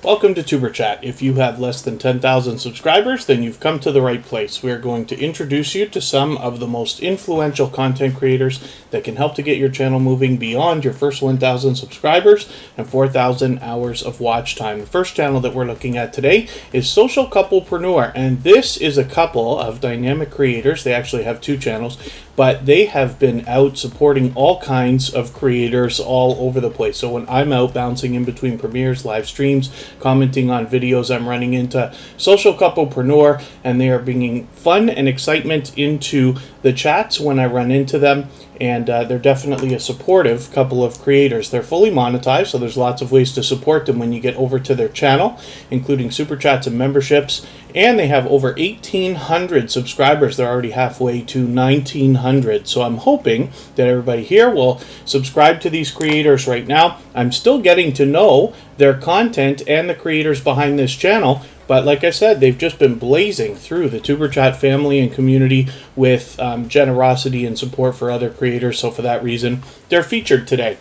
Welcome to Superchat. If you have less than 10,000 subscribers, then you've come to the right place. We are going to introduce you to some of the most influential content creators that can help to get your channel moving beyond your first 1,000 subscribers and 4,000 hours of watch time. The first channel that we're looking at today is Social Couplepreneur, and this is a couple of dynamic creators. They actually have two channels, but they have been out supporting all kinds of creators all over the place. So when I'm out bouncing in between premieres, live streams, commenting on videos, I'm running into Social Couplepreneur, and they are bringing fun and excitement into the chats when I run into them. And they're definitely a supportive couple of creators. They're fully monetized, so there's lots of ways to support them when you get over to their channel, including super chats and memberships. And they have over 1,800 subscribers. They're already halfway to 1,900. So I'm hoping that everybody here will subscribe to these creators right now. I'm still getting to know their content and the creators behind this channel. But like I said, they've just been blazing through the Superchat family and community with generosity and support for other creators. So for that reason, they're featured today.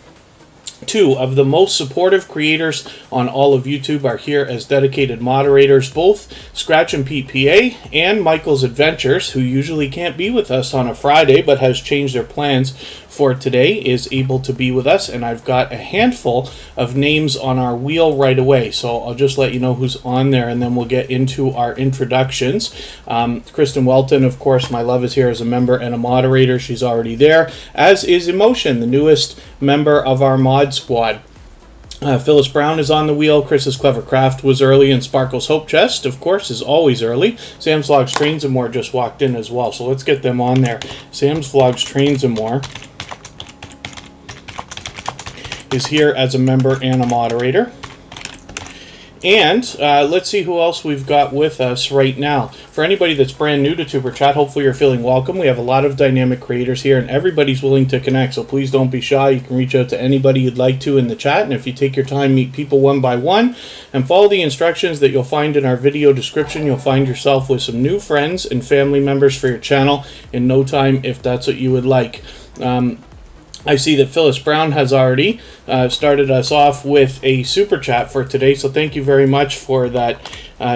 Two of the most supportive creators on all of YouTube are here as dedicated moderators, both Scratch and Pete PA and Michael's Adventures, who usually can't be with us on a Friday but has changed their plans for today, is able to be with us. And I've got a handful of names on our wheel right away, so I'll just let you know who's on there and then we'll get into our introductions. Kristen Welton, of course, my love, is here as a member and a moderator. She's already there, as is Emotion, the newest member of our mod squad. Phyllis Brown is on the wheel. Chris's Clever Craft was early, and Sparkle's Hope Chest, of course, is always early. Sam's Vlogs Trains and More just walked in as well, so let's get them on there. Sam's Vlogs Trains and More is here as a member and a moderator. And let's see who else we've got with us right now. For anybody that's brand new to Superchat, hopefully you're feeling welcome. We have a lot of dynamic creators here, and everybody's willing to connect, so please don't be shy. You can reach out to anybody you'd like to in the chat, and if you take your time, meet people one by one, and follow the instructions that you'll find in our video description, you'll find yourself with some new friends and family members for your channel in no time, if that's what you would like. I see that Phyllis Brown has already started us off with a super chat for today, so thank you very much for that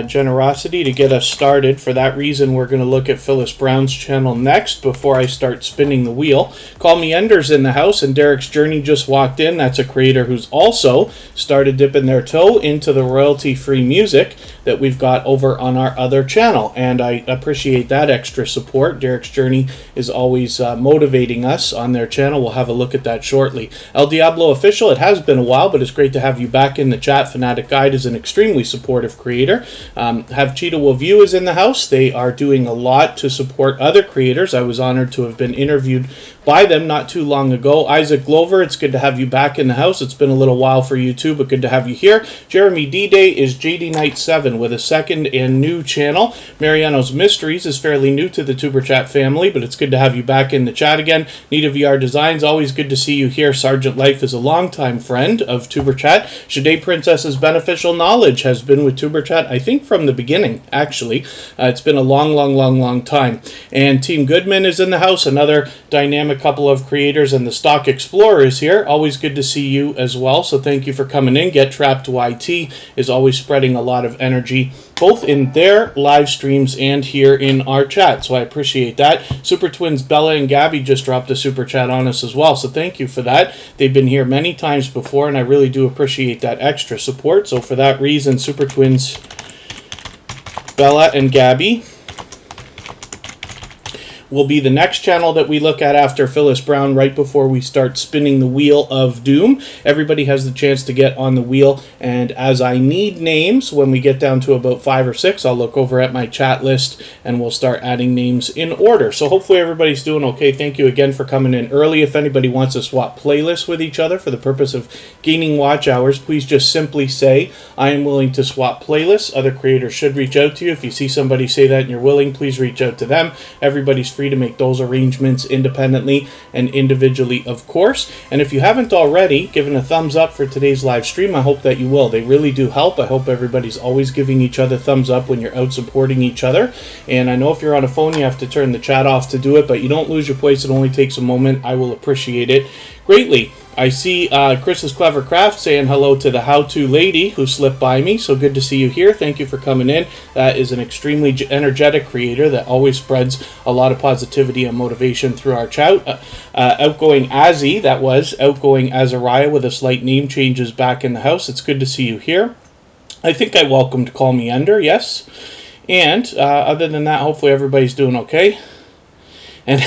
generosity to get us started. For that reason, we're going to look at Phyllis Brown's channel next before I start spinning the wheel. Call Me Ender's in the house, and Derek's Journey just walked in. That's a creator who's also started dipping their toe into the royalty-free music that we've got over on our other channel, and I appreciate that extra support. Derek's Journey is always motivating us on their channel. We'll have a look at that shortly. El Diablo Official, it has been a while, but it's great to have you back in the chat. Fanatic Guide is an extremely supportive creator. Have Cheetah Will View is in the house. They are doing a lot to support other creators. I was honored to have been interviewed by them not too long ago. Isaac Glover, it's good to have you back in the house. It's been a little while for you too, but good to have you here. Jeremy D-Day is JD Knight 7 with a second and new channel. Mariano's Mysteries is fairly new to the Superchat family, but it's good to have you back in the chat again. Nita VR Designs, always good to see you here. Sergeant Life is a longtime friend of Tuberchat. Shade Princess's Beneficial Knowledge has been with Tuberchat, I think from the beginning, actually. It's been a long time. And Team Goodman is in the house, another dynamic couple of creators, and the Stock Explorer is here. Always good to see you as well, so thank you for coming in. Get Trapped YT is always spreading a lot of energy, both in their live streams and here in our chat, so I appreciate that. Super Twins Bella and Gabby just dropped a super chat on us as well, so thank you for that. They've been here many times before, and I really do appreciate that extra support. So for that reason, Super Twins Bella and Gabby will be the next channel that we look at after Phyllis Brown, right before we start spinning the wheel of doom. Everybody has the chance to get on the wheel, and as I need names, when we get down to about 5 or 6, I'll look over at my chat list and we'll start adding names in order. So hopefully everybody's doing okay. Thank you again for coming in early. If anybody wants to swap playlists with each other for the purpose of gaining watch hours, please just simply say, I am willing to swap playlists. Other creators should reach out to you. If you see somebody say that and you're willing, please reach out to them. Everybody's free to make those arrangements independently and individually, of course. And if you haven't already given a thumbs up for today's live stream, I hope that you will. They really do help. I hope everybody's always giving each other thumbs up when you're out supporting each other. And I know if you're on a phone, you have to turn the chat off to do it, but you don't lose your place. It only takes a moment. I will appreciate it greatly. I see Chris's Clever Craft saying hello to the how-to lady who slipped by me. So good to see you here. Thank you for coming in. That is an extremely energetic creator that always spreads a lot of positivity and motivation through our chat. Outgoing Azzy, that was Outgoing Azariah with a slight name changes back in the house. It's good to see you here. I think I welcomed Call Me Ender, yes. And other than that, hopefully everybody's doing okay. And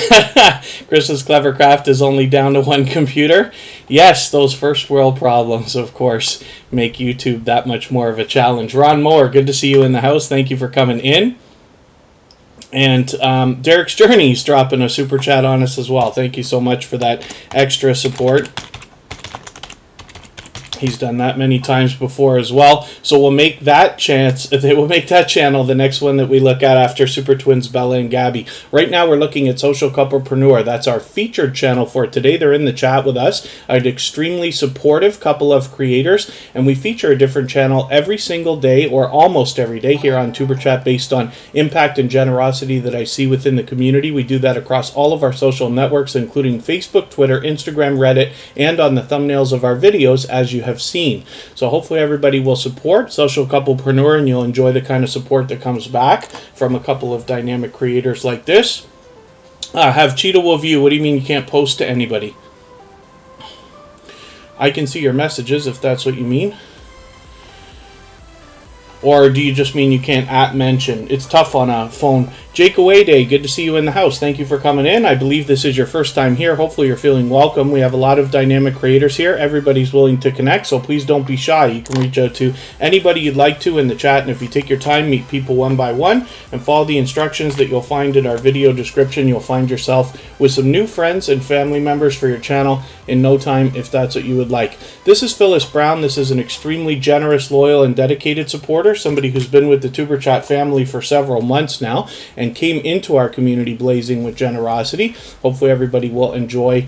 Chris's Clever Craft is only down to one computer. Yes, those first world problems, of course, make YouTube that much more of a challenge. Ron Moore, good to see you in the house. Thank you for coming in. And Derek's Journey's dropping a super chat on us as well. Thank you so much for that extra support. He's done that many times before as well. So we'll make that channel the next one that we look at after Super Twins Bella and Gabby. Right now we're looking at Social Couplepreneur. That's our featured channel for today. They're in the chat with us. An extremely supportive couple of creators, and we feature a different channel every single day or almost every day here on Tuber Chat based on impact and generosity that I see within the community. We do that across all of our social networks, including Facebook, Twitter, Instagram, Reddit, and on the thumbnails of our videos, as you have seen. So hopefully everybody will support Social Couplepreneur, and you'll enjoy the kind of support that comes back from a couple of dynamic creators like this. Have Cheetah will view. What do you mean you can't post to anybody? I can see your messages if that's what you mean. Or do you just mean you can't @mention? It's tough on a phone. Jake Away Day, good to see you in the house. Thank you for coming in. I believe this is your first time here. Hopefully you're feeling welcome. We have a lot of dynamic creators here. Everybody's willing to connect, so please don't be shy. You can reach out to anybody you'd like to in the chat, and if you take your time, meet people one by one, and follow the instructions that you'll find in our video description. You'll find yourself with some new friends and family members for your channel in no time, if that's what you would like. This is Phyllis Brown. This is an extremely generous, loyal, and dedicated supporter, somebody who's been with the Tuber Chat family for several months now, and came into our community blazing with generosity. Hopefully everybody will enjoy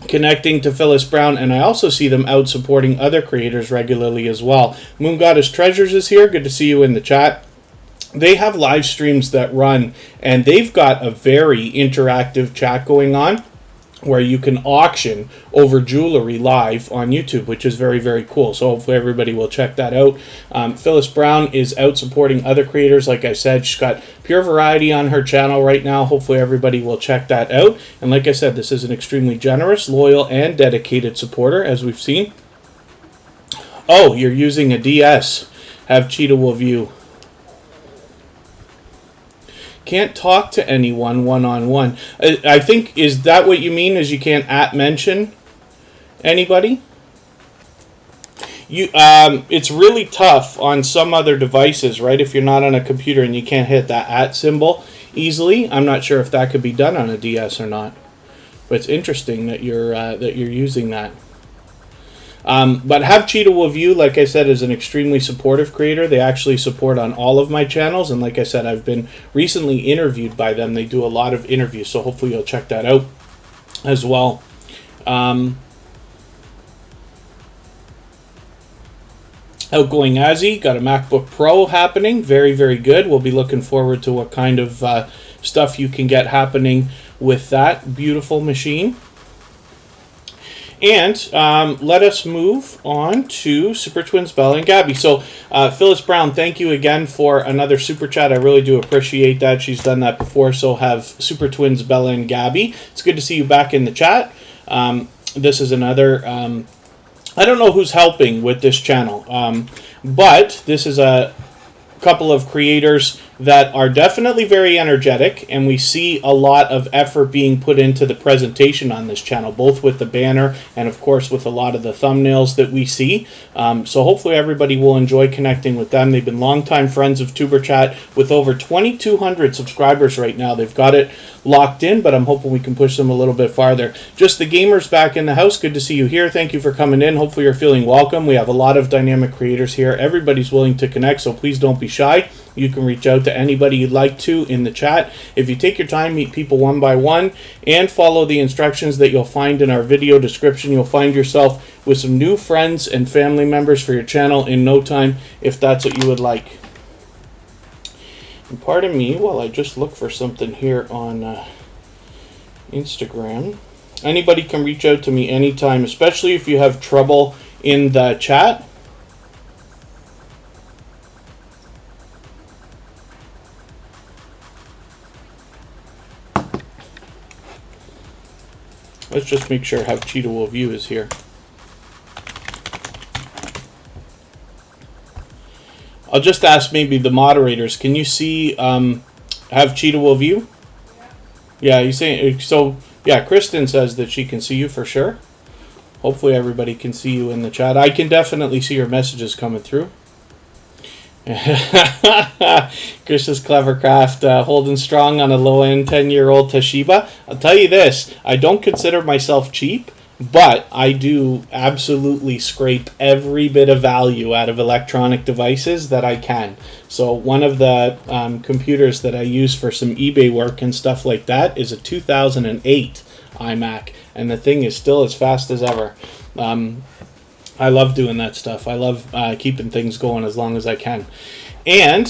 connecting to Phyllis Brown, and I also see them out supporting other creators regularly as well. Moon Goddess Treasures is here. Good to see you in the chat. They have live streams that run, and they've got a very interactive chat going on where you can auction over jewelry live on YouTube, which is very, very cool. So hopefully everybody will check that out. Phyllis Brown is out supporting other creators. Like I said, she's got pure variety on her channel right now. Hopefully everybody will check that out. And like I said, this is an extremely generous, loyal, and dedicated supporter, as we've seen. Oh, you're using a DS. Have Cheetah will view. Can't talk to anyone one-on-one. I think, is that what you mean, is you can't @mention anybody? It's really tough on some other devices, right? If you're not on a computer and you can't hit that @ symbol easily. I'm not sure if that could be done on a DS or not. But it's interesting that you're using that. But Have Cheetah will view, like I said, is an extremely supportive creator. They actually support on all of my channels, and like I said, I've been recently interviewed by them. They do a lot of interviews, so hopefully you'll check that out as well. Outgoing Azzy, got a MacBook Pro happening. Very, very good. We'll be looking forward to what kind of stuff you can get happening with that beautiful machine. And let us move on to Super Twins Bella and Gabby. So Phyllis Brown, thank you again for another super chat. I really do appreciate that. She's done that before. So have Super Twins Bella and Gabby. It's good to see you back in the chat. This is another, I don't know who's helping with this channel, but this is a couple of creators that are definitely very energetic, and we see a lot of effort being put into the presentation on this channel, both with the banner and of course with a lot of the thumbnails that we see. So hopefully everybody will enjoy connecting with them. They've been longtime friends of Tuber Chat with over 2,200 subscribers right now. They've got it locked in, but I'm hoping we can push them a little bit farther. Just the Gamers back in the house. Good to see you here. Thank you for coming in. Hopefully you're feeling welcome. We have a lot of dynamic creators here. Everybody's willing to connect, so please don't be shy. You can reach out to anybody you'd like to in the chat. If you take your time, meet people one by one, and follow the instructions that you'll find in our video description, you'll find yourself with some new friends and family members for your channel in no time, if that's what you would like. And pardon me while I just look for something here on Instagram. Anybody can reach out to me anytime, especially if you have trouble in the chat. Let's just make sure Have Cheetah Will View is here. I'll just ask maybe the moderators, can you see Have Cheetah Will View? Yeah, you saying so? Yeah, Kristen says that she can see you for sure. Hopefully everybody can see you in the chat. I can definitely see your messages coming through. Chris's Clever Craft holding strong on a low-end 10-year-old Toshiba. I'll tell you this, I don't consider myself cheap, but I do absolutely scrape every bit of value out of electronic devices that I can. So one of the computers that I use for some eBay work and stuff like that is a 2008 iMac, and the thing is still as fast as ever. I love doing that stuff. I love keeping things going as long as I can. And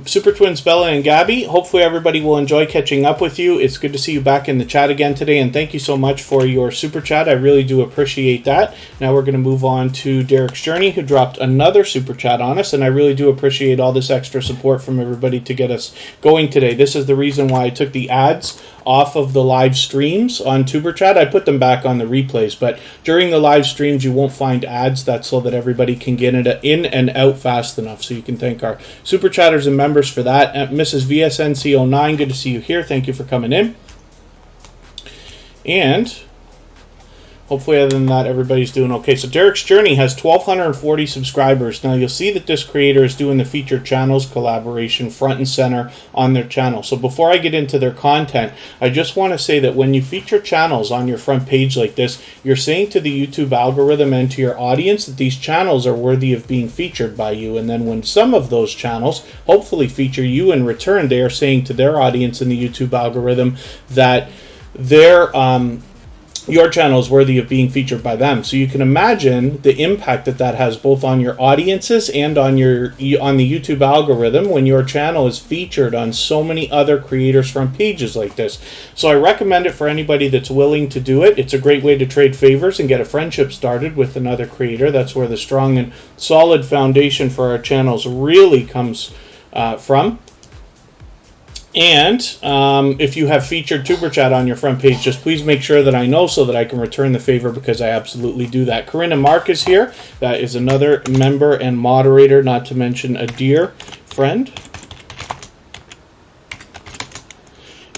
Super Twins Bella and Gabby, hopefully everybody will enjoy catching up with you. It's good to see you back in the chat again today, and thank you so much for your super chat. I really do appreciate that. Now we're going to move on to Derek's Journey, who dropped another super chat on us, and I really do appreciate all this extra support from everybody to get us going today. This is the reason why I took the ads off of the live streams on Superchat. I put them back on the replays, but during the live streams you won't find ads. That's so that everybody can get it in and out fast enough. So you can thank our super chatters and members for that. Mrs. VSNC09, good to see you here. Thank you for coming in. And hopefully, other than that, everybody's doing okay. So Derek's Journey has 1,240 subscribers. Now, you'll see that this creator is doing the featured channels collaboration front and center on their channel. So before I get into their content, I just want to say that when you feature channels on your front page like this, you're saying to the YouTube algorithm and to your audience that these channels are worthy of being featured by you. And then when some of those channels hopefully feature you in return, they are saying to their audience in the YouTube algorithm that your channel is worthy of being featured by them. So you can imagine the impact that that has both on your audiences and on the YouTube algorithm when your channel is featured on so many other creators' front pages like this. So I recommend it for anybody that's willing to do it. It's a great way to trade favors and get a friendship started with another creator. That's where the strong and solid foundation for our channels really comes from. And if you have featured Tuber Chat on your front page, just please make sure that I know so that I can return the favor, because I absolutely do that. Corinne and Mark is here. That is another member and moderator, not to mention a dear friend.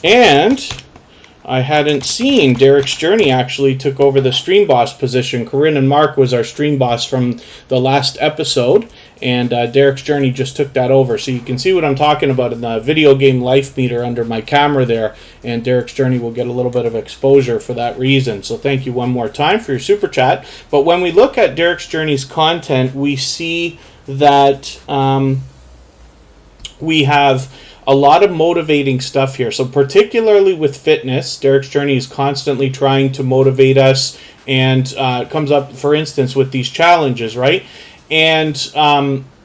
And I hadn't seen Derek's Journey actually took over the stream boss position. Corinne and Mark was our stream boss from the last episode, and Derek's Journey just took that over. So you can see what I'm talking about in the video game life meter under my camera there, and Derek's Journey will get a little bit of exposure for that reason. So thank you one more time for your super chat. But when we look at Derek's Journey's content, we see that we have a lot of motivating stuff here. So particularly with fitness, Derek's Journey is constantly trying to motivate us, and comes up, for instance, with these challenges, right? And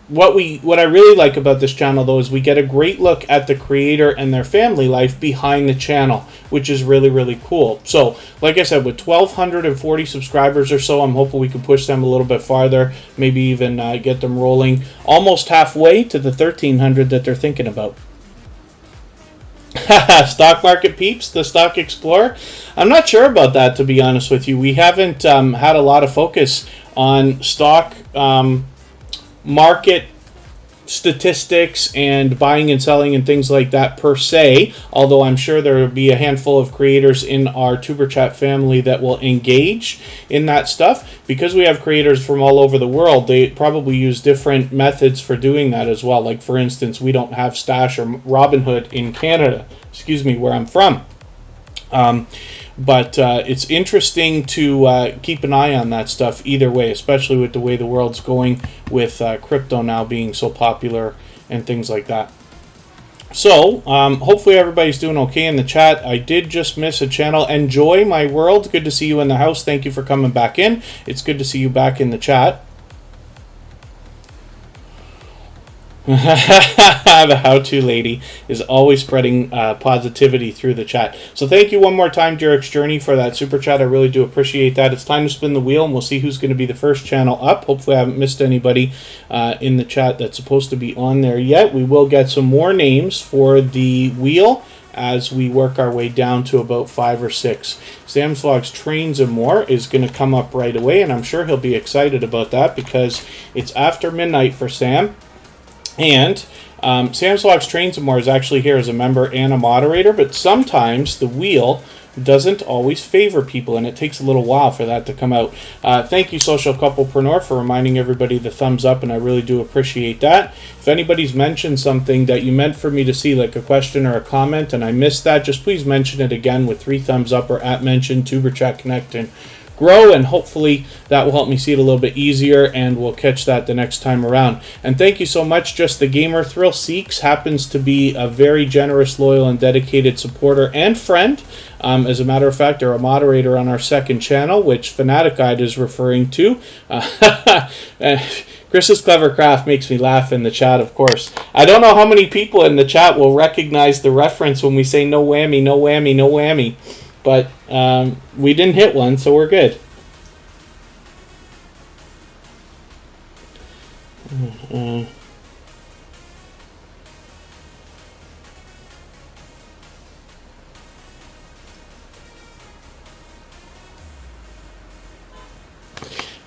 what I really like about this channel, though, is we get a great look at the creator and their family life behind the channel, which is really, really cool. So, like I said, with 1,240 subscribers or so, I'm hoping we can push them a little bit farther, maybe even get them rolling almost halfway to the 1,300 that they're thinking about. Stock market peeps, the Stock Explorer. I'm not sure about that, to be honest with you. We haven't had a lot of focus on stock market statistics and buying and selling and things like that per se, although I'm sure there will be a handful of creators in our Tuber Chat family that will engage in that stuff. Because we have creators from all over the world, they probably use different methods for doing that as well. Like, for instance, we don't have Stash or Robinhood in Canada, where I'm from. But it's interesting to keep an eye on that stuff either way, especially with the way the world's going with crypto now being so popular and things like that. So, hopefully everybody's doing okay in the chat. I did just miss a channel. Enjoy My World. Good to see you in the house. Thank you for coming back in. It's good to see you back in the chat. The how-to lady is always spreading positivity through the chat. So thank you one more time, Derek's Journey, for that super chat. I really do appreciate that. It's time to spin the wheel, and we'll see who's going to be the first channel up. Hopefully I haven't missed anybody in the chat that's supposed to be on there yet. We will get some more names for the wheel as we work our way down to about 5 or 6. Sam's Vlogs Trains and More is going to come up right away, and I'm sure he'll be excited about that because it's after midnight for Sam. And Sam's Vlogs Trains and More is actually here as a member and a moderator, but sometimes the wheel doesn't always favor people, and it takes a little while for that to come out. Thank you, Social Couplepreneur, for reminding everybody the thumbs up, and I really do appreciate that. If anybody's mentioned something that you meant for me to see, like a question or a comment, and I missed that, just please mention it again with 3 thumbs up or @mention, Tuberchat Connect, and grow, and hopefully that will help me see it a little bit easier, and we'll catch that the next time around. And thank you so much. Just the Gamer Thrill Seeks happens to be a very generous, loyal, and dedicated supporter and friend. As a matter of fact, they're a moderator on our second channel, which Fanatic Guide is referring to. Chris's Clever Craft makes me laugh in the chat, of course. I don't know how many people in the chat will recognize the reference when we say no whammy, no whammy, no whammy. But we didn't hit one, so we're good.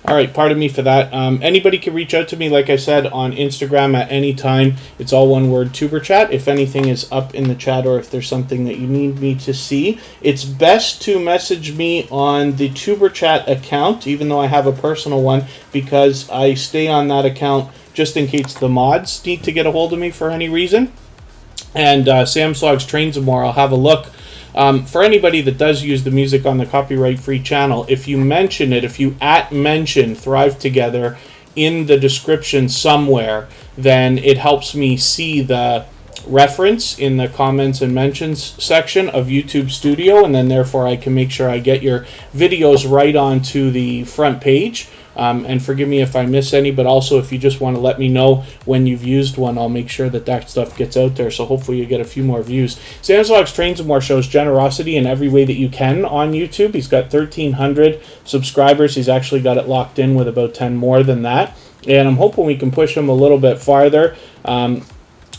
All right, pardon me for that. Anybody can reach out to me, like I said, on Instagram at any time. It's all one word, Tuberchat. If anything is up in the chat or if there's something that you need me to see, it's best to message me on the Tuberchat account, even though I have a personal one, because I stay on that account just in case the mods need to get a hold of me for any reason. And Sam's Vlogs Trains and More, I'll have a look. For anybody that does use the music on the copyright-free channel, if you mention it, if you @mention Thrive Together in the description somewhere, then it helps me see the reference in the comments and mentions section of YouTube Studio, and then therefore I can make sure I get your videos right onto the front page. And forgive me if I miss any, but also if you just want to let me know when you've used one, I'll make sure that that stuff gets out there, so hopefully you get a few more views. Sam's Vlogs Trains and More shows generosity in every way that you can on YouTube. He's got 1,300 subscribers. He's actually got it locked in with about 10 more than that, and I'm hoping we can push him a little bit farther.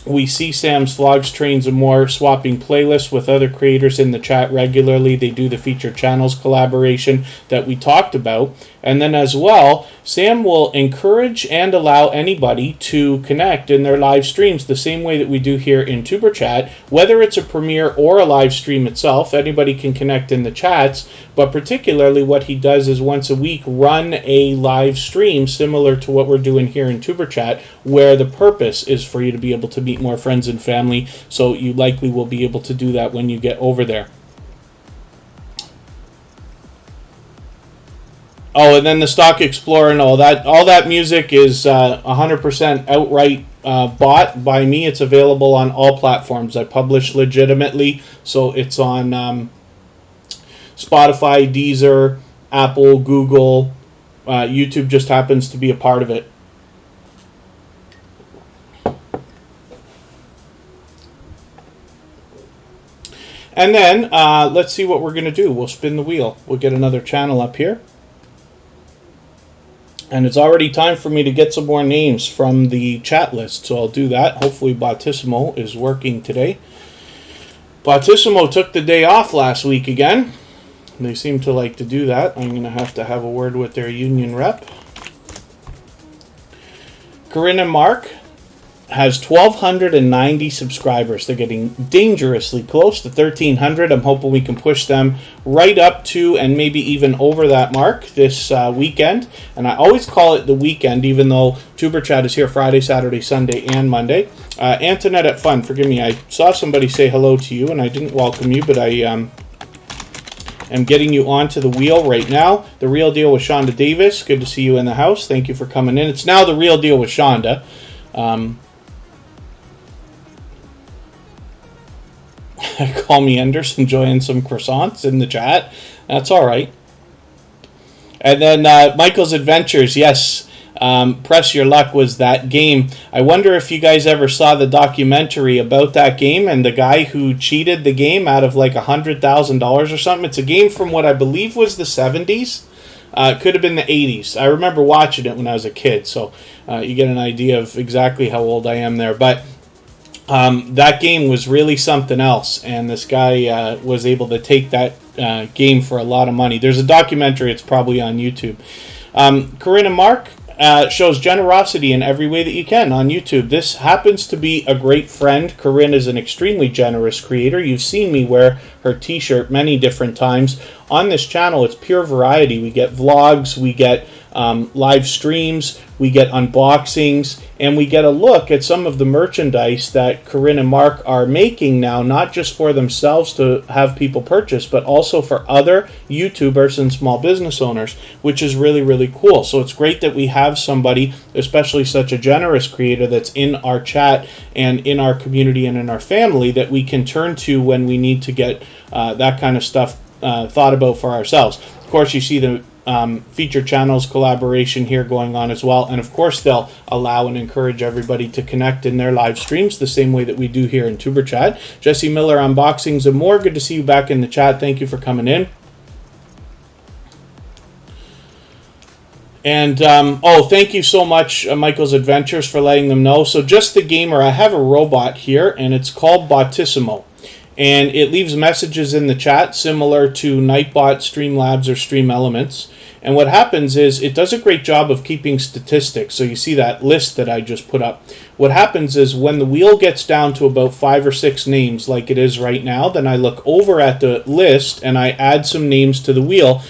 We see Sam's Vlogs Trains and More swapping playlists with other creators in the chat regularly. They do the featured channels collaboration that we talked about. And then as well, Sam will encourage and allow anybody to connect in their live streams the same way that we do here in Tuberchat. Whether it's a premiere or a live stream itself, anybody can connect in the chats. But particularly what he does is once a week run a live stream similar to what we're doing here in Tuberchat, where the purpose is for you to be able to meet more friends and family. So you likely will be able to do that when you get over there. Oh, and then the Stock Explorer and all that music is 100% outright bought by me. It's available on all platforms. I publish legitimately, so it's on Spotify, Deezer, Apple, Google. YouTube just happens to be a part of it. And then let's see what we're going to do. We'll spin the wheel. We'll get another channel up here. And it's already time for me to get some more names from the chat list, so I'll do that. Hopefully Bautissimo is working today. Bautissimo took the day off last week again. They seem to like to do that. I'm going to have a word with their union rep. Corinne and Mark has 1,290 subscribers. They're getting dangerously close to 1,300. I'm hoping we can push them right up to and maybe even over that mark this weekend. And I always call it the weekend, even though Superchat is here Friday, Saturday, Sunday, and Monday. Antoinette at Fun, forgive me. I saw somebody say hello to you, and I didn't welcome you, but I am getting you onto the wheel right now. The Real Deal with Shonda Davis. Good to see you in the house. Thank you for coming in. It's now the Real Deal with Shonda. Call me Enders, enjoying some croissants in the chat. That's all right. And then Michael's Adventures, yes. Press Your Luck was that game. I wonder if you guys ever saw the documentary about that game and the guy who cheated the game out of like $100,000 or something. It's a game from what I believe was the 70s. It could have been the 80s. I remember watching it when I was a kid, so you get an idea of exactly how old I am there. But that game was really something else, and this guy was able to take that game for a lot of money. There's a documentary. It's probably on YouTube. Corinne and Mark shows generosity in every way that you can on YouTube. This happens to be a great friend. Corinne is an extremely generous creator. You've seen me wear her t-shirt many different times. On this channel, it's pure variety. We get vlogs, we get live streams, we get unboxings, and we get a look at some of the merchandise that Corinne and Mark are making now, not just for themselves to have people purchase, but also for other YouTubers and small business owners, which is really, really cool. So it's great that we have somebody, especially such a generous creator, that's in our chat and in our community and in our family that we can turn to when we need to get that kind of stuff thought about for ourselves. Of course, you see the feature channels collaboration here going on as well, and of course they'll allow and encourage everybody to connect in their live streams the same way that we do here in Superchat. Jesse Miller, unboxings and more. Good to see you back in the chat. Thank you for coming in. And thank you so much, Michael's Adventures, for letting them know. So Just the Gamer, I have a robot here, and it's called Botissimo. And it leaves messages in the chat similar to Nightbot, Streamlabs, or Stream Elements. And what happens is it does a great job of keeping statistics. So you see that list that I just put up. What happens is when the wheel gets down to about 5 or 6 names like it is right now, then I look over at the list and I add some names to the wheel.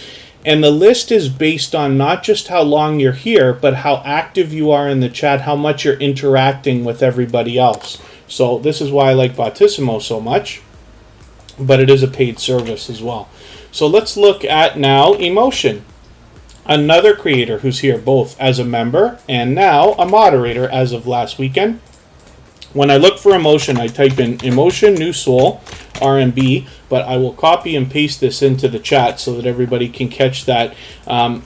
And the list is based on not just how long you're here, but how active you are in the chat, how much you're interacting with everybody else. So this is why I like Botissimo so much. But it is a paid service as well. So let's look at now Emotion, another creator who's here both as a member and now a moderator as of last weekend. When I look for Emotion, I type in Emotion New Soul R&B, but I will copy and paste this into the chat so that everybody can catch that.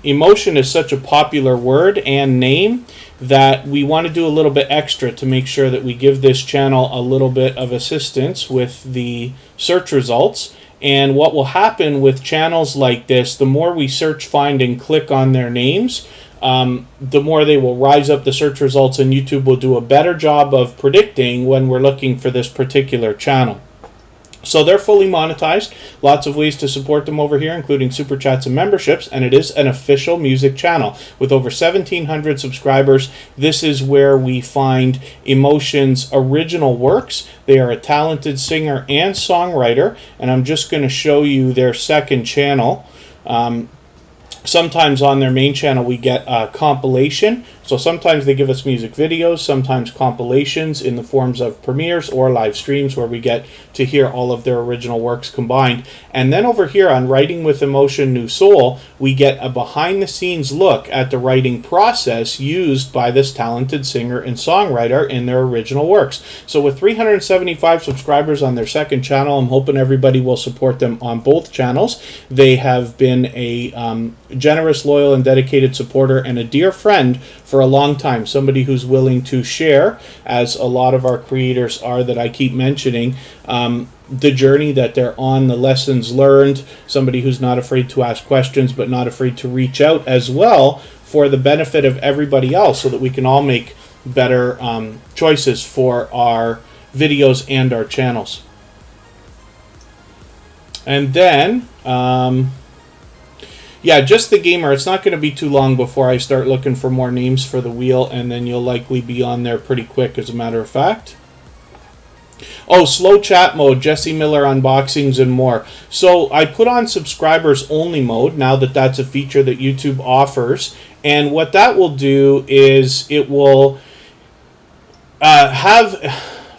Emotion is such a popular word and name that we want to do a little bit extra to make sure that we give this channel a little bit of assistance with the search results. And what will happen with channels like this, the more we search, find, and click on their names, the more they will rise up the search results, and YouTube will do a better job of predicting when we're looking for this particular channel. So they're fully monetized. Lots of ways to support them over here, including super chats and memberships, and it is an official music channel with over 1,700 subscribers. This is where we find Emotion's original works. They are a talented singer and songwriter, and I'm just going to show you their second channel. Sometimes on their main channel we get a compilation. So sometimes they give us music videos, sometimes compilations in the forms of premieres or live streams where we get to hear all of their original works combined. And then over here on Writing with Emotion New Soul, we get a behind-the-scenes look at the writing process used by this talented singer and songwriter in their original works. So with 375 subscribers on their second channel, I'm hoping everybody will support them on both channels. They have been a generous, loyal, and dedicated supporter and a dear friend for a long time, somebody who's willing to share, as a lot of our creators are that I keep mentioning, the journey that they're on, the lessons learned, somebody who's not afraid to ask questions but not afraid to reach out as well for the benefit of everybody else so that we can all make better choices for our videos and our channels. And then yeah, Just the Gamer. It's not going to be too long before I start looking for more names for the wheel, and then you'll likely be on there pretty quick, as a matter of fact. Oh, slow chat mode, Jesse Miller unboxings and more. So I put on subscribers only mode now that that's a feature that YouTube offers, and what that will do is it will have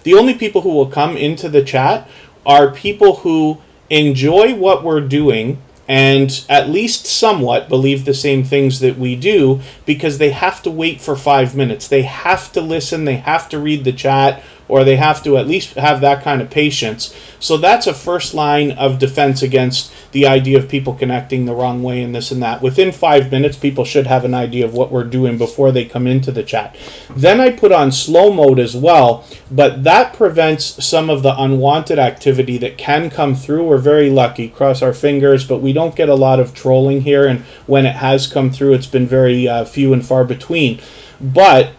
the only people who will come into the chat are people who enjoy what we're doing and at least somewhat believe the same things that we do, because they have to wait for 5 minutes. They have to listen, they have to read the chat, or they have to at least have that kind of patience. So that's a first line of defense against the idea of people connecting the wrong way and this and that. Within 5 minutes, people should have an idea of what we're doing before they come into the chat. Then I put on slow mode as well, but that prevents some of the unwanted activity that can come through. We're very lucky, cross our fingers, but we don't get a lot of trolling here, and when it has come through, it's been very few and far between. But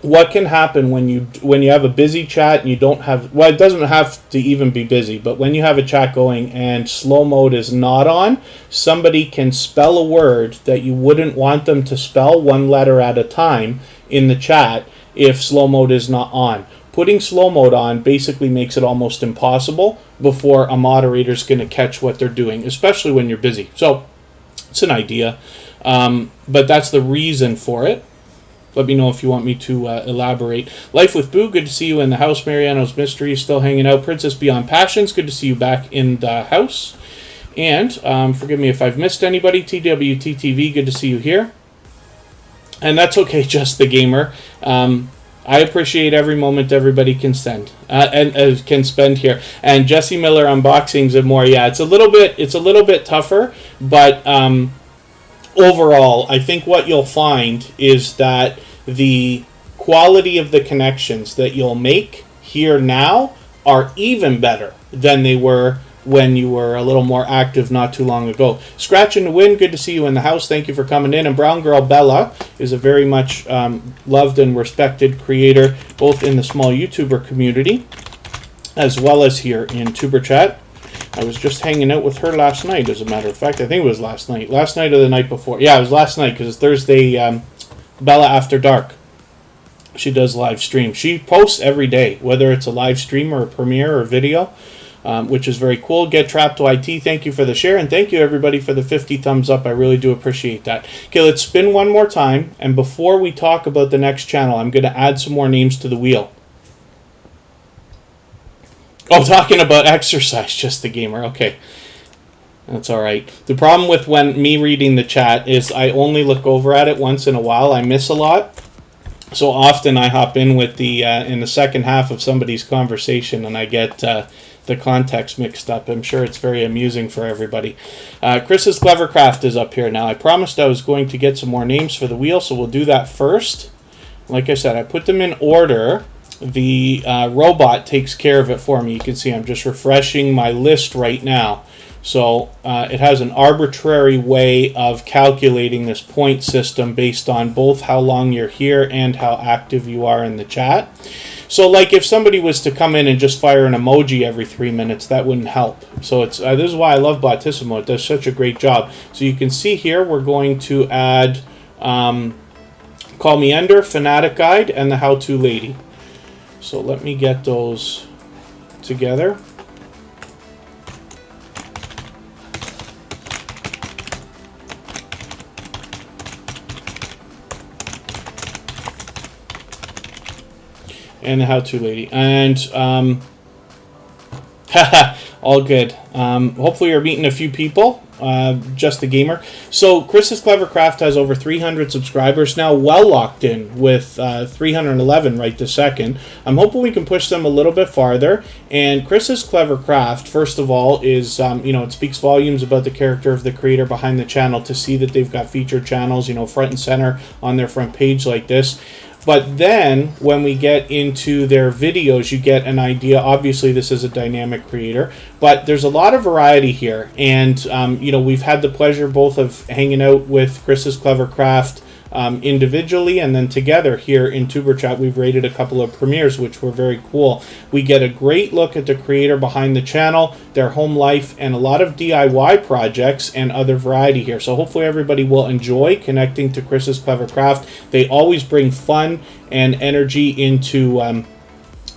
what can happen when you have a busy chat and you don't have, well, it doesn't have to even be busy, but when you have a chat going and slow mode is not on, somebody can spell a word that you wouldn't want them to spell, one letter at a time in the chat, if slow mode is not on. Putting slow mode on basically makes it almost impossible before a moderator's going to catch what they're doing, especially when you're busy. So it's an idea, but that's the reason for it. Let me know if you want me to elaborate. Life with Boo, good to see you in the house. Mariano's Mystery, still hanging out. Princess Beyond Passions, good to see you back in the house. And forgive me if I've missed anybody. TWTTV, good to see you here. And that's okay, Just the Gamer. I appreciate every moment everybody can spend can spend here. And Jesse Miller unboxings and more. Yeah, it's a little bit tougher, but overall, I think what you'll find is that the quality of the connections that you'll make here now are even better than they were when you were a little more active not too long ago. Scratch and Win, good to see you in the house. Thank you for coming in. And Brown Girl Bella is a very much loved and respected creator, both in the small YouTuber community as well as here in Tuber Chat. I was just hanging out with her last night, as a matter of fact. I think it was last night. Last night or the night before. Yeah, it was last night, because it's Thursday, Bella After Dark. She does live stream. She posts every day, whether it's a live stream or a premiere or video, which is very cool. Get Trapped to IT, thank you for the share, and thank you, everybody, for the 50 thumbs up. I really do appreciate that. Okay, let's spin one more time, and before we talk about the next channel, I'm going to add some more names to the wheel. Oh, talking about exercise, Just the Gamer. Okay, that's all right. The problem with me reading the chat is I only look over at it once in a while. I miss a lot. So often I hop in with the in the second half of somebody's conversation and I get the context mixed up. I'm sure it's very amusing for everybody. Chris's Clevercraft is up here now. I promised I was going to get some more names for the wheel, so we'll do that first. Like I said, I put them in order. The robot takes care of it for me. You can see I'm just refreshing my list right now. So it has an arbitrary way of calculating this point system based on both how long you're here and how active you are in the chat. So like if somebody was to come in and just fire an emoji every 3 minutes, that wouldn't help. So it's this is why I love Bottissimo. It does such a great job. So you can see here we're going to add Call Me Ender, Fanatic Guide, and the How To Lady. So let me get those together. And the How To Lady. And all good. Hopefully you're meeting a few people. Just the Gamer. So Chris's Clevercraft has over 300 subscribers now, well locked in with 311 right this second. I'm hoping we can push them a little bit farther. And Chris's Clevercraft, first of all, is it speaks volumes about the character of the creator behind the channel to see that they've got featured channels, front and center on their front page like this. But then when we get into their videos, you get an idea. Obviously, this is a dynamic creator, but there's a lot of variety here. And, we've had the pleasure both of hanging out with Chris's Clevercraft individually and then together here in Tuber Chat. We've rated a couple of premieres, which were very cool. We get a great look at the creator behind the channel, their home life, and a lot of DIY projects and other variety here. So hopefully everybody will enjoy connecting to Chris's Clevercraft. They always bring fun and energy into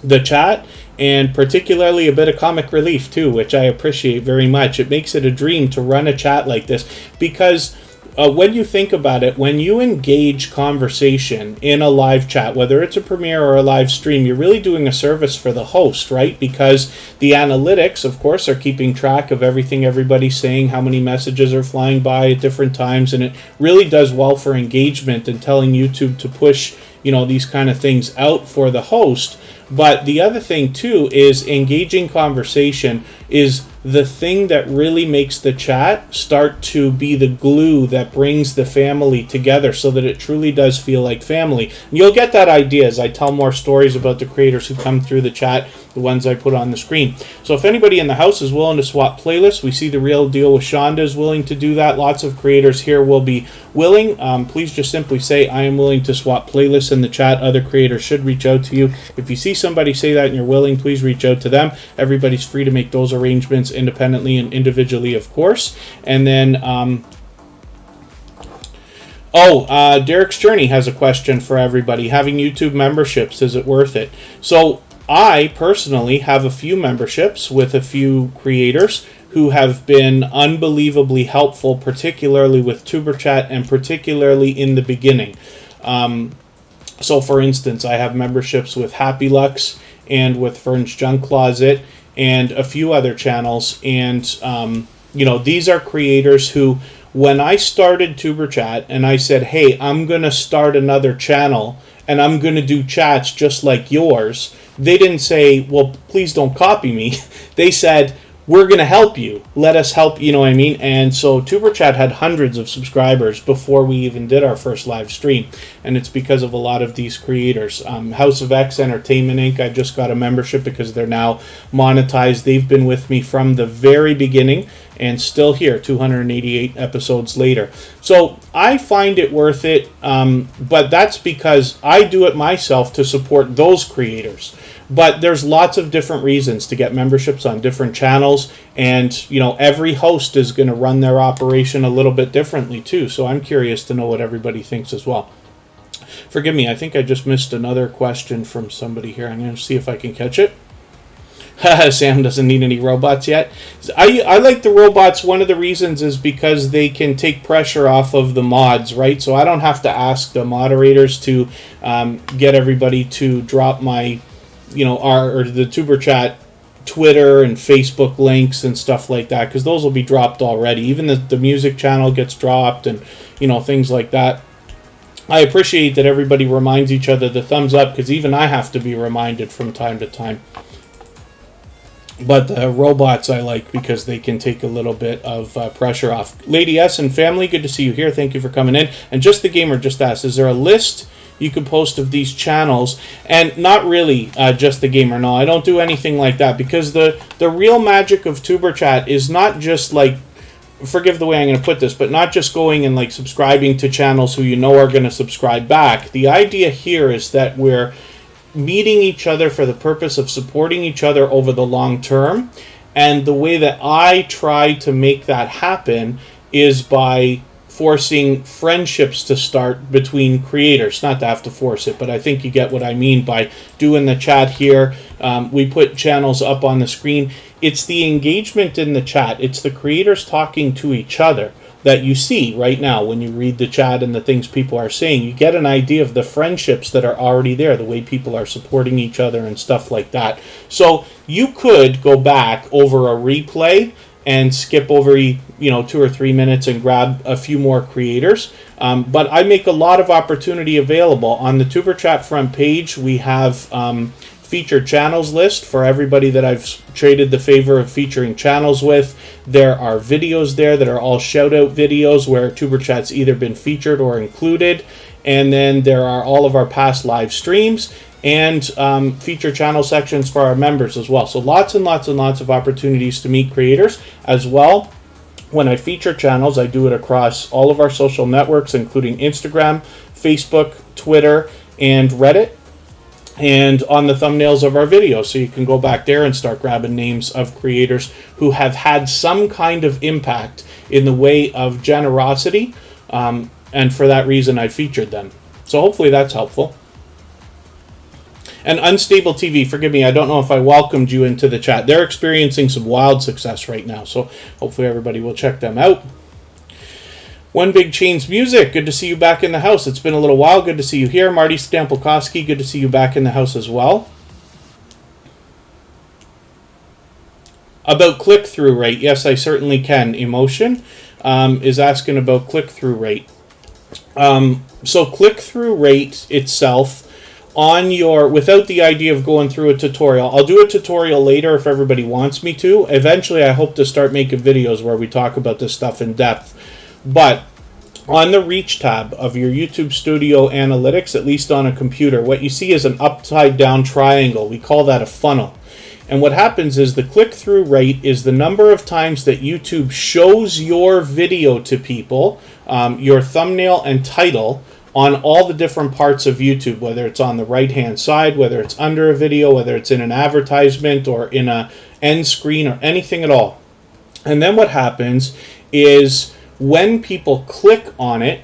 the chat, and particularly a bit of comic relief too, which I appreciate very much. It makes it a dream to run a chat like this because when you think about it, when you engage conversation in a live chat, whether it's a premiere or a live stream, you're really doing a service for the host, right? Because the analytics, of course, are keeping track of everything everybody's saying, how many messages are flying by at different times, and it really does well for engagement and telling YouTube to push, these kind of things out for the host. But the other thing, too, is engaging conversation is the thing that really makes the chat start to be the glue that brings the family together so that it truly does feel like family. And you'll get that idea as I tell more stories about the creators who come through the chat, the ones I put on the screen. So if anybody in the house is willing to swap playlists, we see The Real Deal with Shonda is willing to do that. Lots of creators here will be willing. Please just simply say, I am willing to swap playlists in the chat. Other creators should reach out to you. If you see somebody say that and you're willing, please reach out to them. Everybody's free to make those arrangements independently and individually, of course. And then, Derek's Journey has a question for everybody. Having YouTube memberships, is it worth it? So I personally have a few memberships with a few creators who have been unbelievably helpful, particularly with Superchat and particularly in the beginning. So for instance, I have memberships with Happy Lux and with Fern's Junk Closet and a few other channels. And, these are creators who, when I started Superchat and I said, hey, I'm going to start another channel and I'm going to do chats just like yours, they didn't say, well, please don't copy me. They said, we're going to help you. Let us help, you know what I mean? And so Superchat had hundreds of subscribers before we even did our first live stream. And it's because of a lot of these creators. House of X Entertainment Inc. I just got a membership because they're now monetized. They've been with me from the very beginning and still here 288 episodes later. So I find it worth it, but that's because I do it myself to support those creators. But there's lots of different reasons to get memberships on different channels, and every host is going to run their operation a little bit differently too. So I'm curious to know what everybody thinks as well. Forgive me, I think I just missed another question from somebody here. I'm going to see if I can catch it. Sam doesn't need any robots yet. I like the robots. One of the reasons is because they can take pressure off of the mods, right? So I don't have to ask the moderators to get everybody to drop my, the Superchat Twitter and Facebook links and stuff like that, because those will be dropped already. Even the music channel gets dropped and, things like that. I appreciate that everybody reminds each other the thumbs up, because even I have to be reminded from time to time. But the robots I like because they can take a little bit of pressure off. Lady S and family, good to see you here. Thank you for coming in. And Just the Gamer just asked, is there a list you could post of these channels? And not really Just the Gamer. No, I don't do anything like that, because the real magic of Superchat is not just like, forgive the way I'm going to put this, but not just going and like subscribing to channels who are going to subscribe back. The idea here is that we're meeting each other for the purpose of supporting each other over the long term. And the way that I try to make that happen is by forcing friendships to start between creators. Not to have to force it, but I think you get what I mean by doing the chat here. We put channels up on the screen. It's the engagement in the chat. It's the creators talking to each other that you see right now when you read the chat and the things people are saying. You get an idea of the friendships that are already there, the way people are supporting each other and stuff like that. So you could go back over a replay and skip over 2 or 3 minutes and grab a few more creators. But I make a lot of opportunity available. On the Superchat front page, we have featured channels list for everybody that I've traded the favor of featuring channels with. There are videos there that are all shout out videos where Superchat's either been featured or included. And then there are all of our past live streams and feature channel sections for our members as well. So lots and lots and lots of opportunities to meet creators as well. When I feature channels, I do it across all of our social networks, including Instagram, Facebook, Twitter, and Reddit, and on the thumbnails of our videos. So you can go back there and start grabbing names of creators who have had some kind of impact in the way of generosity. And for that reason, I featured them. So hopefully that's helpful. And Unstable TV, forgive me, I don't know if I welcomed you into the chat. They're experiencing some wild success right now. So hopefully everybody will check them out. One Big Chains Music, good to see you back in the house. It's been a little while. Good to see you here. Marty Stampolkowski, good to see you back in the house as well. About click-through rate, yes, I certainly can. Emotion is asking about click-through rate. So click-through rate itself on your, without the idea of going through a tutorial. I'll do a tutorial later if everybody wants me to. Eventually, I hope to start making videos where we talk about this stuff in depth. But on the Reach tab of your YouTube Studio Analytics, at least on a computer, what you see is an upside-down triangle. We call that a funnel. And what happens is the click-through rate is the number of times that YouTube shows your video to people, your thumbnail and title, on all the different parts of YouTube, whether it's on the right-hand side, whether it's under a video, whether it's in an advertisement or in a end screen or anything at all. And then what happens is when people click on it,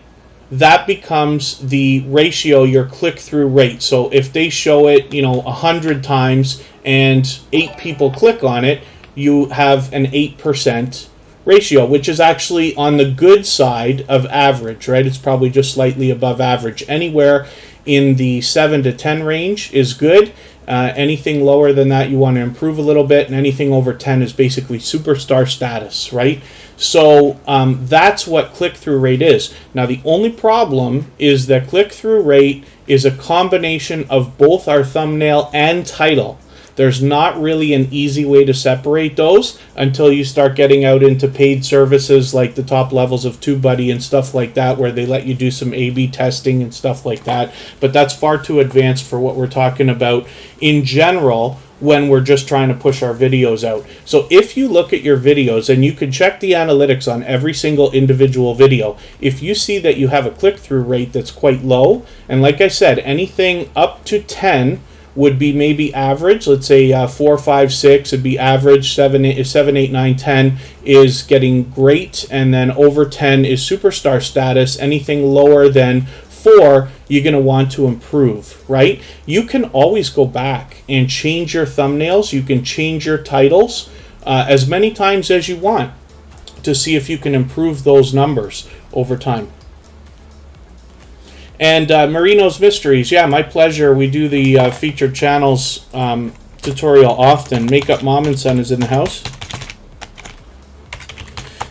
that becomes the ratio, your click-through rate. So if they show it, 100 times and 8 people click on it, you have an 8% ratio, which is actually on the good side of average, right? It's probably just slightly above average. Anywhere in the 7 to 10 range is good. Anything lower than that, you want to improve a little bit, and anything over 10 is basically superstar status, right? So that's what click-through rate is. Now, the only problem is that click-through rate is a combination of both our thumbnail and title. There's not really an easy way to separate those until you start getting out into paid services like the top levels of TubeBuddy and stuff like that, where they let you do some A/B testing and stuff like that. But that's far too advanced for what we're talking about in general when we're just trying to push our videos out. So if you look at your videos, and you can check the analytics on every single individual video, if you see that you have a click-through rate that's quite low, and like I said, anything up to 10 would be maybe average. Let's say 4, 5, 6 would be average. 7, 8, 9, 10 is getting great, and then over 10 is superstar status. Anything lower than 4, you're going to want to improve, right? You can always go back and change your thumbnails. You can change your titles as many times as you want to see if you can improve those numbers over time. And Marino's Mysteries, yeah, my pleasure. We do the featured channels tutorial often. Makeup Mom and Son is in the house.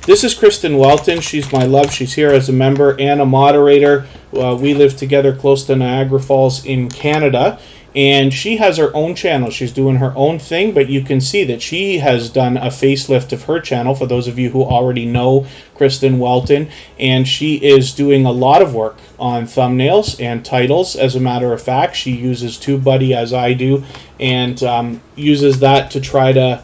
This is Kristen Welton. She's my love. She's here as a member and a moderator. We live together close to Niagara Falls in Canada. And she has her own channel. She's doing her own thing, but you can see that she has done a facelift of her channel, for those of you who already know Kristen Welton. And she is doing a lot of work on thumbnails and titles. As a matter of fact, she uses TubeBuddy as I do, and uses that to try to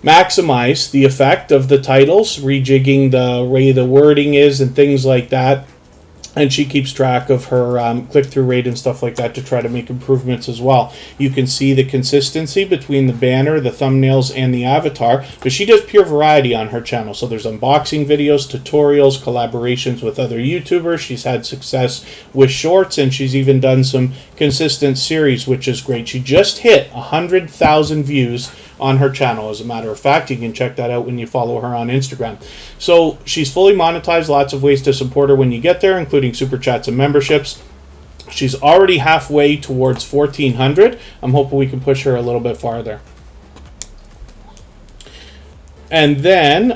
maximize the effect of the titles, rejigging the way the wording is and things like that. And she keeps track of her click-through rate and stuff like that to try to make improvements as well. You can see the consistency between the banner, the thumbnails, and the avatar. But she does pure variety on her channel. So there's unboxing videos, tutorials, collaborations with other YouTubers. She's had success with shorts, and she's even done some consistent series, which is great. She just hit 100,000 views on her channel. As a matter of fact, you can check that out when you follow her on Instagram. So she's fully monetized, lots of ways to support her when you get there, including super chats and memberships. She's already halfway towards 1,400. I'm hoping we can push her a little bit farther. And then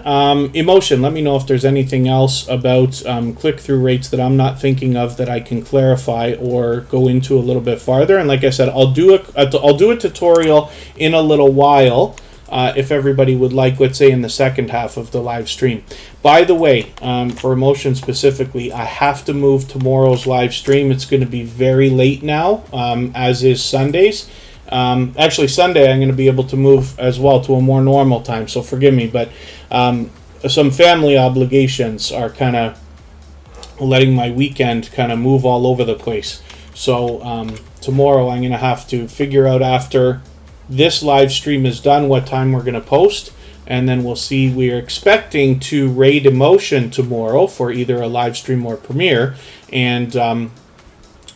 emotion. Let me know if there's anything else about click-through rates that I'm not thinking of that I can clarify or go into a little bit farther. And like I said, I'll do a tutorial in a little while if everybody would like, let's say in the second half of the live stream. By the way, for emotion specifically, I have to move tomorrow's live stream. It's going to be very late now, as is Sundays. Actually, Sunday I'm going to be able to move as well to a more normal time, so forgive me, but some family obligations are kind of letting my weekend kind of move all over the place. So tomorrow I'm going to have to figure out, after this live stream is done, what time we're going to post, and then we'll see. We're expecting to raid emotion tomorrow for either a live stream or premiere, and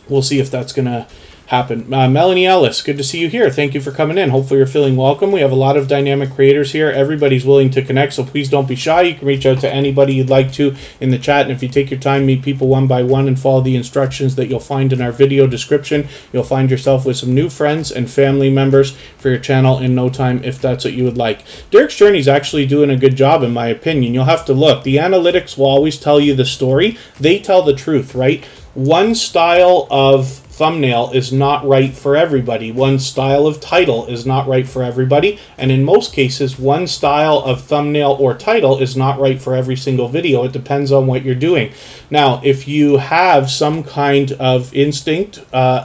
we'll see if that's going to happen. Melanie Ellis, good to see you here. Thank you for coming in. Hopefully you're feeling welcome. We have a lot of dynamic creators here. Everybody's willing to connect, so please don't be shy. You can reach out to anybody you'd like to in the chat, and if you take your time, meet people one by one and follow the instructions that you'll find in our video description, you'll find yourself with some new friends and family members for your channel in no time, if that's what you would like. Derek's Journey is actually doing a good job, in my opinion. You'll have to look. The analytics will always tell you the story. They tell the truth, right? One style of thumbnail is not right for everybody. One style of title is not right for everybody. And in most cases, one style of thumbnail or title is not right for every single video. It depends on what you're doing. Now, if you have some kind of instinct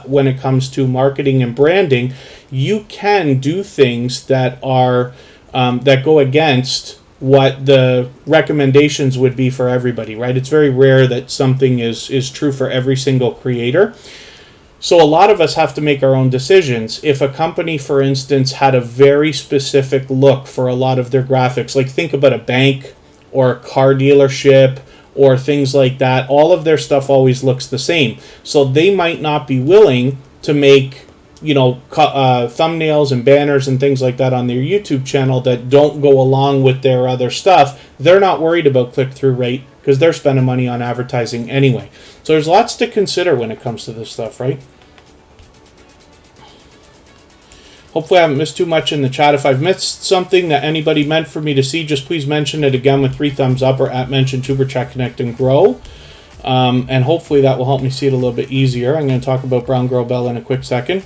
when it comes to marketing and branding, you can do things that are that go against what the recommendations would be for everybody, right? It's very rare that something is true for every single creator. So a lot of us have to make our own decisions. If a company, for instance, had a very specific look for a lot of their graphics, like think about a bank or a car dealership or things like that, all of their stuff always looks the same. So they might not be willing to make, you know, thumbnails and banners and things like that on their YouTube channel that don't go along with their other stuff. They're not worried about click-through rate because they're spending money on advertising anyway. So there's lots to consider when it comes to this stuff, right? Hopefully I haven't missed too much in the chat. If I've missed something that anybody meant for me to see, just please mention it again with 3 thumbs up or at mention Superchat Connect and Grow. And hopefully that will help me see it a little bit easier. I'm going to talk about Brown Girl Bella in a quick second.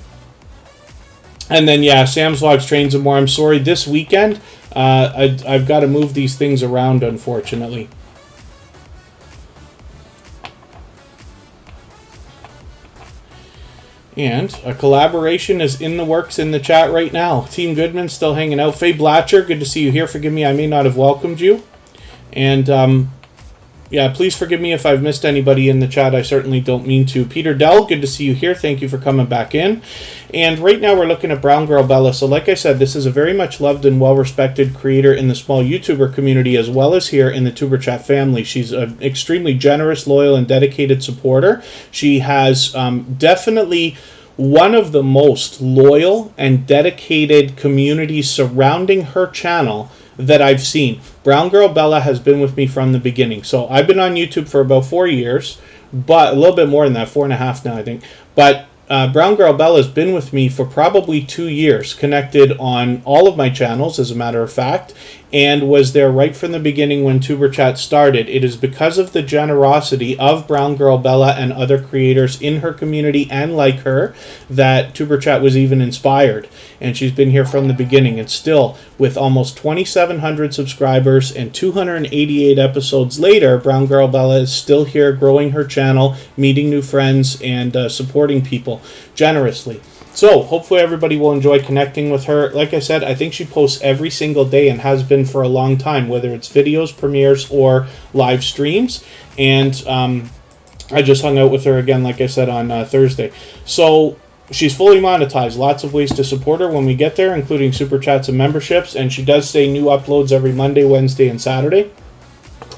And then, yeah, Sam's Vlogs, Trains and More. I'm sorry, this weekend, I've got to move these things around, unfortunately. And a collaboration is in the works in the chat right now. Team Goodman still hanging out. Faye Blatcher, good to see you here. Forgive me, I may not have welcomed you. And, yeah, please forgive me if I've missed anybody in the chat. I certainly don't mean to. Peter Dell, good to see you here. Thank you for coming back in. And right now we're looking at Brown Girl Bella. So like I said, this is a very much loved and well-respected creator in the small YouTuber community as well as here in the Tuber Chat family. She's an extremely generous, loyal, and dedicated supporter. She has definitely one of the most loyal and dedicated communities surrounding her channel that I've seen. Brown Girl Bella has been with me from the beginning. So I've been on YouTube for about 4 years, but a little bit more than that, 4.5 now, I think. But Brown Girl Bella has been with me for probably 2 years, connected on all of my channels, as a matter of fact, and was there right from the beginning when Tuber Chat started. It is because of the generosity of Brown Girl Bella and other creators in her community and like her that Tuber Chat was even inspired. And she's been here from the beginning, and still, with almost 2,700 subscribers and 288 episodes later, Brown Girl Bella is still here growing her channel, meeting new friends, and supporting people generously. So, hopefully everybody will enjoy connecting with her. Like I said, I think she posts every single day and has been for a long time, whether it's videos, premieres, or live streams. And I just hung out with her again, like I said, on Thursday. So, she's fully monetized. Lots of ways to support her when we get there, including Super Chats and memberships. And she does say new uploads every Monday, Wednesday, and Saturday.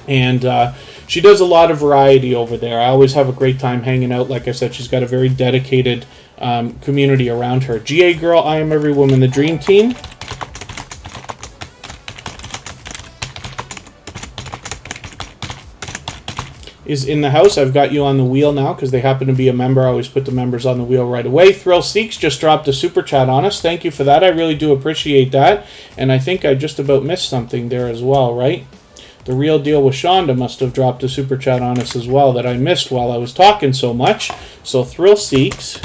And she does a lot of variety over there. I always have a great time hanging out. Like I said, she's got a very dedicated community around her. GA Girl, I Am Every Woman, the Dream Team. Is in the house. I've got you on the wheel now because they happen to be a member. I always put the members on the wheel right away. Thrill Seeks just dropped a super chat on us. Thank you for that. I really do appreciate that. And I think I just about missed something there as well, right? The Real Deal with Shonda must have dropped a super chat on us as well that I missed while I was talking so much. So Thrill Seeks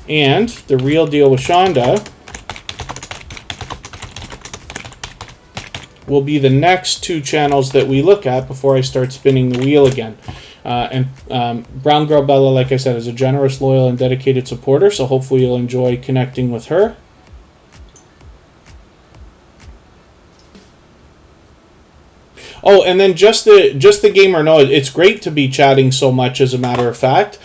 and The Real Deal with Shonda will be the next 2 channels that we look at before I start spinning the wheel again. Brown Girl Bella, like I said, is a generous, loyal, and dedicated supporter, so hopefully you'll enjoy connecting with her. Oh, and then just the gamer know, it's great to be chatting so much, as a matter of fact.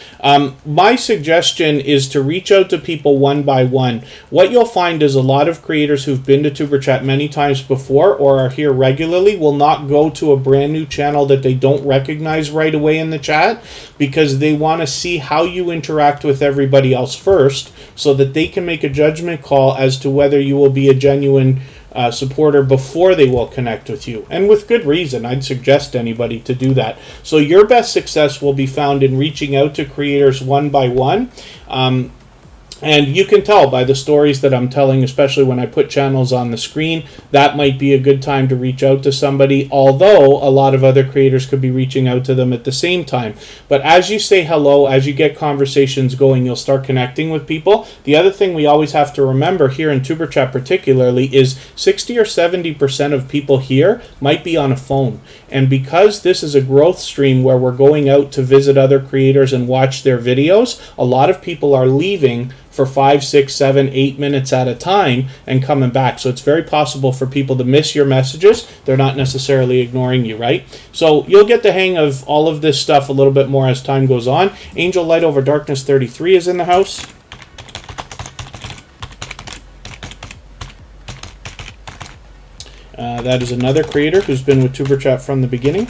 My suggestion is to reach out to people one by one. What you'll find is a lot of creators who've been to Tuber Chat many times before or are here regularly will not go to a brand new channel that they don't recognize right away in the chat, because they want to see how you interact with everybody else first, so that they can make a judgment call as to whether you will be a genuine supporter before they will connect with you. And with good reason, I'd suggest anybody to do that. So your best success will be found in reaching out to creators one by one. And you can tell by the stories that I'm telling, especially when I put channels on the screen, that might be a good time to reach out to somebody, although a lot of other creators could be reaching out to them at the same time. But as you say hello, as you get conversations going, you'll start connecting with people. The other thing we always have to remember here in Tuber Chat particularly is 60 or 70% of people here might be on a phone. And because this is a growth stream where we're going out to visit other creators and watch their videos, a lot of people are leaving for 5, 6, 7, 8 minutes at a time and coming back. So it's very possible for people to miss your messages. They're not necessarily ignoring you, right? So you'll get the hang of all of this stuff a little bit more as time goes on. Angel Light Over Darkness 33 is in the house. That is another creator who's been with Tuber Chat from the beginning.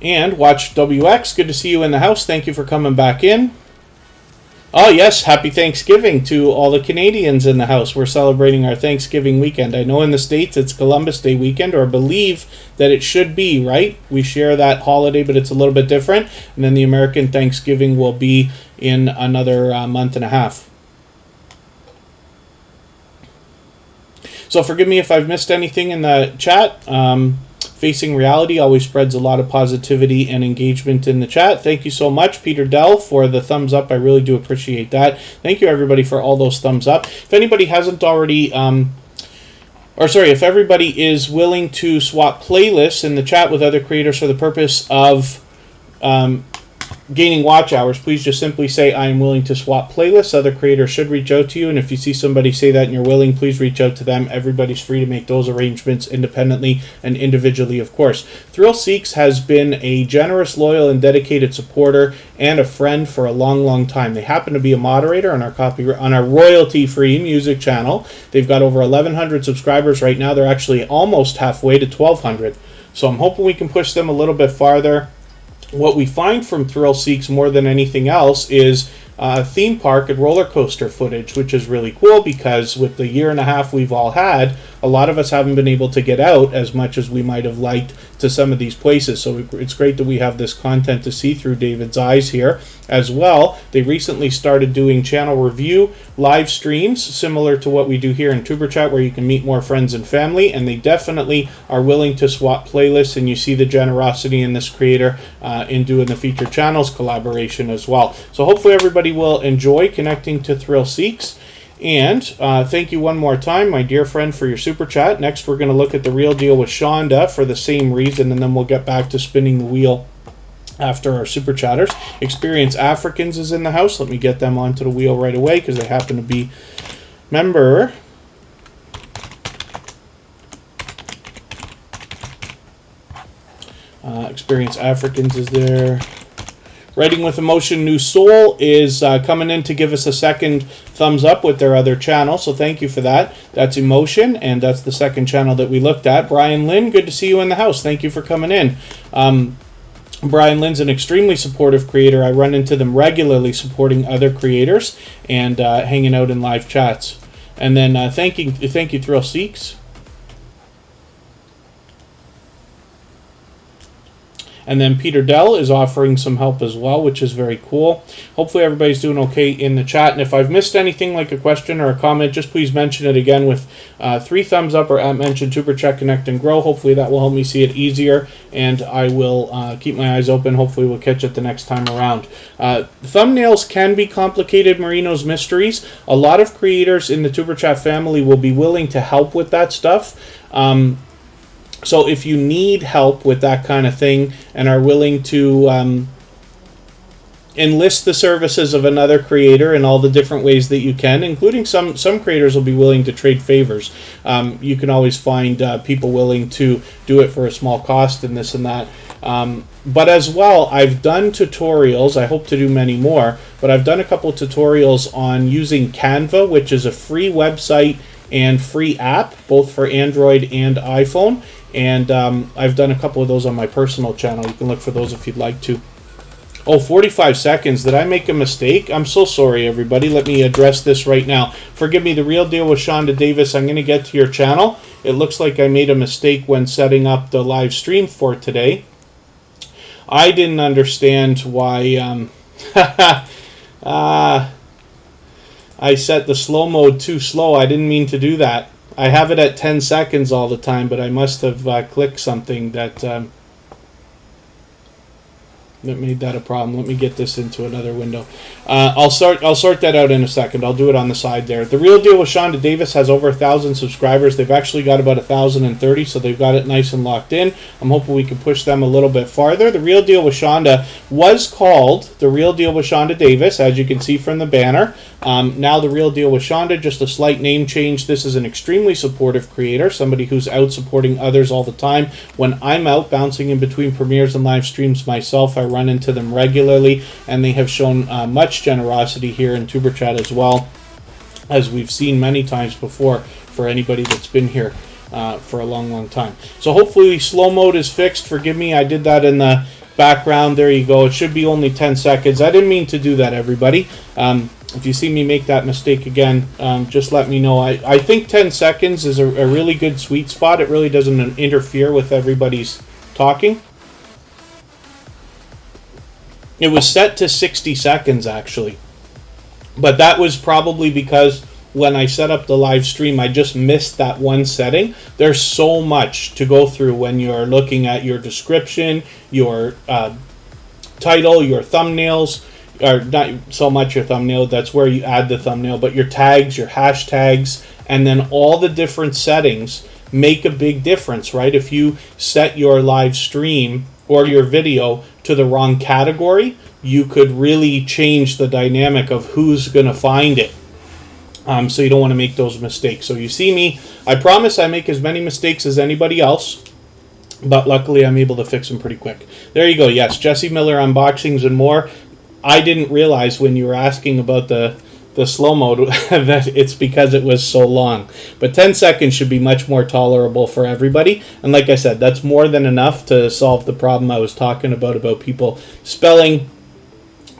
And Watch WX, good to see you in the house. Thank you for coming back in. Oh yes, happy Thanksgiving to all the Canadians in the house. We're celebrating our Thanksgiving weekend. I know in the States it's Columbus Day weekend, or I believe that it should be, right? We share that holiday, but it's a little bit different. And then the American Thanksgiving will be in another month and a half. So forgive me if I've missed anything in the chat. Facing Reality always spreads a lot of positivity and engagement in the chat. Thank you so much, Peter Dell, for the thumbs up. I really do appreciate that. Thank you, everybody, for all those thumbs up. If anybody hasn't already, if everybody is willing to swap playlists in the chat with other creators for the purpose of gaining watch hours, please just simply say, I am willing to swap playlists. Other creators should reach out to you, and if you see somebody say that and you're willing, please reach out to them. Everybody's free to make those arrangements independently and individually, of course. Thrill Seeks has been a generous, loyal, and dedicated supporter and a friend for a long, long time. They happen to be a moderator on our royalty-free music channel. They've got over 1,100 subscribers right now. They're actually almost halfway to 1,200. So I'm hoping we can push them a little bit farther. What we find from Thrill Seeks more than anything else is theme park and roller coaster footage, which is really cool because with the year and a half we've all had, a lot of us haven't been able to get out as much as we might have liked to some of these places. So it's great that we have this content to see through David's eyes here as well. They recently started doing channel review live streams similar to what we do here in Tuber Chat, where you can meet more friends and family, and they definitely are willing to swap playlists, and you see the generosity in this creator in doing the featured channels collaboration as well. So hopefully everybody will enjoy connecting to Thrill Seeks. And thank you one more time, my dear friend, for your super chat. Next, we're going to look at the real deal with Shonda for the same reason, and then we'll get back to spinning the wheel after our super chatters. Experience Africans is in the house. Let me get them onto the wheel right away because they happen to be member. Experience Africans is there. Writing with Emotion New Soul is coming in to give us a second thumbs up with their other channel, so thank you for that. That's Emotion, and that's the second channel that we looked at. Brian Lynn, good to see you in the house. Thank you for coming in. Brian Lynn's an extremely supportive creator. I run into them regularly supporting other creators and hanging out in live chats. And then thank you, Thrill Seeks. And then Peter Dell is offering some help as well, which is very cool. Hopefully everybody's doing okay in the chat. And if I've missed anything like a question or a comment, just please mention it again with 3 thumbs up or mention Tuber Chat Connect and Grow. Hopefully that will help me see it easier. And I will keep my eyes open. Hopefully we'll catch it the next time around. Thumbnails can be complicated, Marino's Mysteries. A lot of creators in the Tuber Chat family will be willing to help with that stuff. So if you need help with that kind of thing and are willing to enlist the services of another creator in all the different ways that you can, including some creators will be willing to trade favors. You can always find people willing to do it for a small cost and this and that. But as well, I've done tutorials. I hope to do many more, but I've done a couple tutorials on using Canva, which is a free website and free app, both for Android and iPhone. And I've done a couple of those on my personal channel. You can look for those if you'd like to. Oh, 45 seconds. Did I make a mistake? I'm so sorry, everybody. Let me address this right now. Forgive me, The Real Deal with Shonda Davis. I'm going to get to your channel. It looks like I made a mistake when setting up the live stream for today. I didn't understand why I set the slow mode too slow. I didn't mean to do that. I have it at 10 seconds all the time, but I must have clicked something that made that a problem. Let me get this into another window. I'll sort that out in a second. I'll do it on the side there. The Real Deal with Shonda Davis has over 1,000 subscribers. They've actually got about 1,030, so they've got it nice and locked in. I'm hoping we can push them a little bit farther. The Real Deal with Shonda was called The Real Deal with Shonda Davis, as you can see from the banner. Now The Real Deal with Shonda, just a slight name change. This is an extremely supportive creator, somebody who's out supporting others all the time. When I'm out bouncing in between premieres and live streams myself, I run into them regularly, and they have shown much generosity here in Tuber Chat as well, as we've seen many times before for anybody that's been here for a long time. So hopefully slow mode is fixed. Forgive me, I did that in the background. There you go. It should be only 10 seconds. I didn't mean to do that, everybody. If you see me make that mistake again, just let me know. I think 10 seconds is a really good sweet spot. It really doesn't interfere with everybody's talking. It was set to 60 seconds, actually. But that was probably because when I set up the live stream, I just missed that one setting. There's so much to go through when you're looking at your description, your title, your thumbnails, or not so much your thumbnail, that's where you add the thumbnail, but your tags, your hashtags, and then all the different settings make a big difference, right? If you set your live stream or your video to the wrong category, you could really change the dynamic of who's going to find it. So you don't want to make those mistakes. So you see me, I promise I make as many mistakes as anybody else, but luckily I'm able to fix them pretty quick. There you go. Yes, Jesse Miller unboxings and more. I didn't realize when you were asking about the slow mode that it's because it was so long. But 10 seconds should be much more tolerable for everybody. And like I said, that's more than enough to solve the problem I was talking about people spelling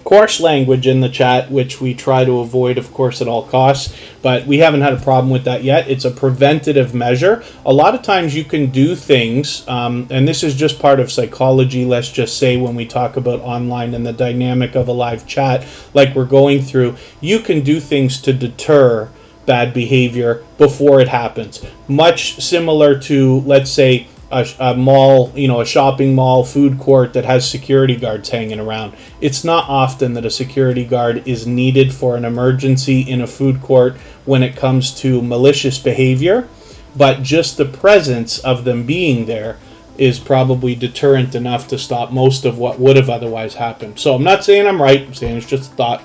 coarse language in the chat, which we try to avoid, of course, at all costs. But we haven't had a problem with that yet. It's a preventative measure. A lot of times you can do things, and this is just part of psychology, let's just say, when we talk about online and the dynamic of a live chat like we're going through, you can do things to deter bad behavior before it happens. Much similar to, let's say, a mall, a shopping mall, food court that has security guards hanging around. It's not often that a security guard is needed for an emergency in a food court when it comes to malicious behavior, but just the presence of them being there is probably deterrent enough to stop most of what would have otherwise happened. So I'm not saying I'm right, I'm saying it's just a thought.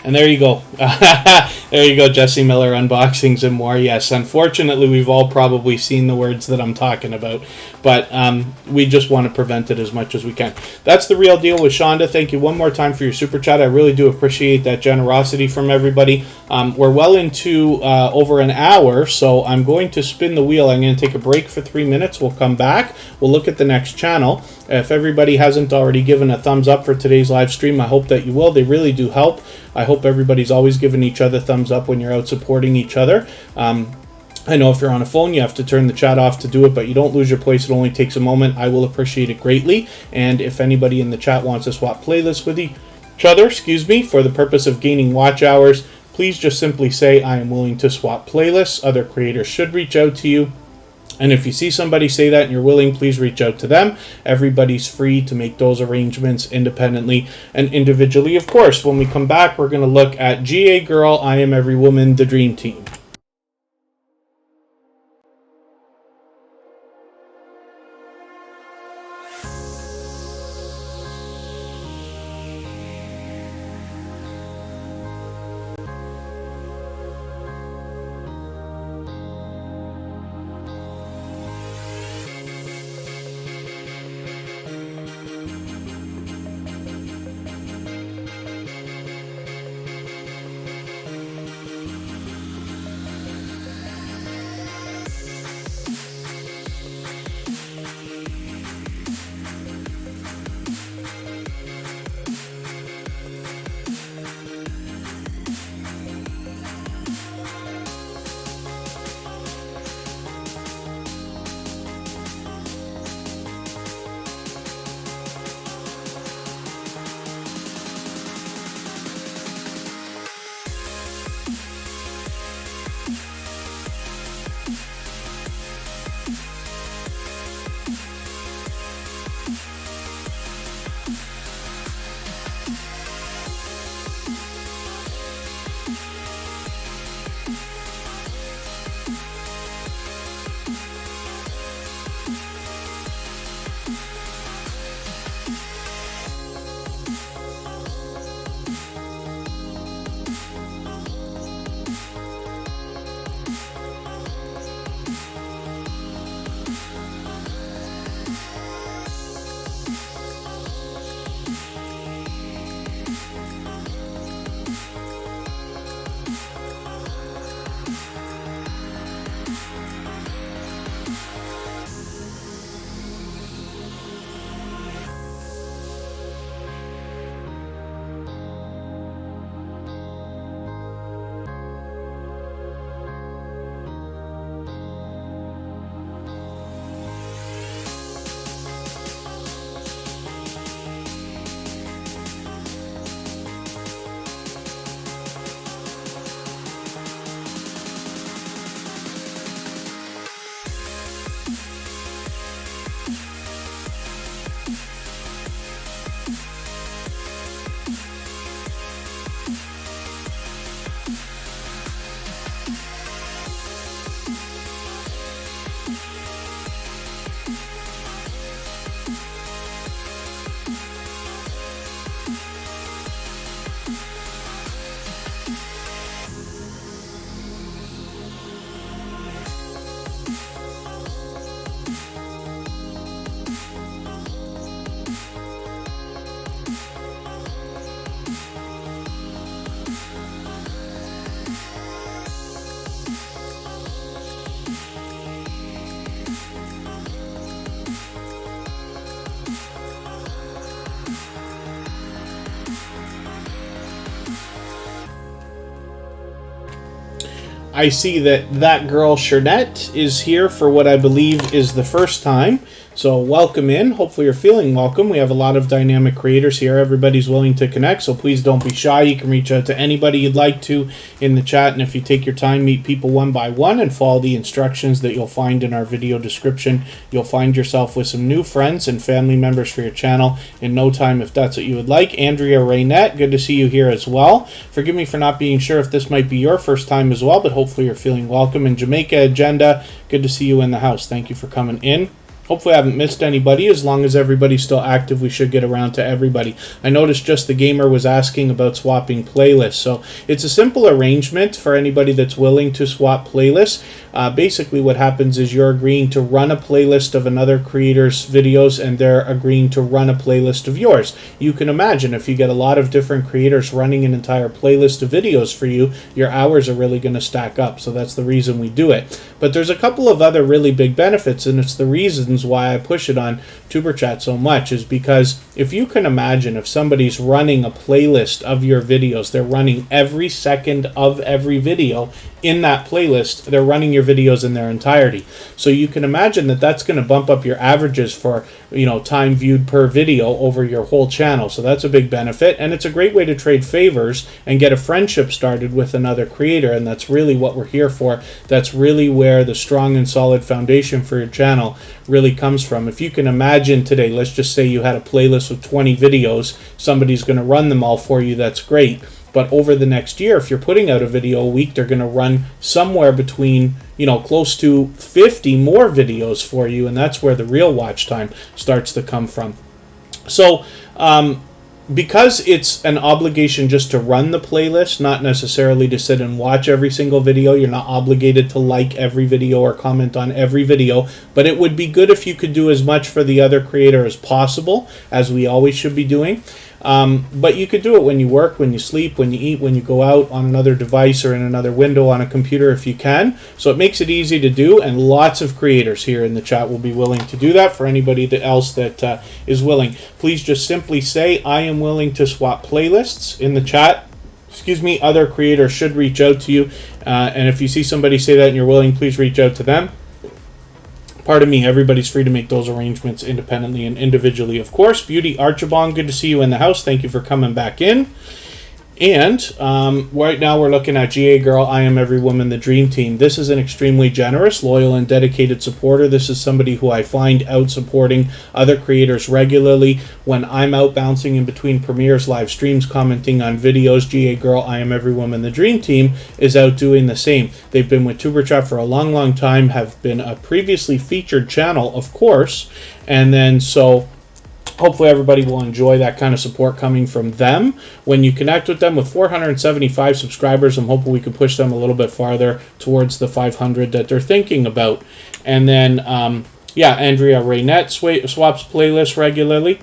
And there you go. There you go, Jesse Miller, unboxings and more. Yes, unfortunately, we've all probably seen the words that I'm talking about, but we just want to prevent it as much as we can. That's The Real Deal with Shonda. Thank you one more time for your super chat. I really do appreciate that generosity from everybody. We're well into over an hour, so I'm going to spin the wheel. I'm going to take a break for 3 minutes. We'll come back. We'll look at the next channel. If everybody hasn't already given a thumbs up for today's live stream, I hope that you will. They really do help. I hope everybody's always giving each other thumbs up when you're out supporting each other. I know if you're on a phone, you have to turn the chat off to do it, but you don't lose your place. It only takes a moment. I will appreciate it greatly. And if anybody in the chat wants to swap playlists with each other, for the purpose of gaining watch hours, please just simply say, I am willing to swap playlists. Other creators should reach out to you. And if you see somebody say that and you're willing, please reach out to them. Everybody's free to make those arrangements independently and individually. Of course, when we come back, we're going to look at GA Girl, I Am Every Woman, The Dream Team. I see that girl Shernette is here for what I believe is the first time. So welcome in. Hopefully you're feeling welcome. We have a lot of dynamic creators here. Everybody's willing to connect, so please don't be shy. You can reach out to anybody you'd like to in the chat, and if you take your time, meet people one by one and follow the instructions that you'll find in our video description, you'll find yourself with some new friends and family members for your channel in no time, if that's what you would like. Andrea Raynette, good to see you here as well. Forgive me for not being sure if this might be your first time as well, but hopefully you're feeling welcome. And Jamaica Agenda, good to see you in the house. Thank you for coming in. Hopefully I haven't missed anybody. As long as everybody's still active, we should get around to everybody. I noticed Just the Gamer was asking about swapping playlists. So it's a simple arrangement for anybody that's willing to swap playlists. Basically what happens is you're agreeing to run a playlist of another creator's videos, and they're agreeing to run a playlist of yours. You can imagine if you get a lot of different creators running an entire playlist of videos for you, your hours are really going to stack up. So that's the reason we do it. But there's a couple of other really big benefits, and it's the reasons why I push it on Superchat so much, is because if you can imagine if somebody's running a playlist of your videos, they're running every second of every video in that playlist, they're running your videos in their entirety. So you can imagine that that's going to bump up your averages for, time viewed per video over your whole channel. So that's a big benefit, and it's a great way to trade favors and get a friendship started with another creator, and that's really what we're here for. That's really where the strong and solid foundation for your channel really comes from. If you can imagine today, let's just say you had a playlist with 20 videos, somebody's going to run them all for you, that's great. But over the next year, if you're putting out a video a week, they're going to run somewhere between, close to 50 more videos for you, and that's where the real watch time starts to come from. So, because it's an obligation just to run the playlist, not necessarily to sit and watch every single video, you're not obligated to like every video or comment on every video, but it would be good if you could do as much for the other creator as possible, as we always should be doing. But you could do it when you work, when you sleep, when you eat, when you go out on another device or in another window on a computer if you can. So it makes it easy to do, and lots of creators here in the chat will be willing to do that. For anybody else that is willing, please just simply say, I am willing to swap playlists in the chat. Other creators should reach out to you. And if you see somebody say that and you're willing, please reach out to them. Pardon me, everybody's free to make those arrangements independently and individually, of course. Beauty Archibong, good to see you in the house. Thank you for coming back in. And right now we're looking at GA Girl, I Am Every Woman, the Dream Team. This is an extremely generous, loyal, and dedicated supporter. This is somebody who I find out supporting other creators regularly. When I'm out bouncing in between premieres, live streams, commenting on videos, GA Girl, I Am Every Woman, the Dream Team is out doing the same. They've been with Superchat for a long, long time, have been a previously featured channel, of course, and then so hopefully everybody will enjoy that kind of support coming from them. When you connect with them, with 475 subscribers, I'm hoping we can push them a little bit farther towards the 500 that they're thinking about. And then, Andrea Raynette swaps playlists regularly.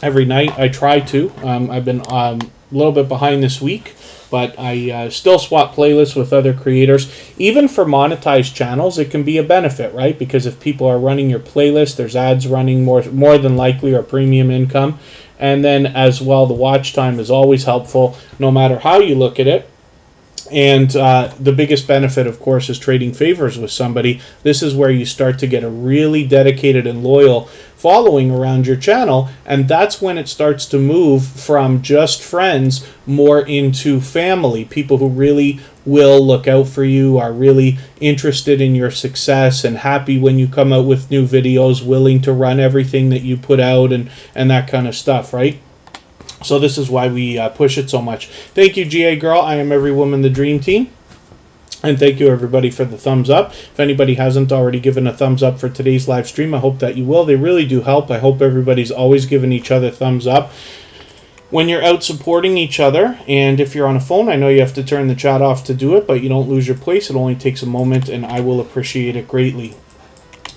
Every night I try to. I've been a little bit behind this week, but I still swap playlists with other creators. Even for monetized channels, it can be a benefit, right? Because if people are running your playlist, there's ads running more than likely, or premium income. And then as well, the watch time is always helpful, no matter how you look at it. And the biggest benefit, of course, is trading favors with somebody. This is where you start to get a really dedicated and loyal following around your channel, and that's when it starts to move from just friends more into family. People who really will look out for you, are really interested in your success and happy when you come out with new videos, willing to run everything that you put out and that kind of stuff, right? So this is why we push it so much. Thank you, GA Girl, I Am Every Woman, the Dream Team. And thank you, everybody, for the thumbs up. If anybody hasn't already given a thumbs up for today's live stream, I hope that you will. They really do help. I hope everybody's always giving each other thumbs up when you're out supporting each other. And if you're on a phone, I know you have to turn the chat off to do it, but you don't lose your place. It only takes a moment, and I will appreciate it greatly.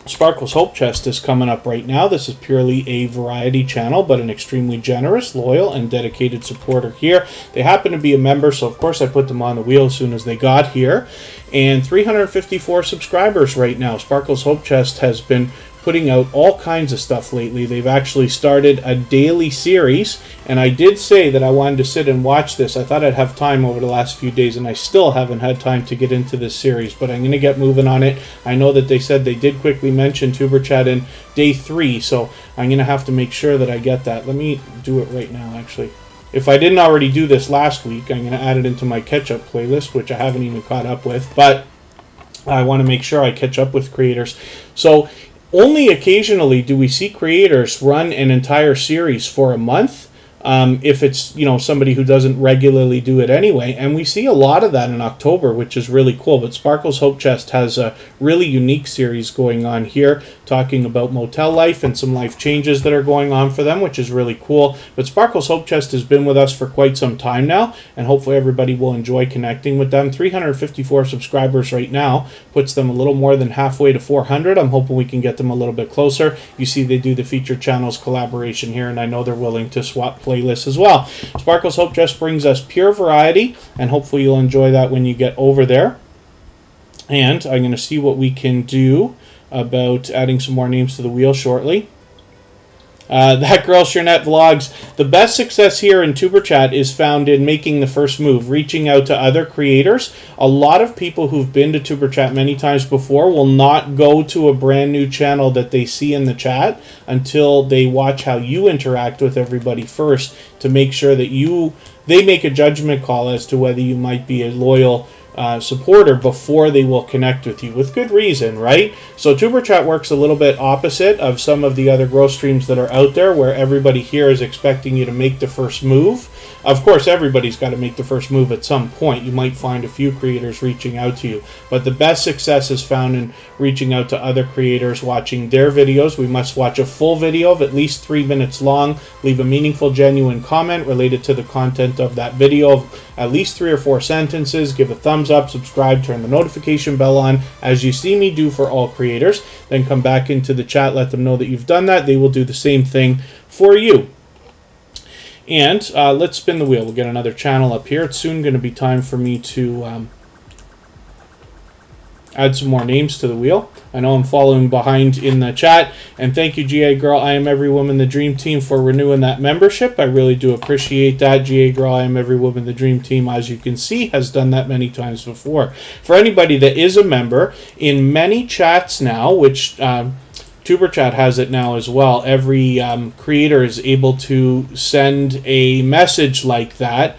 Sparkle's Hope Chest is coming up right now. This is purely a variety channel, but an extremely generous, loyal, and dedicated supporter here. They happen to be a member, so of course I put them on the wheel as soon as they got here. And 354 subscribers right now. Sparkle's Hope Chest has been putting out all kinds of stuff lately. They've actually started a daily series, and I did say that I wanted to sit and watch this. I thought I'd have time over the last few days, and I still haven't had time to get into this series, but I'm going to get moving on it. I know that they said they did quickly mention Superchat in day 3, so I'm going to have to make sure that I get that. Let me do it right now, actually. If I didn't already do this last week, I'm going to add it into my catch-up playlist, which I haven't even caught up with, but I want to make sure I catch up with creators. So only occasionally do we see creators run an entire series for a month, if it's, you know, somebody who doesn't regularly do it anyway. And we see a lot of that in October, which is really cool. But Sparkle's Hope Chest has a really unique series going on here, talking about motel life and some life changes that are going on for them, which is really cool. But Sparkle's Hope Chest has been with us for quite some time now, and hopefully everybody will enjoy connecting with them. 354 subscribers right now puts them a little more than halfway to 400. I'm hoping we can get them a little bit closer. You see they do the featured channels collaboration here, and I know they're willing to swap playlists as well. Sparkle's Hope Chest brings us pure variety, and hopefully you'll enjoy that when you get over there. And I'm going to see what we can do about adding some more names to the wheel shortly. That Girl Shernette Vlogs. The best success here in Superchat is found in making the first move, reaching out to other creators. A lot of people who've been to Superchat many times before will not go to a brand new channel that they see in the chat until they watch how you interact with everybody first, to make sure that they make a judgment call as to whether you might be a loyal supporter before they will connect with you, with good reason, right? So Superchat works a little bit opposite of some of the other growth streams that are out there, where everybody here is expecting you to make the first move. Of course, everybody's got to make the first move at some point. You might find a few creators reaching out to you, but the best success is found in reaching out to other creators, watching their videos. We must watch a full video of at least 3 minutes long, leave a meaningful, genuine comment related to the content of that video of at least 3 or 4 sentences, give a thumbs up, subscribe, turn the notification bell on, as you see me do for all creators. Then come back into the chat, let them know that you've done that. They will do the same thing for you. And let's spin the wheel. We'll get another channel up here. It's soon going to be time for me to add some more names to the wheel. I know I'm following behind in the chat. And thank you, GA Girl, I Am Every Woman the Dream Team, for renewing that membership. I really do appreciate that. GA Girl, I Am Every Woman the Dream Team, as you can see, has done that many times before. For anybody that is a member, in many chats now, which Superchat has it now as well, every creator is able to send a message like that.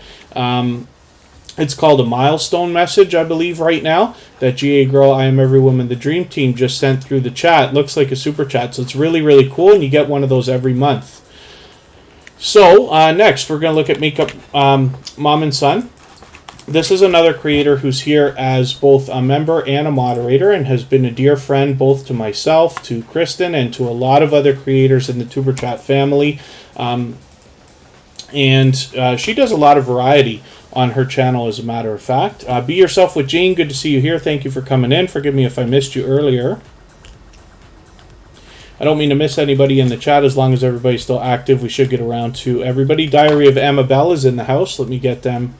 It's called a milestone message, I believe, right now, that GA Girl, I Am Every Woman the Dream Team just sent through the chat. Looks like a super chat, so it's really, really cool, and you get one of those every month. So, next, we're going to look at Makeup Mom and Son. This is another creator who's here as both a member and a moderator, and has been a dear friend both to myself, to Kristen, and to a lot of other creators in the Superchat family. She does a lot of variety on her channel, as a matter of fact. Be Yourself with Jane, good to see you here. Thank you for coming in. Forgive me if I missed you earlier. I don't mean to miss anybody in the chat. As long as everybody's still active, we should get around to everybody. Diary of Amabel is in the house. Let me get them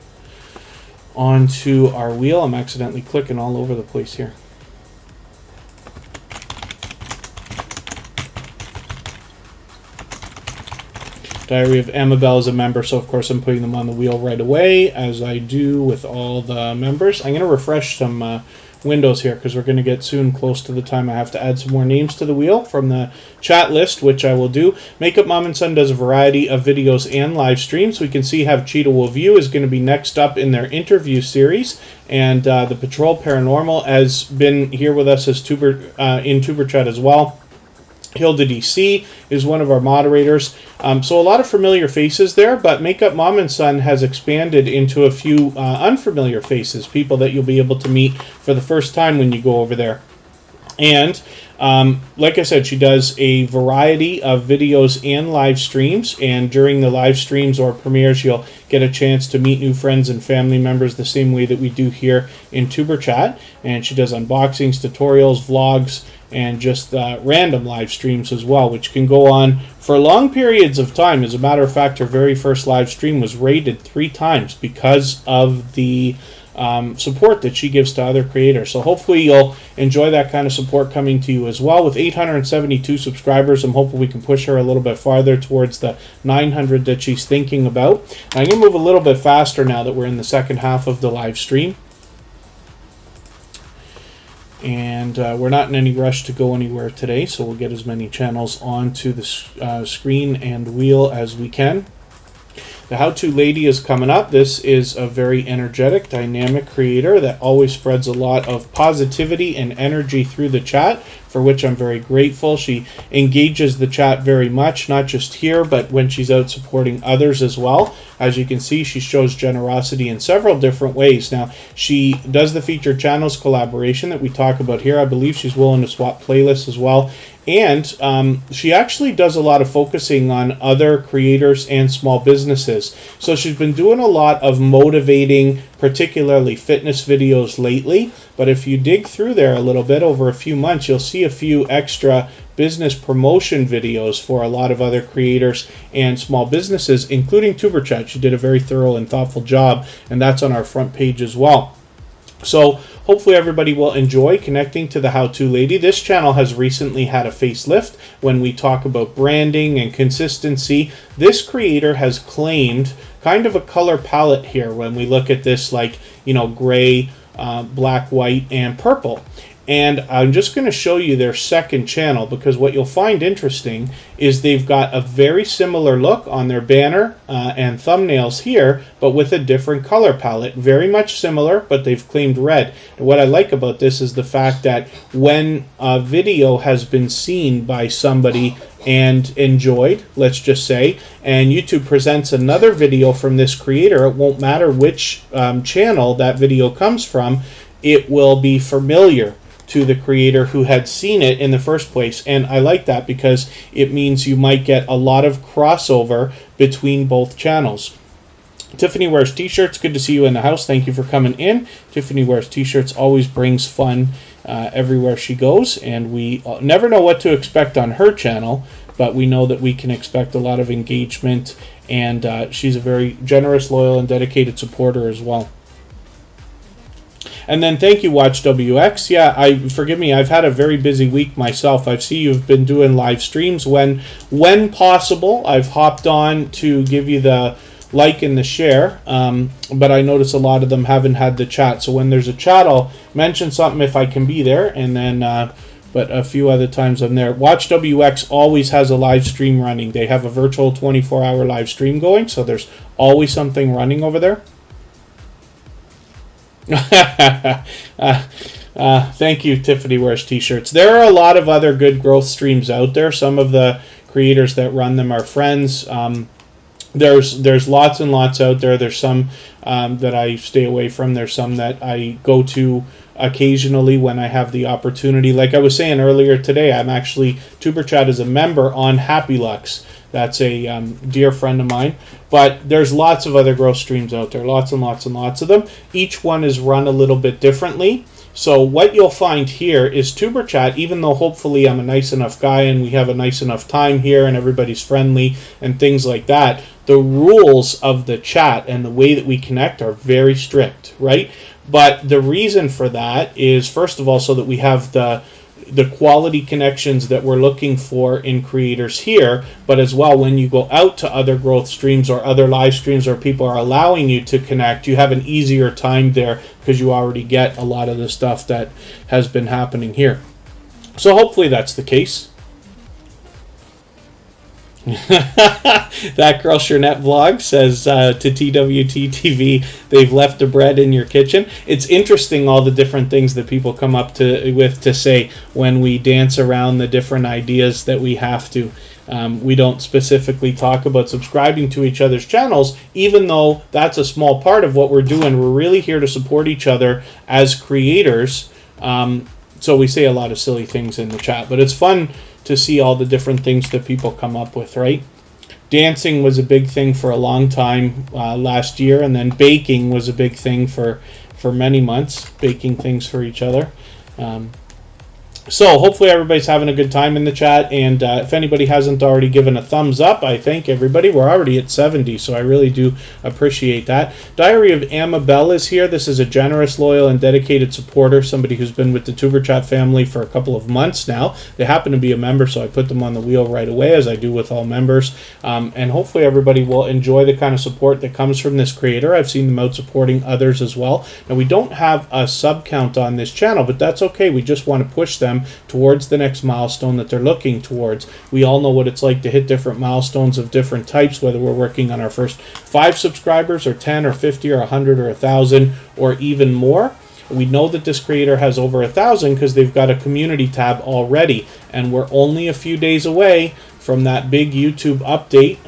onto our wheel. I'm accidentally clicking all over the place here. Diary of Amabel is a member, so of course I'm putting them on the wheel right away, as I do with all the members. I'm going to refresh some windows here, because we're going to get soon close to the time I have to add some more names to the wheel from the chat list, which I will do. Makeup Mom and Son does a variety of videos and live streams. We can see how Cheetah Will View is going to be next up in their interview series, and the Patrol Paranormal has been here with us as in Superchat as well. Hilda DC is one of our moderators. So a lot of familiar faces there, but Makeup Mom and Son has expanded into a few unfamiliar faces, people that you'll be able to meet for the first time when you go over there. And like I said, she does a variety of videos and live streams, and during the live streams or premieres, you'll get a chance to meet new friends and family members the same way that we do here in Superchat. And she does unboxings, tutorials, vlogs, and just random live streams as well, which can go on for long periods of time. As a matter of fact, her very first live stream was rated 3 times because of the support that she gives to other creators. So hopefully you'll enjoy that kind of support coming to you as well. With 872 subscribers, I'm hoping we can push her a little bit farther towards the 900 that she's thinking about. And I'm going to move a little bit faster now that we're in the second half of the live stream. And we're not in any rush to go anywhere today, so we'll get as many channels onto the screen and wheel as we can. The How-To Lady is coming up. This is a very energetic, dynamic creator that always spreads a lot of positivity and energy through the chat, for which I'm very grateful. She engages the chat very much, not just here, but when she's out supporting others as well. As you can see, she shows generosity in several different ways. Now, she does the featured channels collaboration that we talk about here. I believe she's willing to swap playlists as well. And she actually does a lot of focusing on other creators and small businesses. So she's been doing a lot of motivating, particularly fitness videos lately. But if you dig through there a little bit over a few months, you'll see a few extra business promotion videos for a lot of other creators and small businesses, including Superchat. She did a very thorough and thoughtful job, and that's on our front page as well. So hopefully everybody will enjoy connecting to the How-To Lady. This channel has recently had a facelift. When we talk about branding and consistency, this creator has claimed kind of a color palette here when we look at this, like, you know, gray, black, white, and purple. And I'm just going to show you their second channel, because what you'll find interesting is they've got a very similar look on their banner and thumbnails here, but with a different color palette. Very much similar, but they've claimed red. And what I like about this is the fact that when a video has been seen by somebody and enjoyed, let's just say, and YouTube presents another video from this creator, it won't matter which channel that video comes from, it will be familiar to the creator who had seen it in the first place. And I like that because it means you might get a lot of crossover between both channels. Tiffany Wears T-shirts, good to see you in the house. Thank you for coming in. Tiffany Wears T-shirts always brings fun everywhere she goes, and we never know what to expect on her channel, but we know that we can expect a lot of engagement, and she's a very generous, loyal, and dedicated supporter as well. And then thank you, WatchWX. Yeah, forgive me, I've had a very busy week myself. I see you've been doing live streams when possible. I've hopped on to give you the like and the share, but I notice a lot of them haven't had the chat. So when there's a chat, I'll mention something if I can be there, and then but a few other times I'm there. WatchWX always has a live stream running. They have a virtual 24-hour live stream going, so there's always something running over there. Thank you, Tiffany Wears T-shirts. There are a lot of other good growth streams out there. Some of the creators that run them are friends. There's lots and lots out there. There's some that I stay away from. There's some that I go to occasionally when I have the opportunity. Like I was saying earlier today, I'm actually Superchat as a member on Happy Lux. That's a dear friend of mine. But there's lots of other growth streams out there. Lots and lots and lots of them. Each one is run a little bit differently. So what you'll find here is Superchat, even though hopefully I'm a nice enough guy and we have a nice enough time here and everybody's friendly and things like that, the rules of the chat and the way that we connect are very strict, right? But the reason for that is, first of all, so that we have the quality connections that we're looking for in creators here, but as well when you go out to other growth streams or other live streams or people are allowing you to connect, you have an easier time there because you already get a lot of the stuff that has been happening here. So hopefully that's the case. That Girl Shernette vlog says to TWT TV, they've left the bread in your kitchen. It's interesting all the different things that people come up to say when we dance around the different ideas that we have to. We don't specifically talk about subscribing to each other's channels, even though that's a small part of what we're doing. We're really here to support each other as creators. So we say a lot of silly things in the chat, but it's fun to see all the different things that people come up with, right? Dancing was a big thing for a long time last year, and then baking was a big thing for many months, baking things for each other. So hopefully everybody's having a good time in the chat, and if anybody hasn't already given a thumbs up, I thank everybody. We're already at 70, so I really do appreciate that. Diary of Amabel is here. This is a generous, loyal, and dedicated supporter, somebody who's been with the Superchat family for a couple of months now. They happen to be a member, so I put them on the wheel right away, as I do with all members. And hopefully everybody will enjoy the kind of support that comes from this creator. I've seen them out supporting others as well. Now, we don't have a sub count on this channel, but that's okay. We just want to push them towards the next milestone that they're looking towards. We all know what it's like to hit different milestones of different types, whether we're working on our first 5 subscribers or 10 or 50 or 100 or 1,000 or even more. We know that this creator has over 1,000 because they've got a community tab already, and we're only a few days away from that big YouTube update.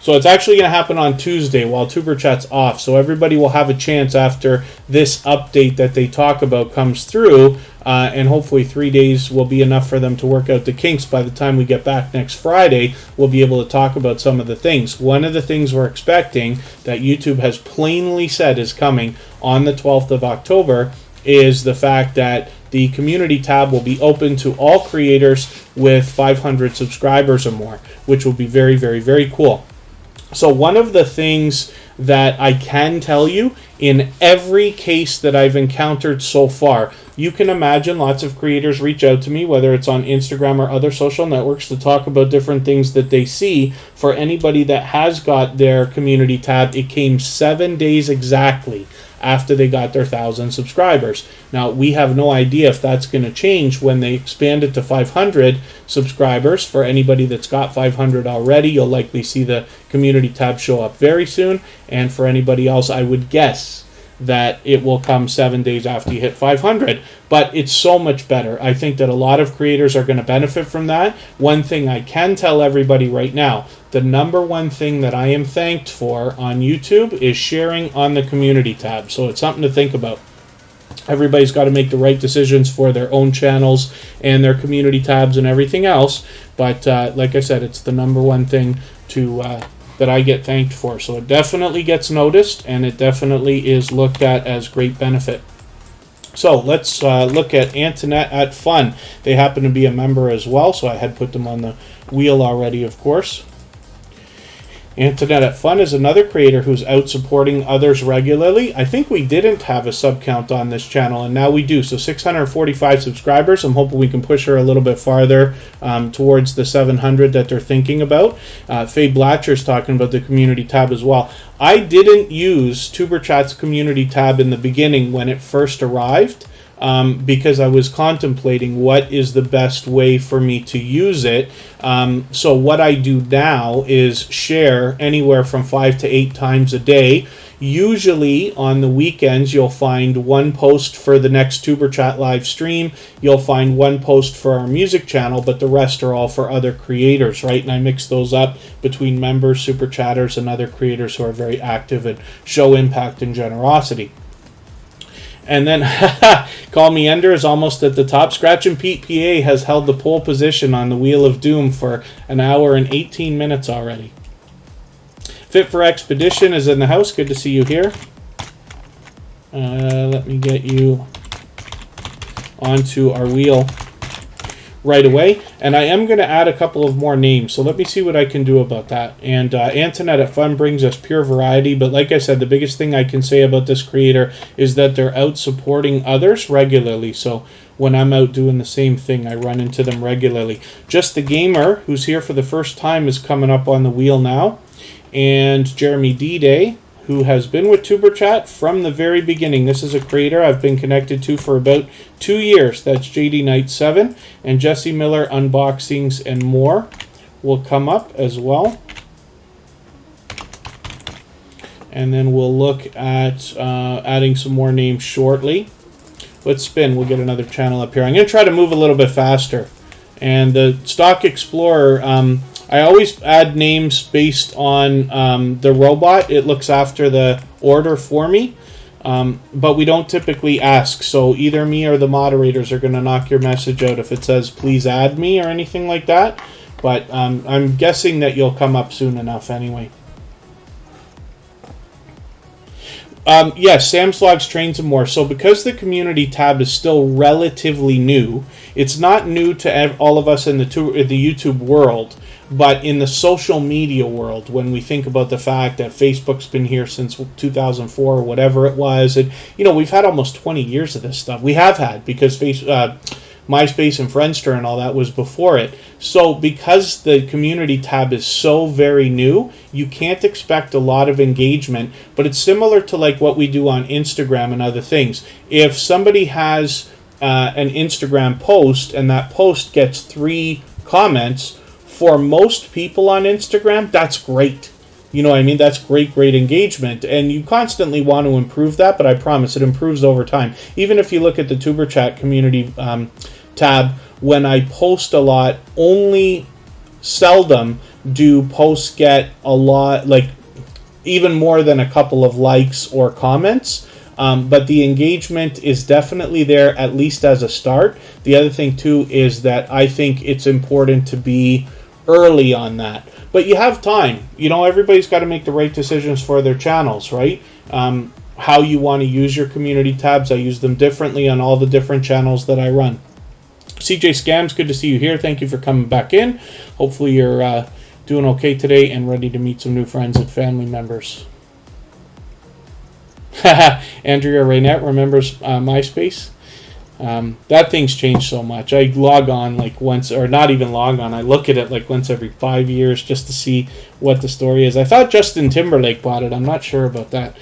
So it's actually going to happen on Tuesday while Superchat's off. So everybody will have a chance after this update that they talk about comes through. And hopefully 3 days will be enough for them to work out the kinks. By the time we get back next Friday, we'll be able to talk about some of the things. One of the things we're expecting that YouTube has plainly said is coming on the 12th of October is the fact that the community tab will be open to all creators with 500 subscribers or more, which will be very, very, very cool. So one of the things that I can tell you in every case that I've encountered so far, you can imagine lots of creators reach out to me, whether it's on Instagram or other social networks, to talk about different things that they see. For anybody that has got their community tab, it came 7 days exactly after they got their 1,000 subscribers. Now, we have no idea if that's going to change when they expand it to 500 subscribers. For anybody that's got 500 already, you'll likely see the community tab show up very soon. And for anybody else, I would guess that it will come 7 days after you hit 500. But it's so much better. I think that a lot of creators are going to benefit from that. One thing I can tell everybody right now, the number one thing that I am thanked for on YouTube is sharing on the community tab. So it's something to think about. Everybody's got to make the right decisions for their own channels and their community tabs and everything else. But like I said, it's the number one thing to that I get thanked for. So it definitely gets noticed, and it definitely is looked at as great benefit. So let's look at Antoinette at Fun. They happen to be a member as well, so I had put them on the wheel already, of course. Antoinette at Fun is another creator who's out supporting others regularly. I think we didn't have a sub count on this channel, and now we do. So 645 subscribers. I'm hoping we can push her a little bit farther towards the 700 that they're thinking about. Faye Blatcher's talking about the community tab as well. I didn't use Superchat's community tab in the beginning when it first arrived. Because I was contemplating what is the best way for me to use it. So what I do now is share anywhere from 5 to 8 times a day. Usually on the weekends, you'll find one post for the next Superchat live stream. You'll find one post for our music channel, but the rest are all for other creators, right? And I mix those up between members, Superchatters, and other creators who are very active and show impact and generosity. And then Call Me Ender is almost at the top. Scratchin' Pete PA has held the pole position on the Wheel of Doom for an hour and 18 minutes already. Fit for Expedition is in the house. Good to see you here. Let me get you onto our wheel right away. And I am going to add a couple of more names, so let me see what I can do about that. And Antoinette at Fun brings us pure variety, but like I said, the biggest thing I can say about this creator is that they're out supporting others regularly. So when I'm out doing the same thing, I run into them regularly. Just the Gamer, who's here for the first time, is coming up on the wheel now. And Jeremy D-Day, who has been with Superchat from the very beginning. This is a creator I've been connected to for about 2 years. That's JD Knight 7. And Jesse Miller Unboxings and More will come up as well. And then we'll look at adding some more names shortly. Let's spin. We'll get another channel up here. I'm going to try to move a little bit faster. And the Stock Explorer, I always add names based on the robot. It looks after the order for me, but we don't typically ask. So either me or the moderators are going to knock your message out if it says please add me or anything like that. But I'm guessing that you'll come up soon enough anyway. Yes, Sam's Vlogs, Trains, and More. So because the community tab is still relatively new, it's not new to all of us in the YouTube world, but in the social media world, when we think about the fact that Facebook's been here since 2004 or whatever it was, and we've had almost 20 years of this stuff. We have had, because MySpace and Friendster and all that was before it. So because the community tab is so very new, you can't expect a lot of engagement, but it's similar to like what we do on Instagram and other things. If somebody has an Instagram post and that post gets 3 comments, for most people on Instagram, that's great. You know what I mean? That's great engagement. And you constantly want to improve that, but I promise it improves over time. Even if you look at the Tuber Chat community tab, when I post a lot, only seldom do posts get a lot, like even more than a couple of likes or comments. But the engagement is definitely there, at least as a start. The other thing, too, is that I think it's important to be early on that. But you have time. Everybody's got to make the right decisions for their channels, right? How you want to use your community tabs. I use them differently on all the different channels that I run. CJ Scams, good to see you here. Thank you for coming back in. Hopefully you're doing okay today and ready to meet some new friends and family members. Andrea Raynette remembers MySpace. That thing's changed so much. I log on like once, or not even log on, I look at it like once every 5 years just to see what the story is. I thought Justin Timberlake bought it. I'm not sure about that.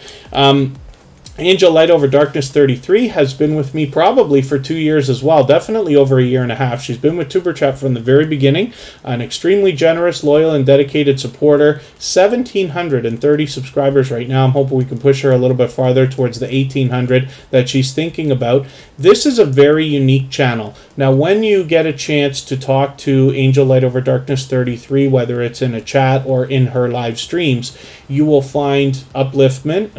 Angel Light Over Darkness 33 has been with me probably for 2 years as well, definitely over a year and a half. She's been with Superchat from the very beginning, an extremely generous, loyal, and dedicated supporter. 1,730 subscribers right now. I'm hoping we can push her a little bit farther towards the 1,800 that she's thinking about. This is a very unique channel. Now, when you get a chance to talk to Angel Light Over Darkness 33, whether it's in a chat or in her live streams, you will find upliftment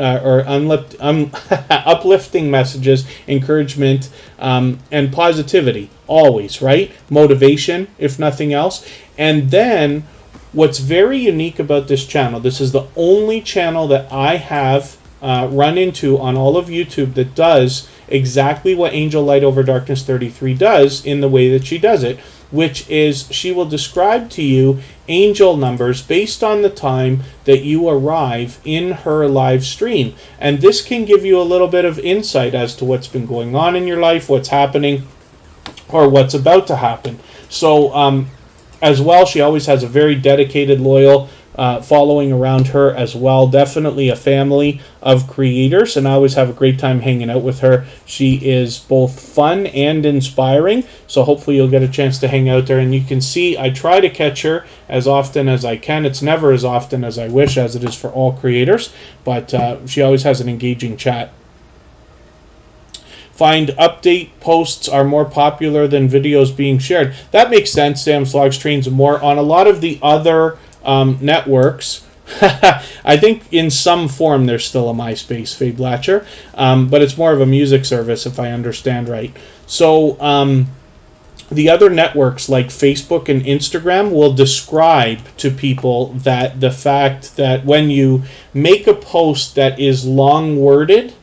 uplifting messages, encouragement, and positivity, always, right? Motivation, if nothing else. And then what's very unique about this channel, this is the only channel that I have run into on all of YouTube that does exactly what Angel Light Over Darkness 33 does in the way that she does it, which is she will describe to you angel numbers based on the time that you arrive in her live stream. And this can give you a little bit of insight as to what's been going on in your life, what's happening, or what's about to happen. So as well, she always has a very dedicated, loyal following around her as well. Definitely a family of creators, and I always have a great time hanging out with her. She is both fun and inspiring, so hopefully you'll get a chance to hang out there. And you can see I try to catch her as often as I can. It's never as often as I wish, as it is for all creators, but she always has an engaging chat. Find update posts are more popular than videos being shared. That makes sense, Sam's Vlogs, Trains, and More. On a lot of the other networks, I think in some form there's still a MySpace, Faye Blatcher, but it's more of a music service, if I understand right. So the other networks like Facebook and Instagram will describe to people that the fact that when you make a post that is long worded,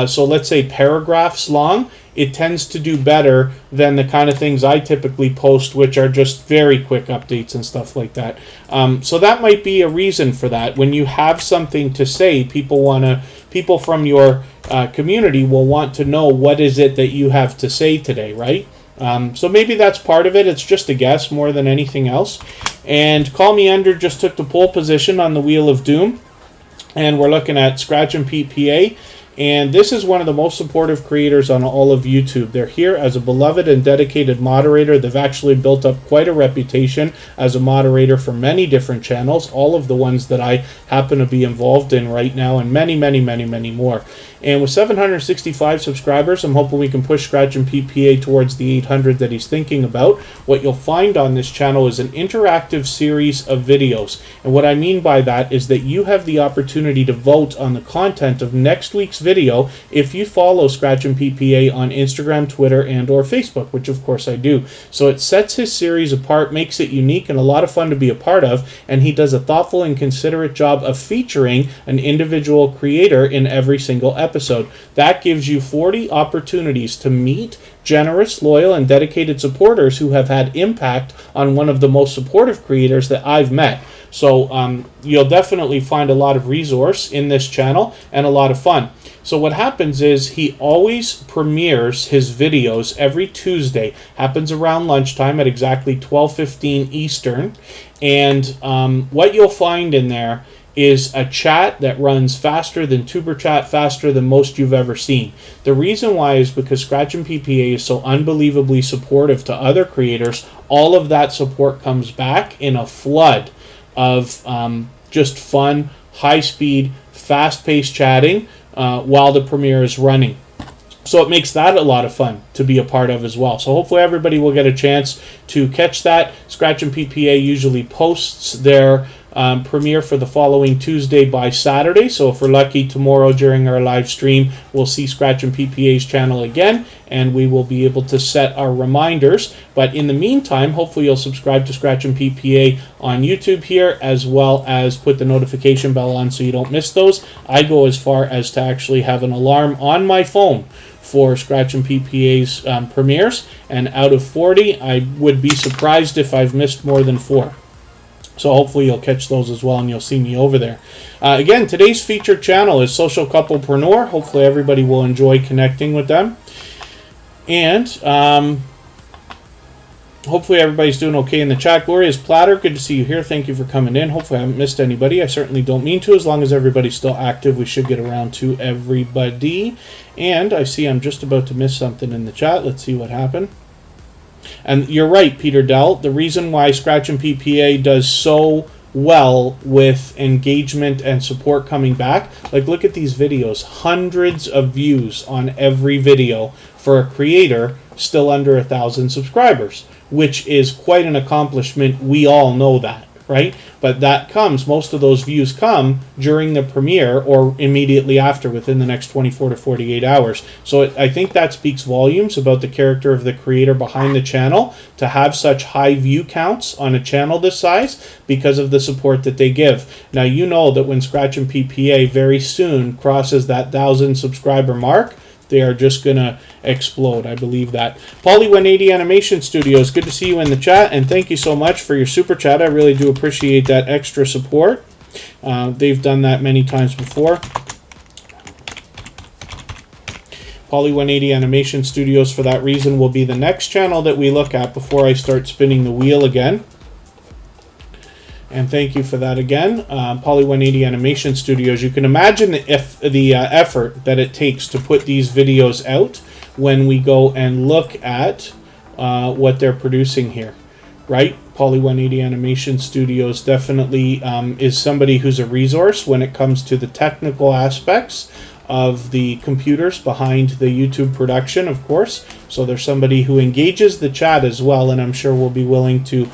so let's say paragraphs long, it tends to do better than the kind of things I typically post, which are just very quick updates and stuff like that. So that might be a reason for that. When you have something to say, people from your community will want to know what is it that you have to say today, right? So maybe that's part of it. It's just a guess more than anything else. And Call Me Ender just took the pole position on the Wheel of Doom. And we're looking at Scratch and Pete PA. And this is one of the most supportive creators on all of YouTube. They're here as a beloved and dedicated moderator. They've actually built up quite a reputation as a moderator for many different channels, all of the ones that I happen to be involved in right now, and many, many, many, many more. And with 765 subscribers, I'm hoping we can push Scratch and PPA towards the 800 that he's thinking about. What you'll find on this channel is an interactive series of videos. And what I mean by that is that you have the opportunity to vote on the content of next week's video if you follow Scratch and PPA on Instagram, Twitter, and or Facebook, which of course I do. So it sets his series apart, makes it unique and a lot of fun to be a part of, and he does a thoughtful and considerate job of featuring an individual creator in every single episode. That gives you 40 opportunities to meet generous, loyal, and dedicated supporters who have had impact on one of the most supportive creators that I've met. So you'll definitely find a lot of resource in this channel and a lot of fun. So what happens is he always premieres his videos every Tuesday. Happens around lunchtime at exactly 12:15 Eastern. And what you'll find in there is a chat that runs faster than Superchat, faster than most you've ever seen. The reason why is because Scratch and PPA is so unbelievably supportive to other creators. All of that support comes back in a flood of just fun, high-speed, fast-paced chatting while the premiere is running. So it makes that a lot of fun to be a part of as well. So hopefully everybody will get a chance to catch that. Scratch and PPA usually posts their premiere for the following Tuesday by Saturday. So if we're lucky, tomorrow during our live stream, we'll see Scratch and PPA's channel again, and we will be able to set our reminders. But in the meantime, hopefully you'll subscribe to Scratch and PPA on YouTube here, as well as put the notification bell on so you don't miss those. I go as far as to actually have an alarm on my phone for Scratch and PPA's premieres, and out of 40, I would be surprised if I've missed more than 4. So hopefully you'll catch those as well and you'll see me over there. Again, today's featured channel is Social Couplepreneur. Hopefully everybody will enjoy connecting with them. And hopefully everybody's doing okay in the chat. Gloria's Platter, good to see you here. Thank you for coming in. Hopefully I haven't missed anybody. I certainly don't mean to. As long as everybody's still active, we should get around to everybody. And I see I'm just about to miss something in the chat. Let's see what happened. And you're right, Peter Dell. The reason why Scratch and PPA does so well with engagement and support coming back, like look at these videos, hundreds of views on every video for a creator still under 1,000 subscribers, which is quite an accomplishment. We all know that, right? But that comes, most of those views come during the premiere or immediately after, within the next 24 to 48 hours. So I think that speaks volumes about the character of the creator behind the channel to have such high view counts on a channel this size because of the support that they give. Now you know that when Scratch and PPA very soon crosses that 1,000 subscriber mark, they are just going to explode. I believe that. Polly180 Animation Studios, good to see you in the chat, and thank you so much for your super chat. I really do appreciate that extra support. They've done that many times before. Polly180 Animation Studios, for that reason, will be the next channel that we look at before I start spinning the wheel again. And thank you for that again. Polly180 Animation Studios. You can imagine the effort that it takes to put these videos out when we go and look at what they're producing here, right? Polly180 Animation Studios definitely is somebody who's a resource when it comes to the technical aspects of the computers behind the YouTube production, of course. So there's somebody who engages the chat as well, and I'm sure we'll be willing to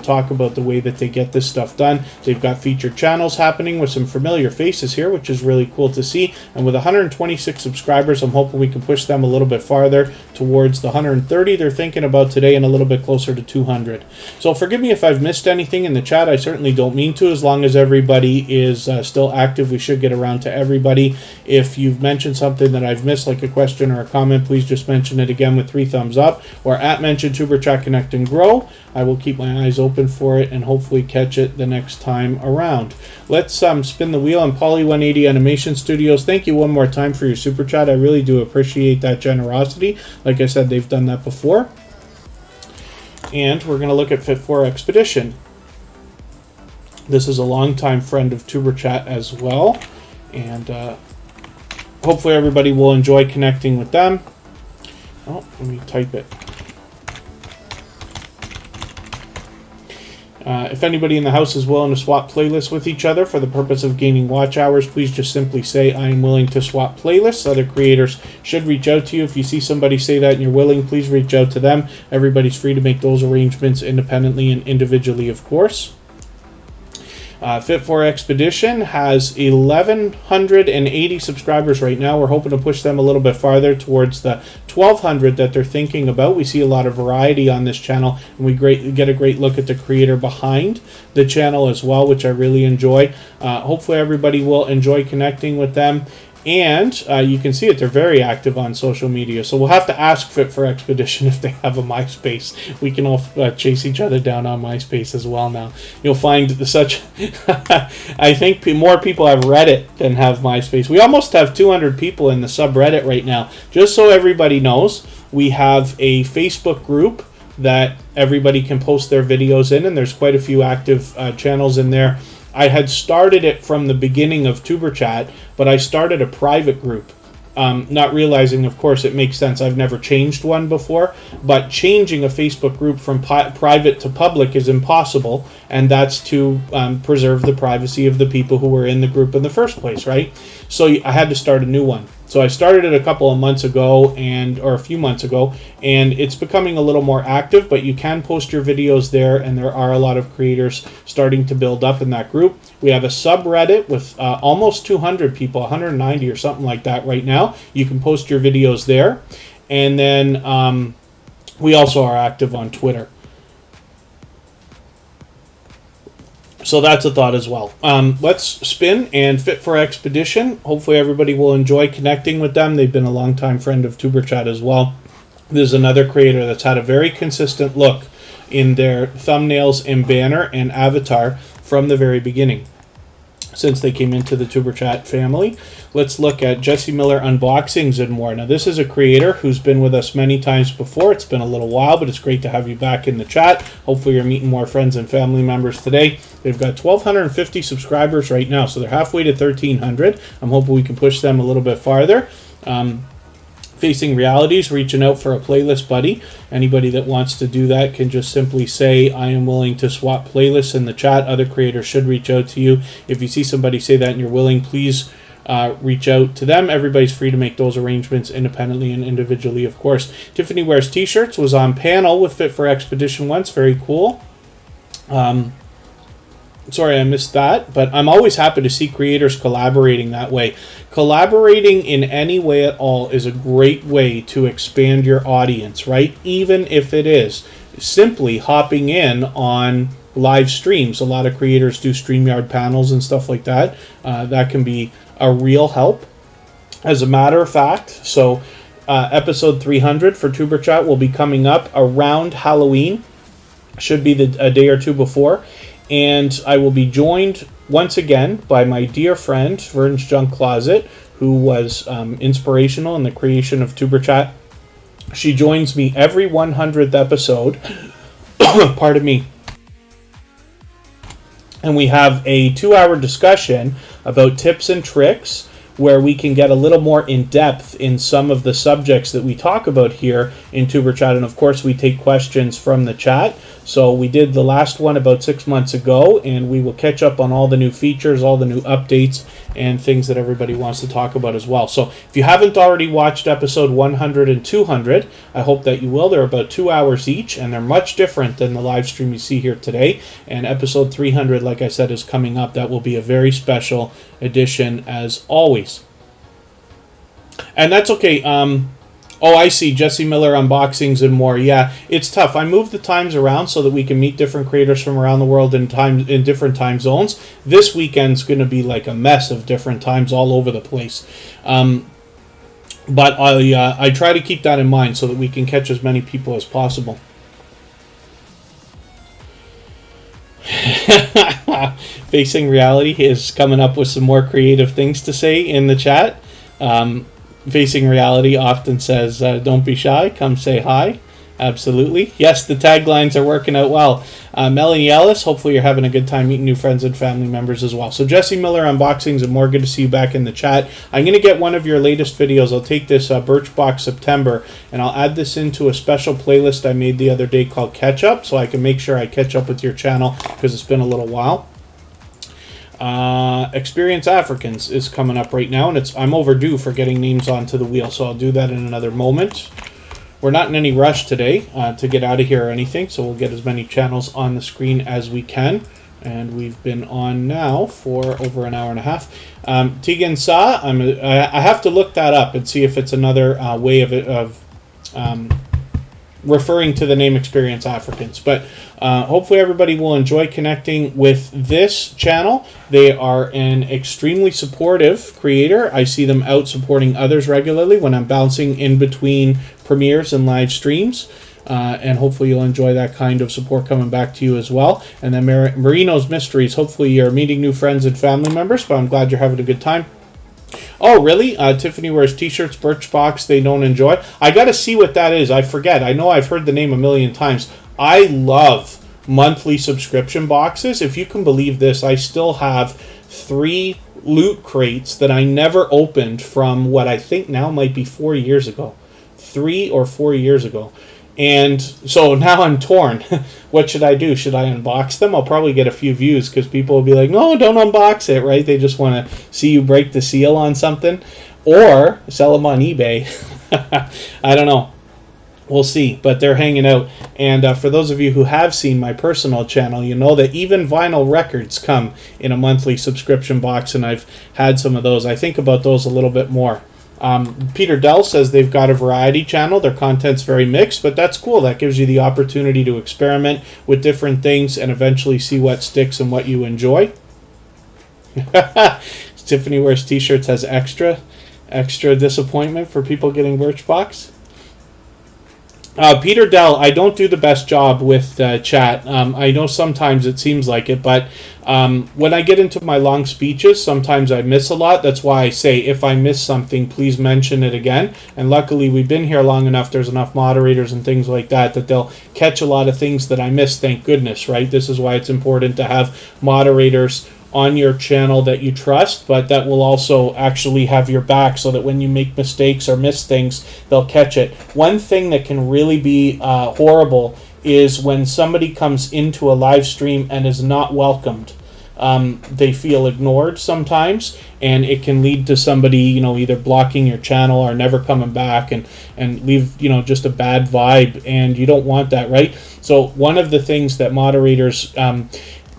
talk about the way that they get this stuff done. They've got featured channels happening with some familiar faces here, which is really cool to see. And with 126 subscribers, I'm hoping we can push them a little bit farther towards the 130 they're thinking about today, and a little bit closer to 200. So forgive me if I've missed anything in the chat. I certainly don't mean to. As long as everybody is still active, we should get around to everybody. If you've mentioned something that I've missed, like a question or a comment, please just mention it again with 3 thumbs up, or at mention Superchat Connect and Grow. I will keep my eyes open for it and hopefully catch it the next time around. Let's spin the wheel on Polly180 Animation Studios. Thank you one more time for your super chat. I really do appreciate that generosity. Like I said, they've done that before. And we're going to look at Fit4 Expedition. This is a longtime friend of Superchat as well, and hopefully everybody will enjoy connecting with them. Oh, let me type it. If anybody in the house is willing to swap playlists with each other for the purpose of gaining watch hours, please just simply say, I am willing to swap playlists. Other creators should reach out to you. If you see somebody say that and you're willing, please reach out to them. Everybody's free to make those arrangements independently and individually, of course. Fit for Expedition has 1,180 subscribers right now. We're hoping to push them a little bit farther towards the 1,200 that they're thinking about. We see a lot of variety on this channel, and we get a great look at the creator behind the channel as well, which I really enjoy. Hopefully everybody will enjoy connecting with them. And you can see it, they're very active on social media. So we'll have to ask Fit for Expedition if they have a MySpace. We can all chase each other down on MySpace as well now. You'll find such... I think more people have Reddit than have MySpace. We almost have 200 people in the subreddit right now. Just so everybody knows, we have a Facebook group that everybody can post their videos in, and there's quite a few active channels in there. I had started it from the beginning of TuberChat, but I started a private group, not realizing, of course, it makes sense. I've never changed one before, but changing a Facebook group from private to public is impossible, and that's to preserve the privacy of the people who were in the group in the first place, right? So I had to start a new one. So I started it a couple of months ago, or a few months ago, and it's becoming a little more active, but you can post your videos there, and there are a lot of creators starting to build up in that group. We have a subreddit with almost 200 people, 190 or something like that right now. You can post your videos there. And then we also are active on Twitter. So that's a thought as well. Let's spin and Fit for Expedition. Hopefully everybody will enjoy connecting with them. They've been a longtime friend of TuberChat as well. There's another creator that's had a very consistent look in their thumbnails and banner and avatar from the very beginning, since they came into the TuberChat family. Let's look at Jesse Miller Unboxings and More. Now, this is a creator who's been with us many times before. It's been a little while, but it's great to have you back in the chat. Hopefully you're meeting more friends and family members today. They've got 1,250 subscribers right now, so they're halfway to 1,300. I'm hoping we can push them a little bit farther. Facing Realities, reaching out for a playlist buddy. Anybody that wants to do that can just simply say, I am willing to swap playlists in the chat. Other creators should reach out to you. If you see somebody say that and you're willing, please reach out to them. Everybody's free to make those arrangements independently and individually, of course. Tiffany Wears T-shirts, was on panel with Fit for Expedition once. Very cool. Sorry, I missed that, but I'm always happy to see creators collaborating that way. Collaborating in any way at all is a great way to expand your audience, right? Even if it is simply hopping in on live streams. A lot of creators do StreamYard panels and stuff like that. That can be a real help. As a matter of fact, so episode 300 for TuberChat will be coming up around Halloween. Should be a day or two before. And I will be joined once again by my dear friend, Vern's Junk Closet, who was inspirational in the creation of TuberChat. She joins me every 100th episode. Pardon me. And we have a 2-hour discussion about tips and tricks where we can get a little more in depth in some of the subjects that we talk about here in TuberChat. And of course, we take questions from the chat. So we did the last one about 6 months ago, and we will catch up on all the new features, all the new updates, and things that everybody wants to talk about as well. So if you haven't already watched episode 100 and 200, I hope that you will. They're about 2 hours each, and they're much different than the live stream you see here today. And episode 300, like I said, is coming up. That will be a very special edition as always. And that's okay. Oh, I see. Jesse Miller Unboxings and More. Yeah, it's tough. I moved the times around so that we can meet different creators from around the world in different time zones. This weekend's going to be like a mess of different times all over the place. But I try to keep that in mind so that we can catch as many people as possible. Facing Reality is coming up with some more creative things to say in the chat. Facing Reality often says, don't be shy, come say hi. Absolutely. Yes, the taglines are working out well. Melanie Ellis, hopefully you're having a good time meeting new friends and family members as well. So Jesse Miller Unboxings and More, good to see you back in the chat. I'm going to get one of your latest videos. I'll take this Birchbox September, and I'll add this into a special playlist I made the other day called Catch Up, so I can make sure I catch up with your channel because it's been a little while. Experience Africans is coming up right now, and I'm overdue for getting names onto the wheel, so I'll do that in another moment. We're not in any rush today to get out of here or anything, so we'll get as many channels on the screen as we can. And we've been on now for over an hour and a half. Tegan Sa, I have to look that up and see if it's another way of referring to the name Experience Africans. But hopefully everybody will enjoy connecting with this channel. They are an extremely supportive creator. I see them out supporting others regularly when I'm bouncing in between premieres and live streams. And hopefully you'll enjoy that kind of support coming back to you as well. And then Marino's Mysteries, hopefully you're meeting new friends and family members, but I'm glad you're having a good time. Oh, really? Tiffany wears t-shirts, Birchbox they don't enjoy. I got to see what that is. I forget. I know I've heard the name a million times. I love monthly subscription boxes. If you can believe this, I still have 3 loot crates that I never opened from what I think now might be 4 years ago. 3 or 4 years ago. And so now I'm torn. What should I do? Should I unbox them? I'll probably get a few views because people will be like, no, don't unbox it, right? They just want to see you break the seal on something. Or sell them on eBay. I don't know. We'll see. But they're hanging out. And for those of you who have seen my personal channel, you know that even vinyl records come in a monthly subscription box. And I've had some of those. I think about those a little bit more. Peter Dell says they've got a variety channel. Their content's very mixed, but that's cool. That gives you the opportunity to experiment with different things and eventually see what sticks and what you enjoy. Tiffany Wears T-shirts has extra disappointment for people getting Birchbox. Peter Dell, I don't do the best job with chat. I know sometimes it seems like it, but when I get into my long speeches, sometimes I miss a lot. That's why I say, if I miss something, please mention it again. And luckily, we've been here long enough, there's enough moderators and things like that, that they'll catch a lot of things that I miss, thank goodness, right? This is why it's important to have moderators on your channel that you trust, but that will also actually have your back so that when you make mistakes or miss things, they'll catch it. One thing that can really be horrible is when somebody comes into a live stream and is not welcomed. They feel ignored sometimes, and it can lead to somebody, either blocking your channel or never coming back and leave, just a bad vibe, and you don't want that, right? So one of the things that moderators,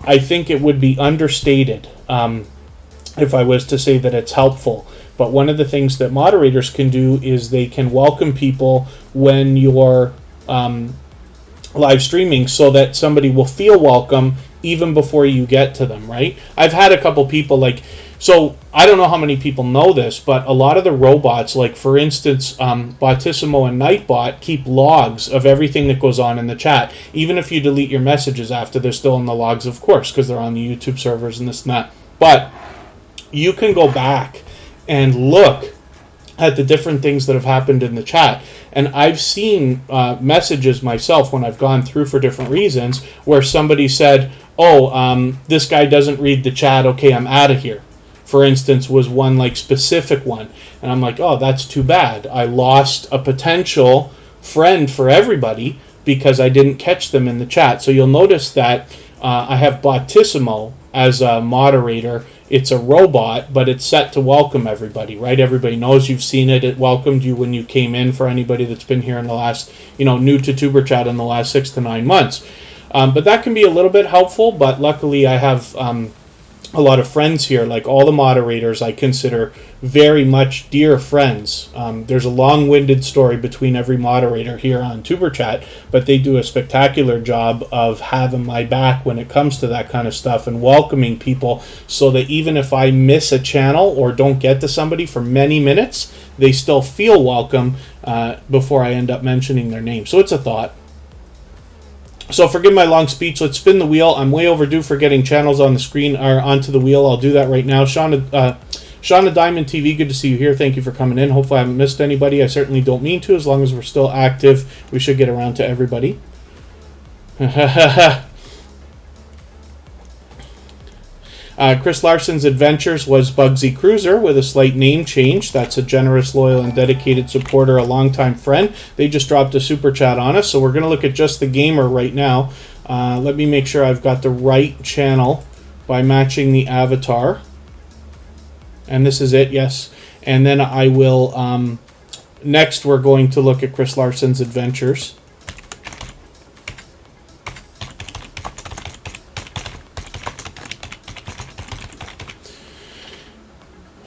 I think it would be understated if I was to say that it's helpful. But one of the things that moderators can do is they can welcome people when you're live streaming so that somebody will feel welcome even before you get to them, right? I've had a couple people so I don't know how many people know this, but a lot of the robots, like for instance, Botissimo and Nightbot, keep logs of everything that goes on in the chat. Even if you delete your messages after, they're still in the logs, of course, because they're on the YouTube servers and this and that. But you can go back and look at the different things that have happened in the chat. And I've seen messages myself when I've gone through for different reasons where somebody said, oh, this guy doesn't read the chat, okay, I'm out of here. For instance, was one specific one. And I'm like, oh, that's too bad. I lost a potential friend for everybody because I didn't catch them in the chat. So you'll notice that I have Botissimo as a moderator. It's a robot, but it's set to welcome everybody, right? Everybody knows you've seen it. It welcomed you when you came in, for anybody that's been here in the last, new to Tuber Chat in the last 6 to 9 months. But that can be a little bit helpful, but luckily I have a lot of friends here, like all the moderators I consider very much dear friends. There's a long-winded story between every moderator here on Tuber Chat, but they do a spectacular job of having my back when it comes to that kind of stuff and welcoming people so that even if I miss a channel or don't get to somebody for many minutes, they still feel welcome before I end up mentioning their name. So it's a thought. So forgive my long speech. Let's spin the wheel. I'm way overdue for getting channels on the screen or onto the wheel. I'll do that right now. Shauna Diamond TV, good to see you here. Thank you for coming in. Hopefully I haven't missed anybody. I certainly don't mean to. As long as we're still active, we should get around to everybody. Chris Larson's Adventures was Bugsy Cruiser with a slight name change. That's a generous, loyal, and dedicated supporter, a longtime friend. They just dropped a super chat on us, so we're going to look at just the gamer right now. Let me make sure I've got the right channel by matching the avatar. And this is it, yes. And then I will, next we're going to look at Chris Larson's Adventures.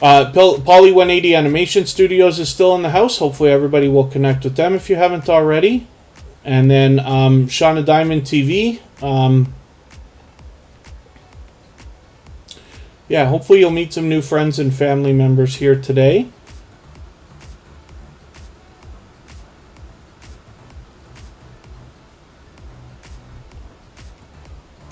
Poly 180 Animation Studios is still in the house. Hopefully everybody will connect with them if you haven't already. And then Shauna Diamond TV. Yeah, hopefully you'll meet some new friends and family members here today.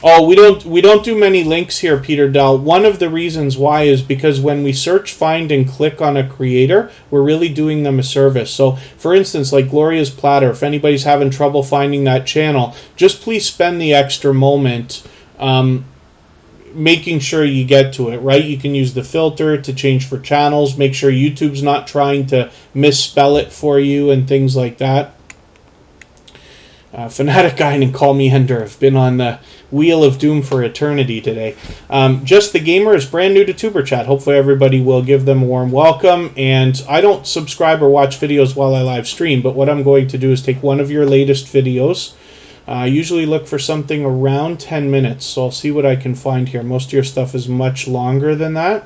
Oh, we don't do many links here, Peter Dell. One of the reasons why is because when we search, find, and click on a creator, we're really doing them a service. So, for instance, like Gloria's Platter, if anybody's having trouble finding that channel, just please spend the extra moment making sure you get to it, right? You can use the filter to change for channels, make sure YouTube's not trying to misspell it for you and things like that. Fanatic Guy and Call Me Ender have been on the Wheel of Doom for eternity today. Just the Gamer is brand new to Tuber Chat. Hopefully everybody will give them a warm welcome. And I don't subscribe or watch videos while I live stream, but what I'm going to do is take one of your latest videos. I usually look for something around 10 minutes, so I'll see what I can find here. Most of your stuff is much longer than that.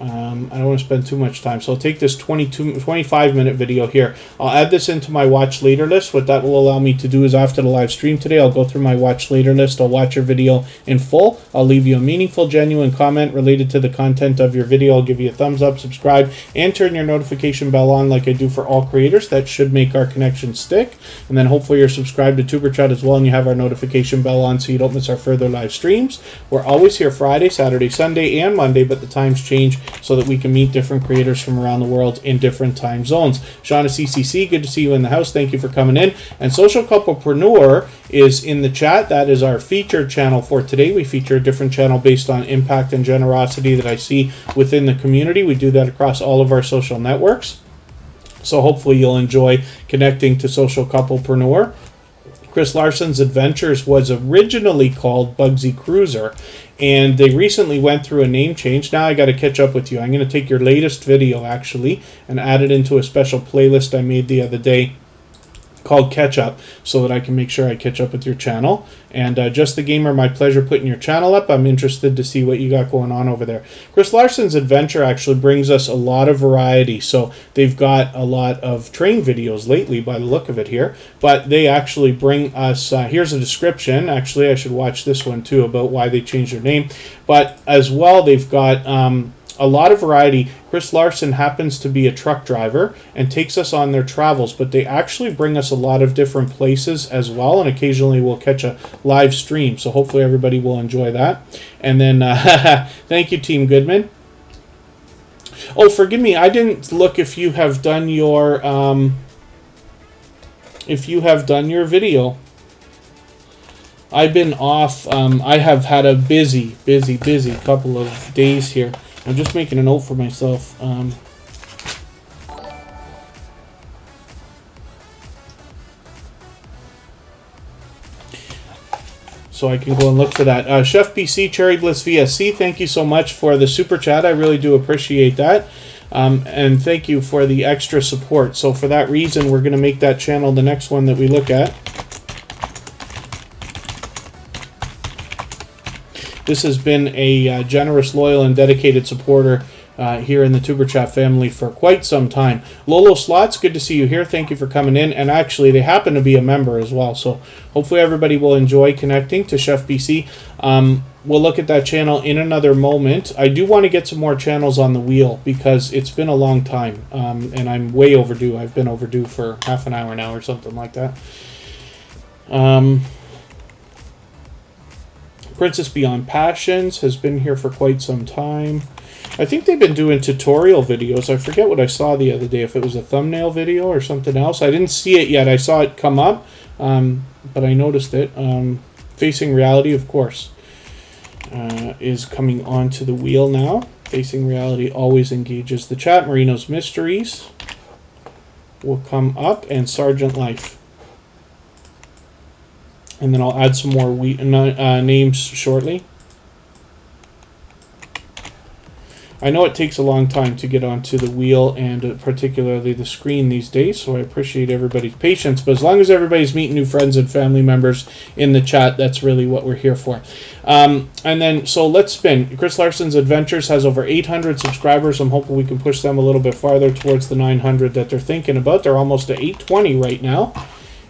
I don't want to spend too much time, so I'll take this 25-minute video here. I'll add this into my watch later list. What that will allow me to do is after the live stream today, I'll go through my watch later list. I'll watch your video in full. I'll leave you a meaningful, genuine comment related to the content of your video. I'll give you a thumbs up, subscribe, and turn your notification bell on like I do for all creators. That should make our connection stick. And then hopefully you're subscribed to Tuber Chat as well, and you have our notification bell on so you don't miss our further live streams. We're always here Friday, Saturday, Sunday, and Monday, but the times change so that we can meet different creators from around the world in different time zones. Shauna CCC, good to see you in the house. Thank you for coming in. And Social Couplepreneur is in the chat. That is our featured channel for today. We feature a different channel based on impact and generosity that I see within the community. We do that across all of our social networks. So hopefully you'll enjoy connecting to Social Couplepreneur. Chris Larson's Adventures was originally called Bugsy Cruiser, and they recently went through a name change. Now I got to catch up with you. I'm going to take your latest video, actually, and add it into a special playlist I made the other day called Catch Up, so that I can make sure I catch up with your channel. And Just the Gamer, my pleasure putting your channel up. I'm interested to see what you got going on over there. Chris Larson's Adventure actually brings us a lot of variety. So they've got a lot of train videos lately by the look of it here, but they actually bring us, here's a description. Actually, I should watch this one too about why they changed their name. But as well, they've got a lot of variety. Chris Larson happens to be a truck driver and takes us on their travels, but they actually bring us a lot of different places as well, and occasionally we'll catch a live stream, so hopefully everybody will enjoy that. And then thank you, Team Goodman. Oh, forgive me, I didn't look if you have done your video. I've been off. I have had a busy couple of days here. I'm just making a note for myself. So I can go and look for that. Chef PC, Cherry Bliss VSC, thank you so much for the super chat. I really do appreciate that. And thank you for the extra support. So for that reason, we're going to make that channel the next one that we look at. This has been a generous, loyal, and dedicated supporter here in the Tuber Chat family for quite some time. Lolo Slots, good to see you here. Thank you for coming in. And actually, they happen to be a member as well. So hopefully everybody will enjoy connecting to Chef BC. We'll look at that channel in another moment. I do want to get some more channels on the wheel because it's been a long time. And I'm way overdue. I've been overdue for half an hour now or something like that. Princess Beyond Passions has been here for quite some time. I think they've been doing tutorial videos. I forget what I saw the other day, if it was a thumbnail video or something else. I didn't see it yet. I saw it come up, but I noticed it. Facing Reality, of course, is coming onto the wheel now. Facing Reality always engages the chat. Marino's Mysteries will come up, and Sergeant Life. And then I'll add some more names shortly. I know it takes a long time to get onto the wheel and particularly the screen these days, so I appreciate everybody's patience. But as long as everybody's meeting new friends and family members in the chat, that's really what we're here for. And then, so let's spin. Chris Larson's Adventures has over 800 subscribers. I'm hoping we can push them a little bit farther towards the 900 that they're thinking about. They're almost at 820 right now.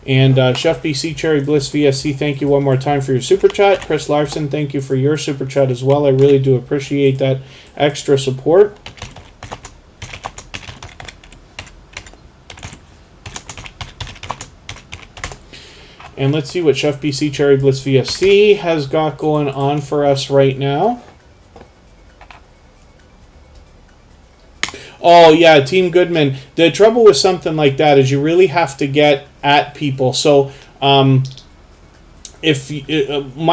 And Chef BC Cherry Bliss VSC, thank you one more time for your super chat. Chris Larson, thank you for your super chat as well. I really do appreciate that extra support. And let's see what Chef BC Cherry Bliss VSC has got going on for us right now. Oh, yeah, Team Goodman. The trouble with something like that is you really have to get at people. So my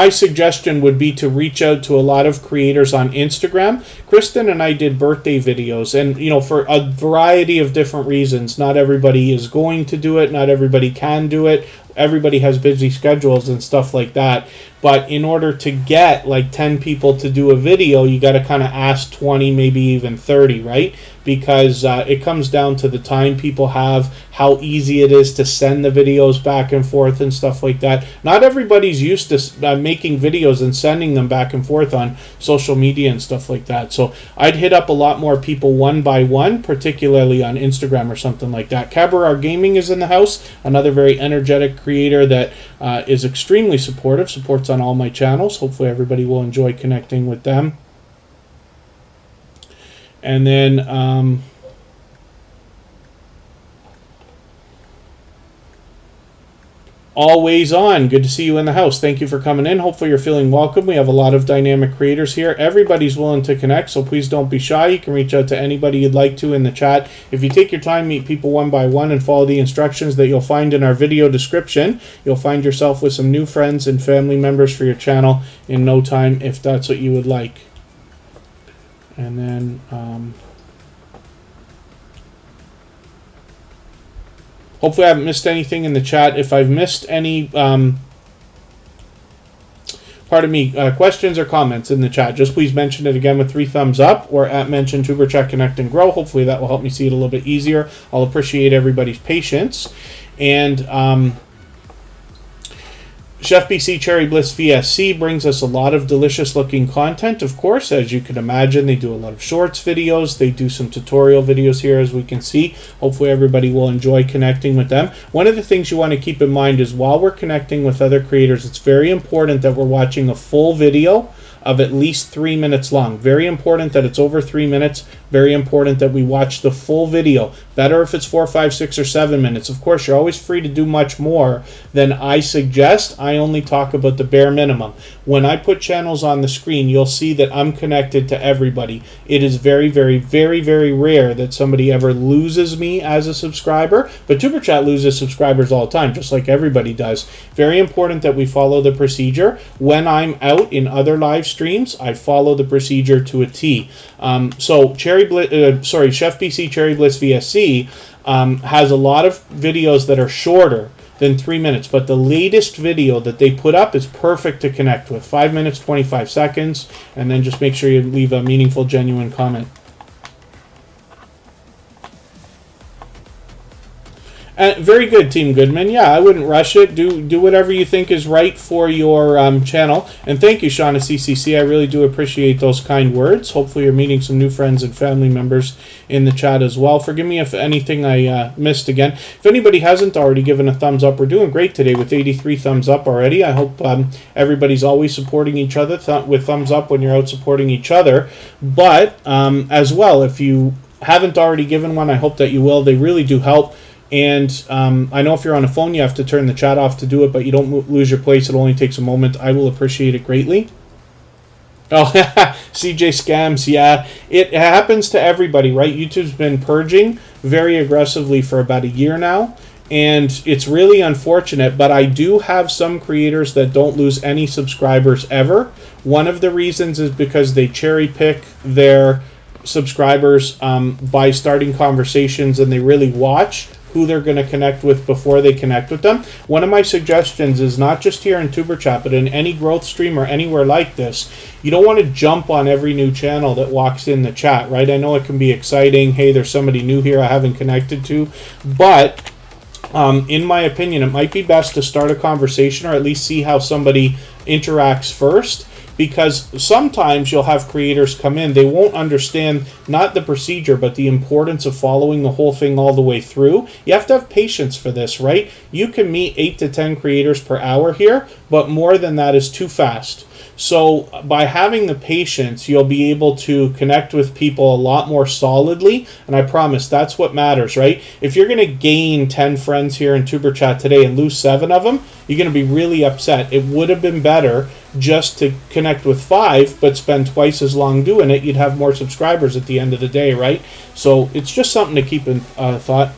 suggestion would be to reach out to a lot of creators on Instagram. Kristen and I did birthday videos, and for a variety of different reasons. Not everybody is going to do it. Not everybody can do it. Everybody has busy schedules and stuff like that. But in order to get like 10 people to do a video, you got to kind of ask 20, maybe even 30, right? Because it comes down to the time people have, how easy it is to send the videos back and forth and stuff like that. Not everybody's used to making videos and sending them back and forth on social media and stuff like that. So I'd hit up a lot more people one by one, particularly on Instagram or something like that. Cabaret Gaming is in the house, another very energetic creator that is extremely supportive, supports on all my channels. Hopefully everybody will enjoy connecting with them. And then Always On, good to see you in the house. Thank you for coming in. Hopefully you're feeling welcome. We have a lot of dynamic creators here. Everybody's willing to connect, so please don't be shy. You can reach out to anybody you'd like to in the chat. If you take your time, meet people one by one, and follow the instructions that you'll find in our video description, you'll find yourself with some new friends and family members for your channel in no time, if that's what you would like. And then hopefully I haven't missed anything in the chat. If I've missed any questions or comments in the chat, just please mention it again with 3 thumbs up, or at mention Superchat Connect and Grow. Hopefully that will help me see it a little bit easier. I'll appreciate everybody's patience. And Chef BC Cherry Bliss VSC brings us a lot of delicious looking content, of course. As you can imagine, they do a lot of shorts videos. They do some tutorial videos here, as we can see. Hopefully everybody will enjoy connecting with them. One of the things you want to keep in mind is while we're connecting with other creators, it's very important that we're watching a full video of at least 3 minutes long. Very important that it's over 3 minutes. Very important that we watch the full video. Better if it's 4, 5, 6, or 7 minutes. Of course, you're always free to do much more than I suggest. I only talk about the bare minimum. When I put channels on the screen, you'll see that I'm connected to everybody. It is very, very, very, very rare that somebody ever loses me as a subscriber, but Super Chat loses subscribers all the time, just like everybody does. Very important that we follow the procedure. When I'm out in other live streams, I follow the procedure to a T. So Chef BC Cherry Bliss VSC has a lot of videos that are shorter than 3 minutes, but the latest video that they put up is perfect to connect with. 5 minutes, 25 seconds, and then just make sure you leave a meaningful, genuine comment. Very good, Team Goodman. Yeah, I wouldn't rush it. Do whatever you think is right for your channel. And thank you, Shauna CCC. I really do appreciate those kind words. Hopefully you're meeting some new friends and family members in the chat as well. Forgive me if anything I missed again. If anybody hasn't already given a thumbs up, we're doing great today with 83 thumbs up already. I hope everybody's always supporting each other with thumbs up when you're out supporting each other. But as well, if you haven't already given one, I hope that you will. They really do help. And I know if you're on a phone, you have to turn the chat off to do it, but you don't lose your place. It only takes a moment. I will appreciate it greatly. Oh, CJ Scams, yeah. It happens to everybody, right? YouTube's been purging very aggressively for about a year now, and it's really unfortunate, but I do have some creators that don't lose any subscribers ever. One of the reasons is because they cherry pick their subscribers by starting conversations, and they really watch who they're going to connect with before they connect with them. One of my suggestions is not just here in Superchat, but in any growth stream or anywhere like this, you don't want to jump on every new channel that walks in the chat, right? I know it can be exciting. Hey, there's somebody new here I haven't connected to, but in my opinion, it might be best to start a conversation or at least see how somebody interacts first, because sometimes you'll have creators come in, they won't understand not the procedure, but the importance of following the whole thing all the way through. You have to have patience for this, right? You can meet 8 to 10 creators per hour here, but more than that is too fast. So by having the patience, you'll be able to connect with people a lot more solidly, and I promise that's what matters, right? If you're going to gain 10 friends here in Superchat today and lose 7 of them, you're going to be really upset. It would have been better just to connect with 5, but spend twice as long doing it. You'd have more subscribers at the end of the day, right? So it's just something to keep in thought.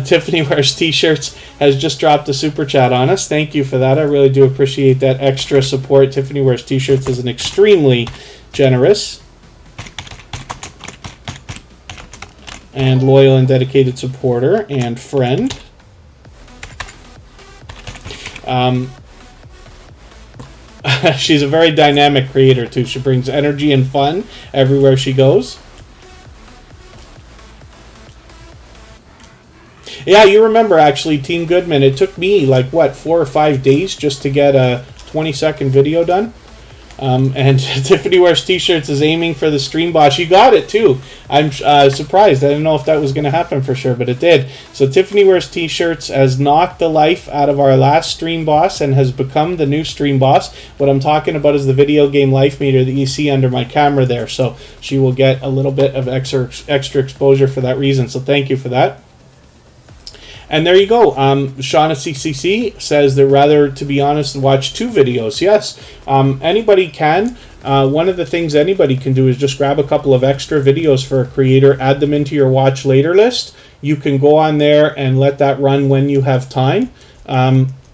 Tiffany Wears T-Shirts has just dropped a super chat on us. Thank you for that. I really do appreciate that extra support. Tiffany Wears T-Shirts is an extremely generous and loyal and dedicated supporter and friend. She's a very dynamic creator too. She brings energy and fun everywhere she goes. Yeah, you remember actually, Team Goodman, it took me like, what, 4 or 5 days just to get a 20-second video done? And Tiffany Wears T-Shirts is aiming for the stream boss. You got it too. I'm surprised. I didn't know if that was going to happen for sure, but it did. So Tiffany Wears T-Shirts has knocked the life out of our last stream boss and has become the new stream boss. What I'm talking about is the video game life meter that you see under my camera there. So she will get a little bit of extra exposure for that reason. So thank you for that. And there you go. Shauna CCC says they'd rather, to be honest, watch 2 videos. Yes, anybody can. One of the things anybody can do is just grab a couple of extra videos for a creator, add them into your watch later list. You can go on there and let that run when you have time.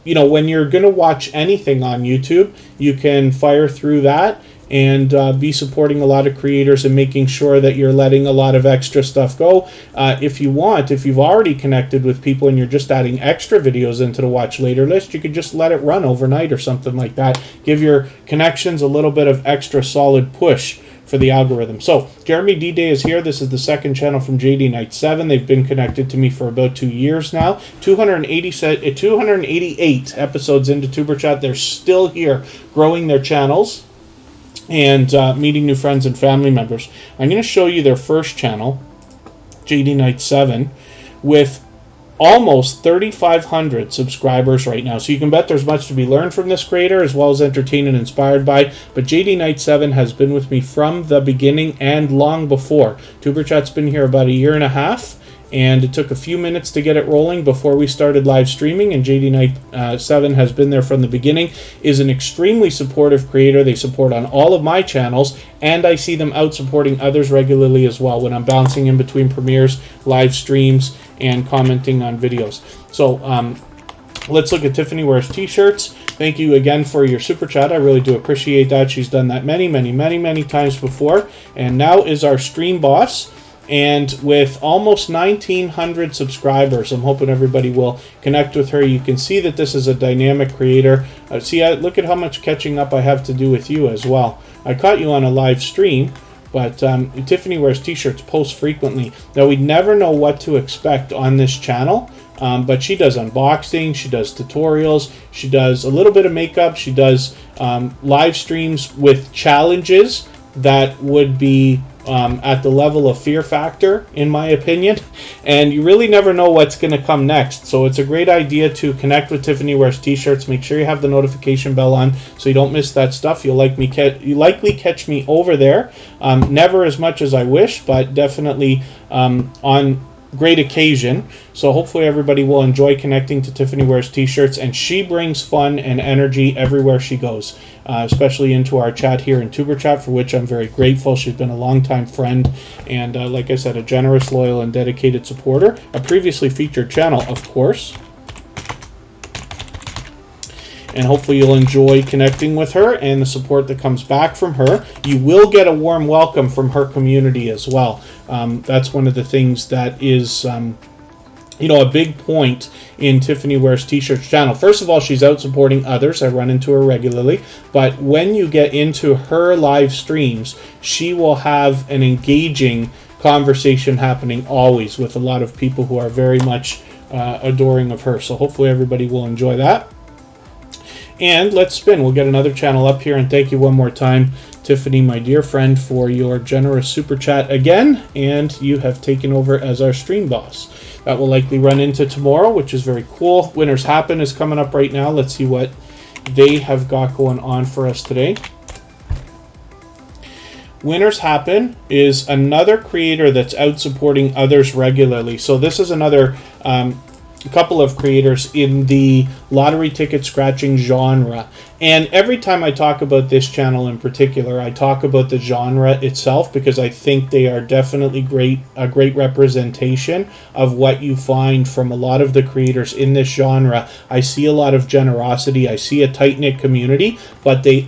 You know, when you're going to watch anything on YouTube, you can fire through that and be supporting a lot of creators and making sure that you're letting a lot of extra stuff go. If you want, if you've already connected with people and you're just adding extra videos into the watch later list, you could just let it run overnight or something like that. Give your connections a little bit of extra solid push for the algorithm. So Jeremy D-Day is here. This is the second channel from JD Knight 7. They've been connected to me for about 2 years now. 288 episodes into Superchat. They're still here growing their channels and meeting new friends and family members. I'm going to show you their first channel, JD Knight 7, with almost 3,500 subscribers right now. So you can bet there's much to be learned from this creator as well as entertained and inspired by. But JD Knight 7 has been with me from the beginning and long before. Superchat's been here about 1.5 years. And it took a few minutes to get it rolling before we started live streaming, and JD Knight 7 has been there from the beginning, is an extremely supportive creator. They support on all of my channels, and I see them out supporting others regularly as well when I'm bouncing in between premieres, live streams, and commenting on videos. So let's look at Tiffany Wears T-Shirts. Thank you again for your super chat. I really do appreciate that. She's done that many times before, and now is our stream boss. And with almost 1,900 subscribers, I'm hoping everybody will connect with her. You can see that this is a dynamic creator. Look at how much catching up I have to do with you as well. I caught you on a live stream, but Tiffany Wears T-Shirts posts frequently. Now, we never know what to expect on this channel, but she does unboxing, she does tutorials, she does a little bit of makeup, she does live streams with challenges that would be at the level of Fear Factor, in my opinion, and you really never know what's going to come next. So it's a great idea to connect with Tiffany Wears T-Shirts. Make sure you have the notification bell on so you don't miss that stuff. You likely catch me over there. Never as much as I wish, but definitely on great occasion. So hopefully everybody will enjoy connecting to Tiffany Wears T-Shirts, and she brings fun and energy everywhere she goes, especially into our chat here in Superchat, for which I'm very grateful. She's been a longtime friend and like I said, a generous, loyal, and dedicated supporter. A previously featured channel, of course. And hopefully you'll enjoy connecting with her and the support that comes back from her. You will get a warm welcome from her community as well. That's one of the things that is a big point in Tiffany Wears T-Shirts channel. First of all, she's out supporting others. I run into her regularly. But when you get into her live streams, she will have an engaging conversation happening always with a lot of people who are very much adoring of her. So hopefully everybody will enjoy that. And let's spin. We'll get another channel up here. And thank you one more time, Tiffany, my dear friend, for your generous super chat again. And you have taken over as our stream boss. That will likely run into tomorrow, which is very cool. Winners Happen is coming up right now. Let's see what they have got going on for us today. Winners Happen is another creator that's out supporting others regularly. So this is another couple of creators in the lottery ticket scratching genre. And every time I talk about this channel in particular, I talk about the genre itself because I think they are definitely a great representation of what you find from a lot of the creators in this genre. I see a lot of generosity. I see a tight-knit community, but the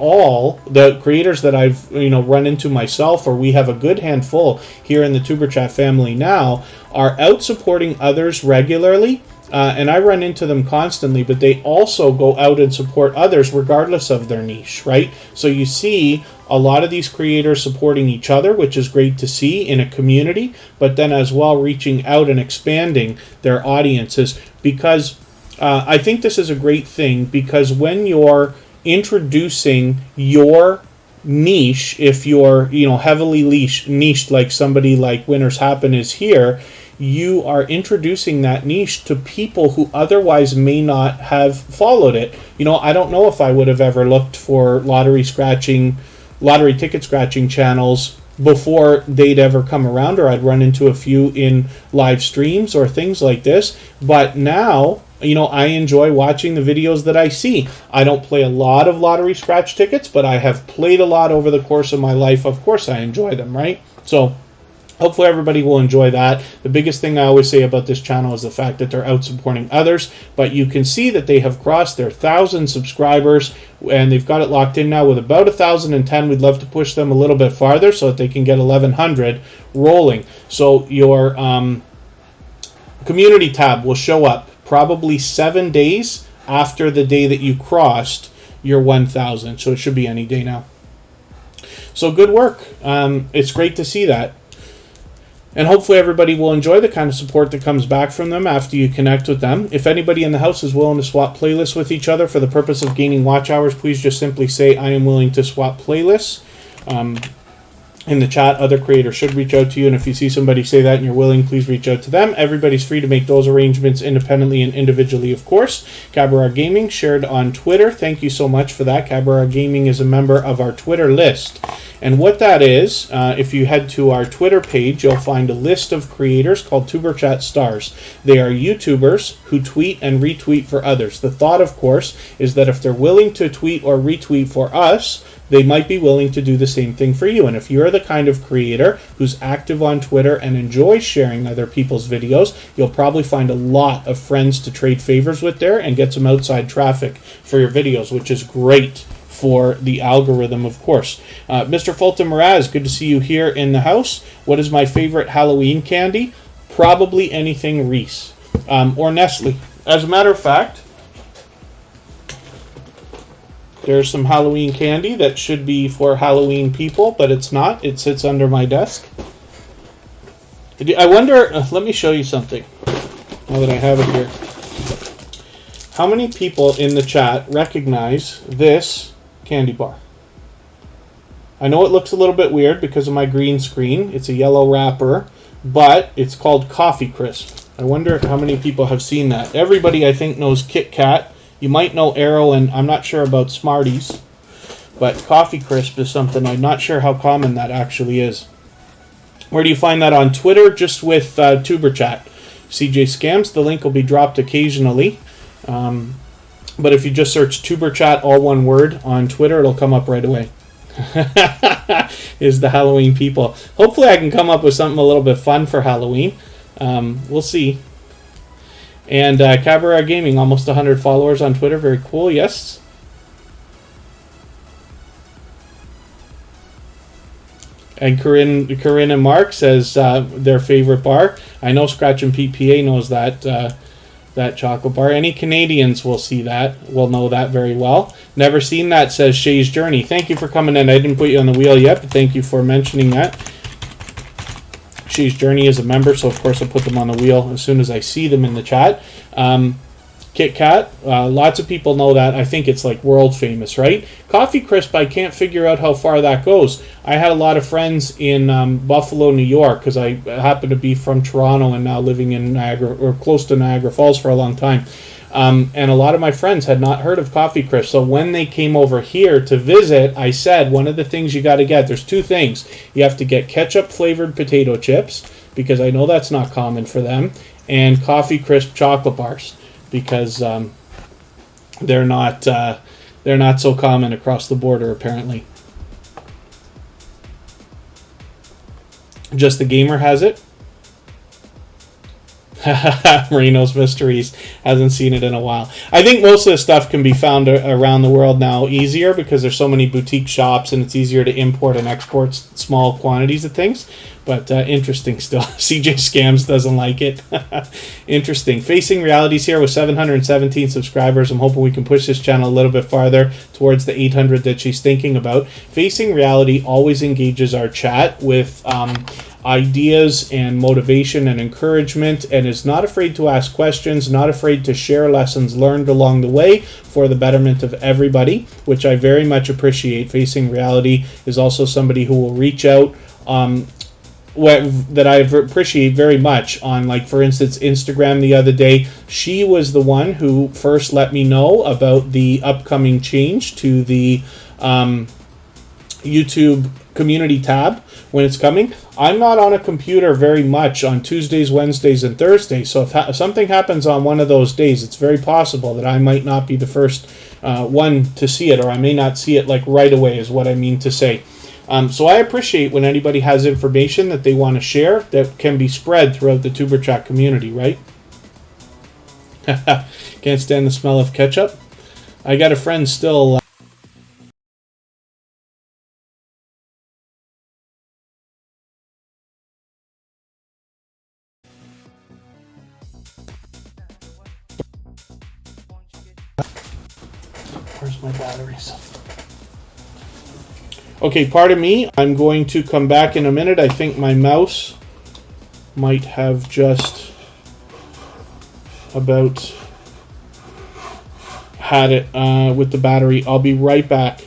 creators that I've run into myself, or we have a good handful here in the Superchat family now, are out supporting others regularly. And I run into them constantly, but they also go out and support others regardless of their niche, right? So you see a lot of these creators supporting each other, which is great to see in a community, but then as well reaching out and expanding their audiences, because I think this is a great thing, because when you're introducing your niche, if you're heavily niched like somebody like Winners Happen is here, you are introducing that niche to people who otherwise may not have followed it. I don't know if I would have ever looked for lottery ticket scratching channels before they'd ever come around, or I'd run into a few in live streams or things like this. But now, I enjoy watching the videos that I see. I don't play a lot of lottery scratch tickets, but I have played a lot over the course of my life. Of course I enjoy them, right? So hopefully everybody will enjoy that. The biggest thing I always say about this channel is the fact that they're out supporting others, but you can see that they have crossed their 1,000 subscribers, and they've got it locked in now with about 1,010. We'd love to push them a little bit farther so that they can get 1,100 rolling. So your community tab will show up probably 7 days after the day that you crossed your 1,000. So it should be any day now. So good work. It's great to see that. And hopefully everybody will enjoy the kind of support that comes back from them after you connect with them. If anybody in the house is willing to swap playlists with each other for the purpose of gaining watch hours, please just simply say, I am willing to swap playlists. In the chat, other creators should reach out to you, and if you see somebody say that and you're willing, please reach out to them. Everybody's free to make those arrangements independently and individually, of course. Cabaret Gaming shared on Twitter. Thank you so much for that. Cabaret Gaming is a member of our Twitter list. And what that is, if you head to our Twitter page, you'll find a list of creators called Superchat Stars. They are YouTubers who tweet and retweet for others. The thought, of course, is that if they're willing to tweet or retweet for us, they might be willing to do the same thing for you. And if you're the kind of creator who's active on Twitter and enjoys sharing other people's videos, you'll probably find a lot of friends to trade favors with there and get some outside traffic for your videos, which is great for the algorithm, of course. Mr. Fulton Mraz, good to see you here in the house. What is my favorite Halloween candy? Probably anything Reese or Nestle. As a matter of fact, there's some Halloween candy that should be for Halloween people, but it's not. It sits under my desk. I wonder, let me show you something, now that I have it here. How many people in the chat recognize this candy bar? I know it looks a little bit weird because of my green screen. It's a yellow wrapper, but it's called Coffee Crisp. I wonder how many people have seen that. Everybody, I think, knows Kit Kat. You might know Arrow, and I'm not sure about Smarties, but Coffee Crisp is something I'm not sure how common that actually is. Where do you find that? On Twitter, just with Tuberchat. CJ Scams, the link will be dropped occasionally. But if you just search Tuberchat, all one word, on Twitter, it'll come up right away. Is the Halloween people. Hopefully I can come up with something a little bit fun for Halloween. We'll see. And Cabaret Gaming, almost 100 followers on Twitter. Very cool, yes. And Corinne and Mark says their favorite bar. I know Scratch and PPA knows that chocolate bar. Any Canadians will know that very well. Never seen that, says Shay's Journey. Thank you for coming in. I didn't put you on the wheel yet, but thank you for mentioning that. Shay's Journey is a member, so of course I'll put them on the wheel as soon as I see them in the chat. Kit Kat, lots of people know that. I think it's like world famous, right? Coffee Crisp, I can't figure out how far that goes. I had a lot of friends in Buffalo, New York, because I happen to be from Toronto and now living in Niagara, or close to Niagara Falls for a long time. And a lot of my friends had not heard of Coffee Crisp. So when they came over here to visit, I said, one of the things you got to get, there's two things. You have to get ketchup flavored potato chips, because I know that's not common for them, and Coffee Crisp chocolate bars, because they're not so common across the border, apparently. Just the Gamer has it. Marino's Mysteries hasn't seen it in a while. I think most of the stuff can be found around the world now easier because there's so many boutique shops and it's easier to import and export small quantities of things. But interesting still. CJ Scams doesn't like it. Interesting. Facing Reality's here with 717 subscribers. I'm hoping we can push this channel a little bit farther towards the 800 that she's thinking about. Facing Reality always engages our chat with ideas and motivation and encouragement, and is not afraid to ask questions, not afraid to share lessons learned along the way for the betterment of everybody, which I very much appreciate. Facing Reality is also somebody who will reach out that I appreciate very much on, like, for instance, Instagram the other day. She was the one who first let me know about the upcoming change to the YouTube community tab when it's coming. I'm not on a computer very much on Tuesdays, Wednesdays, and Thursdays, so if something happens on one of those days, it's very possible that I might not be the first one to see it, or I may not see it like right away, is what I mean to say. So I appreciate when anybody has information that they want to share that can be spread throughout the Tuber Chat community, right? Can't stand the smell of ketchup. I got a friend still... Where's my batteries? Okay, pardon me. I'm going to come back in a minute. I think my mouse might have just about had it with the battery. I'll be right back.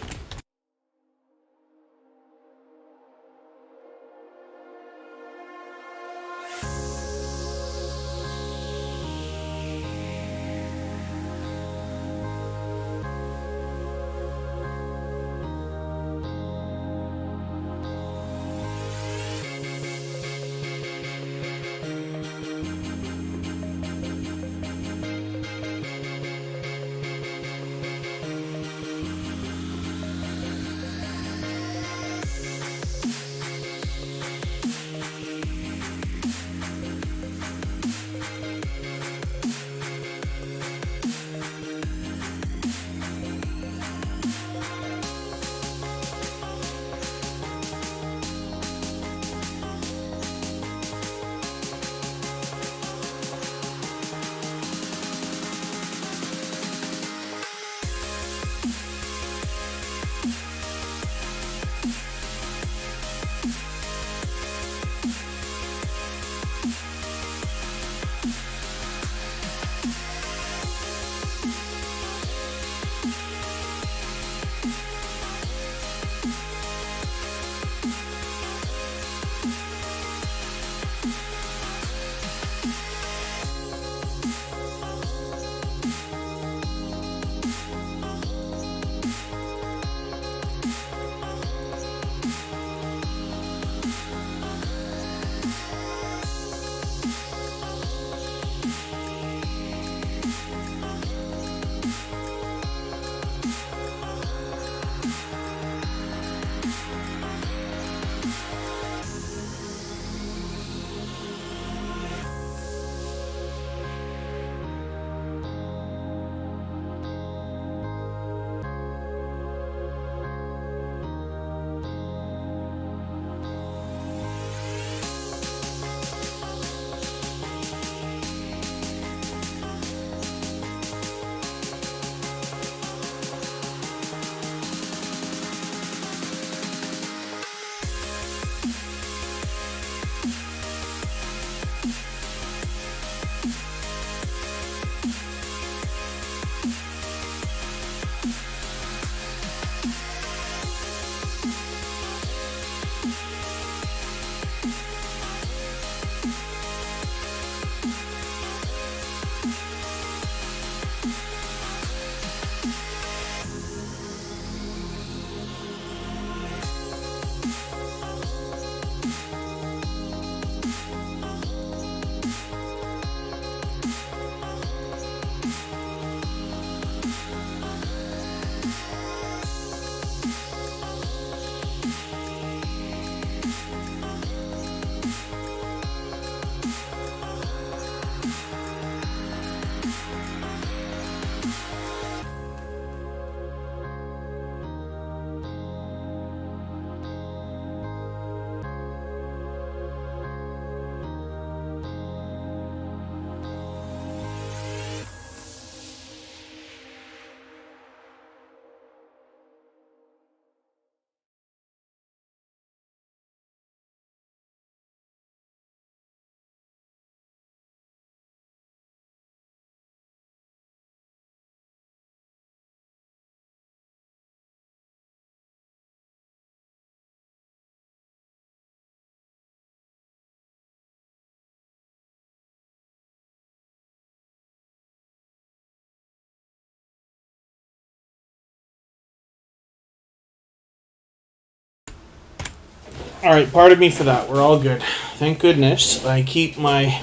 Alright, pardon me for that. We're all good. Thank goodness I keep my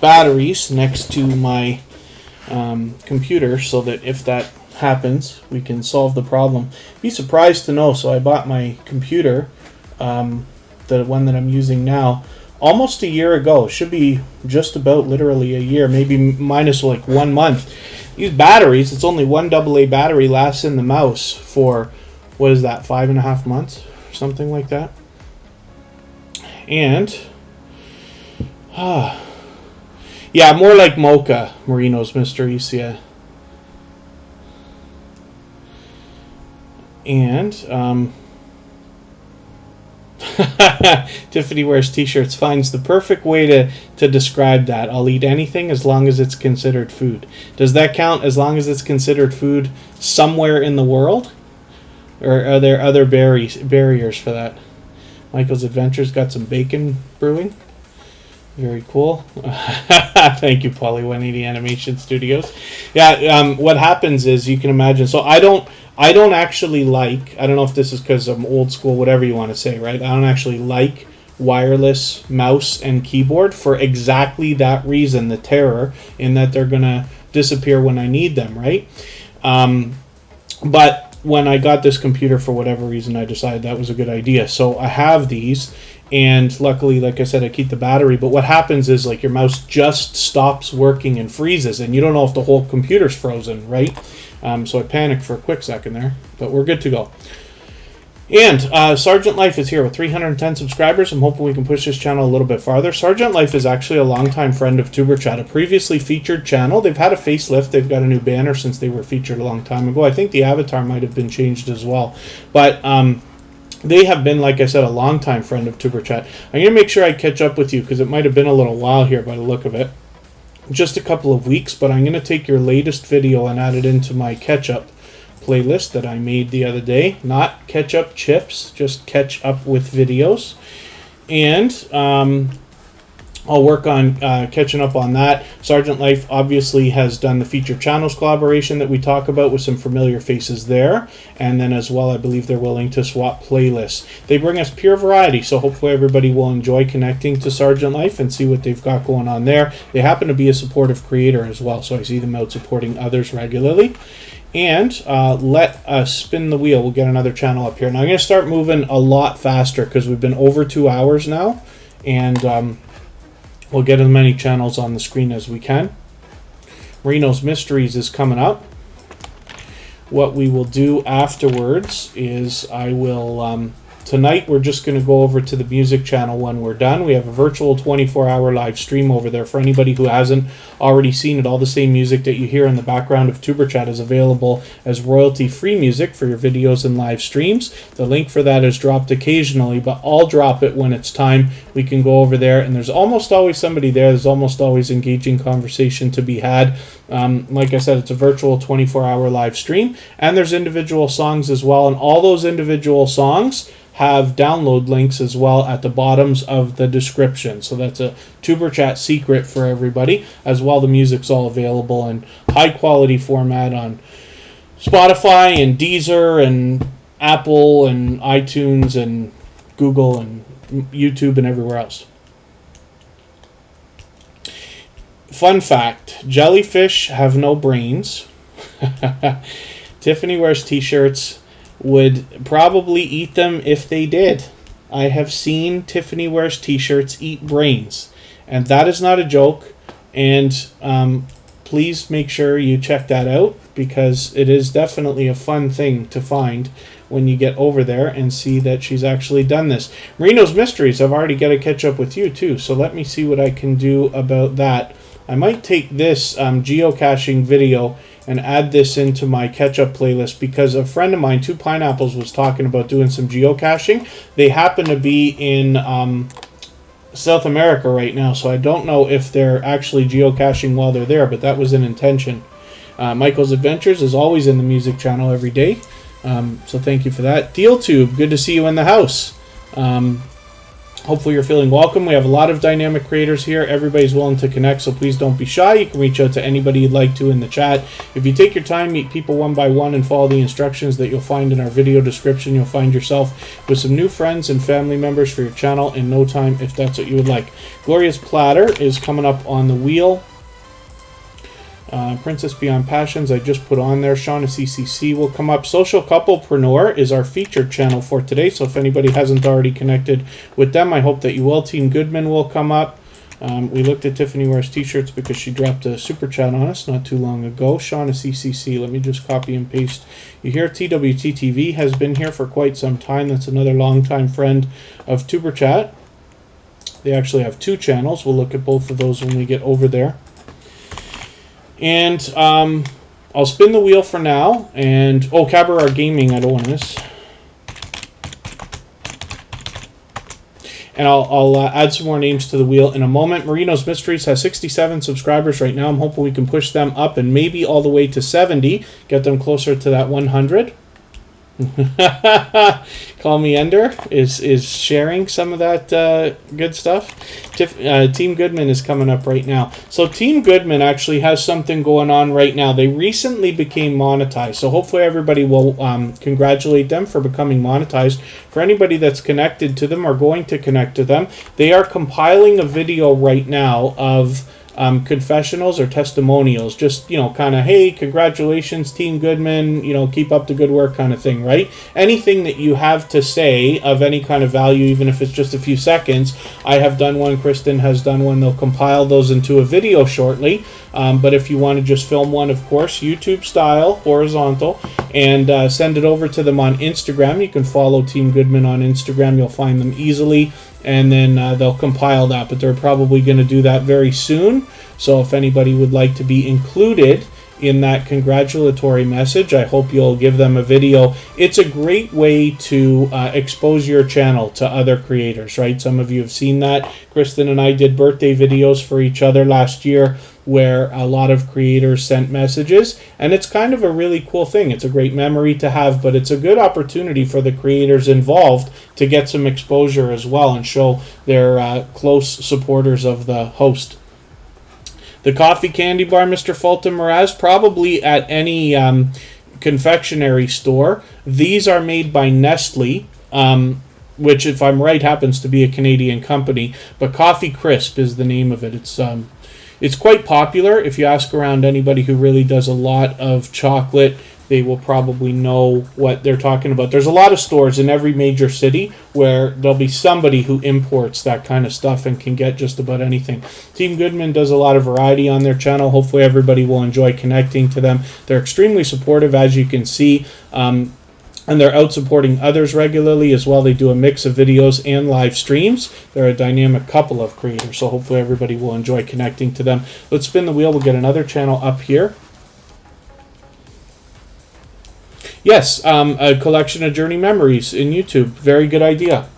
batteries next to my computer so that if that happens, we can solve the problem. Be surprised to know, so I bought my computer, the one that I'm using now, almost a year ago. Should be just about literally a year, maybe minus like 1 month. These batteries, it's only one AA battery, lasts in the mouse for, what is that, 5.5 months? Something like that. And, yeah, more like Mocha, Marino's Mysteries, yeah. And, Tiffany wears t-shirts, finds the perfect way to describe that. I'll eat anything as long as it's considered food. Does that count as long as it's considered food somewhere in the world? Or are there other barriers for that? Michael's Adventures got some bacon brewing. Very cool. Thank you, Polly 180 Animation Studios. Yeah, what happens is, you can imagine, so I don't actually like, I don't know if this is because I'm old school, whatever you want to say, right? I don't actually like wireless mouse and keyboard for exactly that reason, the terror, in that they're going to disappear when I need them, right? But when I got this computer, for whatever reason, I decided that was a good idea. So I have these, and luckily, like I said, I keep the battery. But what happens is, like, your mouse just stops working and freezes, and you don't know if the whole computer's frozen, right? So I panicked for a quick second there, but we're good to go. And Sergeant Life is here with 310 subscribers. I'm hoping we can push this channel a little bit farther. Sergeant Life is actually a longtime friend of Superchat, a previously featured channel. They've had a facelift. They've got a new banner since they were featured a long time ago. I think the avatar might have been changed as well. But they have been, like I said, a longtime friend of Superchat. I'm going to make sure I catch up with you because it might have been a little while here by the look of it. Just a couple of weeks, but I'm going to take your latest video and add it into my catch-up playlist that I made the other day. Not ketchup chips, just catch up with videos. And I'll work on catching up on that. Sergeant Life obviously has done the featured channels collaboration that we talk about with some familiar faces there. And then as well, I believe they're willing to swap playlists. They bring us pure variety, so hopefully everybody will enjoy connecting to Sergeant Life and see what they've got going on there. They happen to be a supportive creator as well, so I see them out supporting others regularly. And let us spin the wheel. We'll get another channel up here. Now I'm going to start moving a lot faster because we've been over 2 hours now. And we'll get as many channels on the screen as we can. Marino's Mysteries is coming up. What we will do afterwards is I will... tonight we're just going to go over to the music channel when we're done. We have a virtual 24-hour live stream over there for anybody who hasn't already seen it. All the same music that you hear in the background of Superchat is available as royalty-free music for your videos and live streams. The link for that is dropped occasionally, but I'll drop it when it's time. We can go over there, and there's almost always somebody there. There's almost always engaging conversation to be had. Like I said, it's a virtual 24-hour live stream, and there's individual songs as well, and all those individual songs have download links as well at the bottoms of the description. So that's a Superchat secret for everybody. As well, the music's all available in high quality format on Spotify and Deezer and Apple and iTunes and Google and YouTube and everywhere else. Fun fact, jellyfish have no brains. Tiffany wears t-shirts. Would probably eat them if they did. I have seen Tiffany wears t-shirts eat brains, and that is not a joke. And please make sure you check that out, because it is definitely a fun thing to find when you get over there and see that she's actually done this. Marino's Mysteries, I've already got to catch up with you too, so let me see what I can do about that. I might take this geocaching video and add this into my catch-up playlist, because a friend of mine, Two Pineapples, was talking about doing some geocaching. They happen to be in South America right now, so I don't know if they're actually geocaching while they're there, but that was an intention. Michael's Adventures is always in the music channel every day, so thank you for that. DealTube, good to see you in the house. Hopefully you're feeling welcome. We have a lot of dynamic creators here. Everybody's willing to connect, so please don't be shy. You can reach out to anybody you'd like to in the chat. If you take your time, meet people one by one, and follow the instructions that you'll find in our video description, you'll find yourself with some new friends and family members for your channel in no time, if that's what you would like. Glorious Platter is coming up on the wheel. Princess Beyond Passions, I just put on there. Shauna CCC will come up. Social Couplepreneur is our featured channel for today, so if anybody hasn't already connected with them, I hope that you will. Team Goodman will come up. We looked at Tiffany Wears T-shirts because she dropped a super chat on us not too long ago. Shauna CCC, let me just copy and paste you here. TWTTV has been here for quite some time. That's another longtime friend of Tuber Chat. They actually have two channels. We'll look at both of those when we get over there. And I'll spin the wheel for now. And oh, Cabaret Gaming, I don't want to miss. And I'll add some more names to the wheel in a moment. Marino's Mysteries has 67 subscribers right now. I'm hoping we can push them up and maybe all the way to 70. Get them closer to that 100. Call Me Ender is sharing some of that good stuff. Team Goodman is coming up right now. So Team Goodman actually has something going on right now. They recently became monetized, so hopefully everybody will congratulate them for becoming monetized. For anybody that's connected to them or going to connect to them, they are compiling a video right now of confessionals or testimonials, just, you know, kind of, hey, congratulations, Team Goodman, you know, keep up the good work kind of thing, right? Anything that you have to say of any kind of value, even if it's just a few seconds. I have done one, Kristen has done one. They'll compile those into a video shortly. But if you want to just film one, of course, YouTube style, horizontal, and send it over to them on Instagram. You can follow Team Goodman on Instagram. You'll find them easily. And then they'll compile that, but they're probably going to do that very soon. So if anybody would like to be included in that congratulatory message, I hope you'll give them a video. It's a great way to expose your channel to other creators, right? Some of you have seen that. Kristen and I did birthday videos for each other last year, where a lot of creators sent messages, and it's kind of a really cool thing. It's a great memory to have, but it's a good opportunity for the creators involved to get some exposure as well and show their close supporters of the host. The coffee candy bar, Mr. Fulton Mraz, probably at any confectionery store. These are made by Nestle, which, if I'm right, happens to be a Canadian company, but Coffee Crisp is the name of it. It's quite popular. If you ask around anybody who really does a lot of chocolate, they will probably know what they're talking about. There's a lot of stores in every major city where there'll be somebody who imports that kind of stuff and can get just about anything. Team Goodman does a lot of variety on their channel. Hopefully everybody will enjoy connecting to them. They're extremely supportive, as you can see. And they're out supporting others regularly as well. They do a mix of videos and live streams. They're a dynamic couple of creators, so hopefully everybody will enjoy connecting to them. Let's spin the wheel. We'll get another channel up here. Yes, a collection of journey memories in YouTube. Very good idea.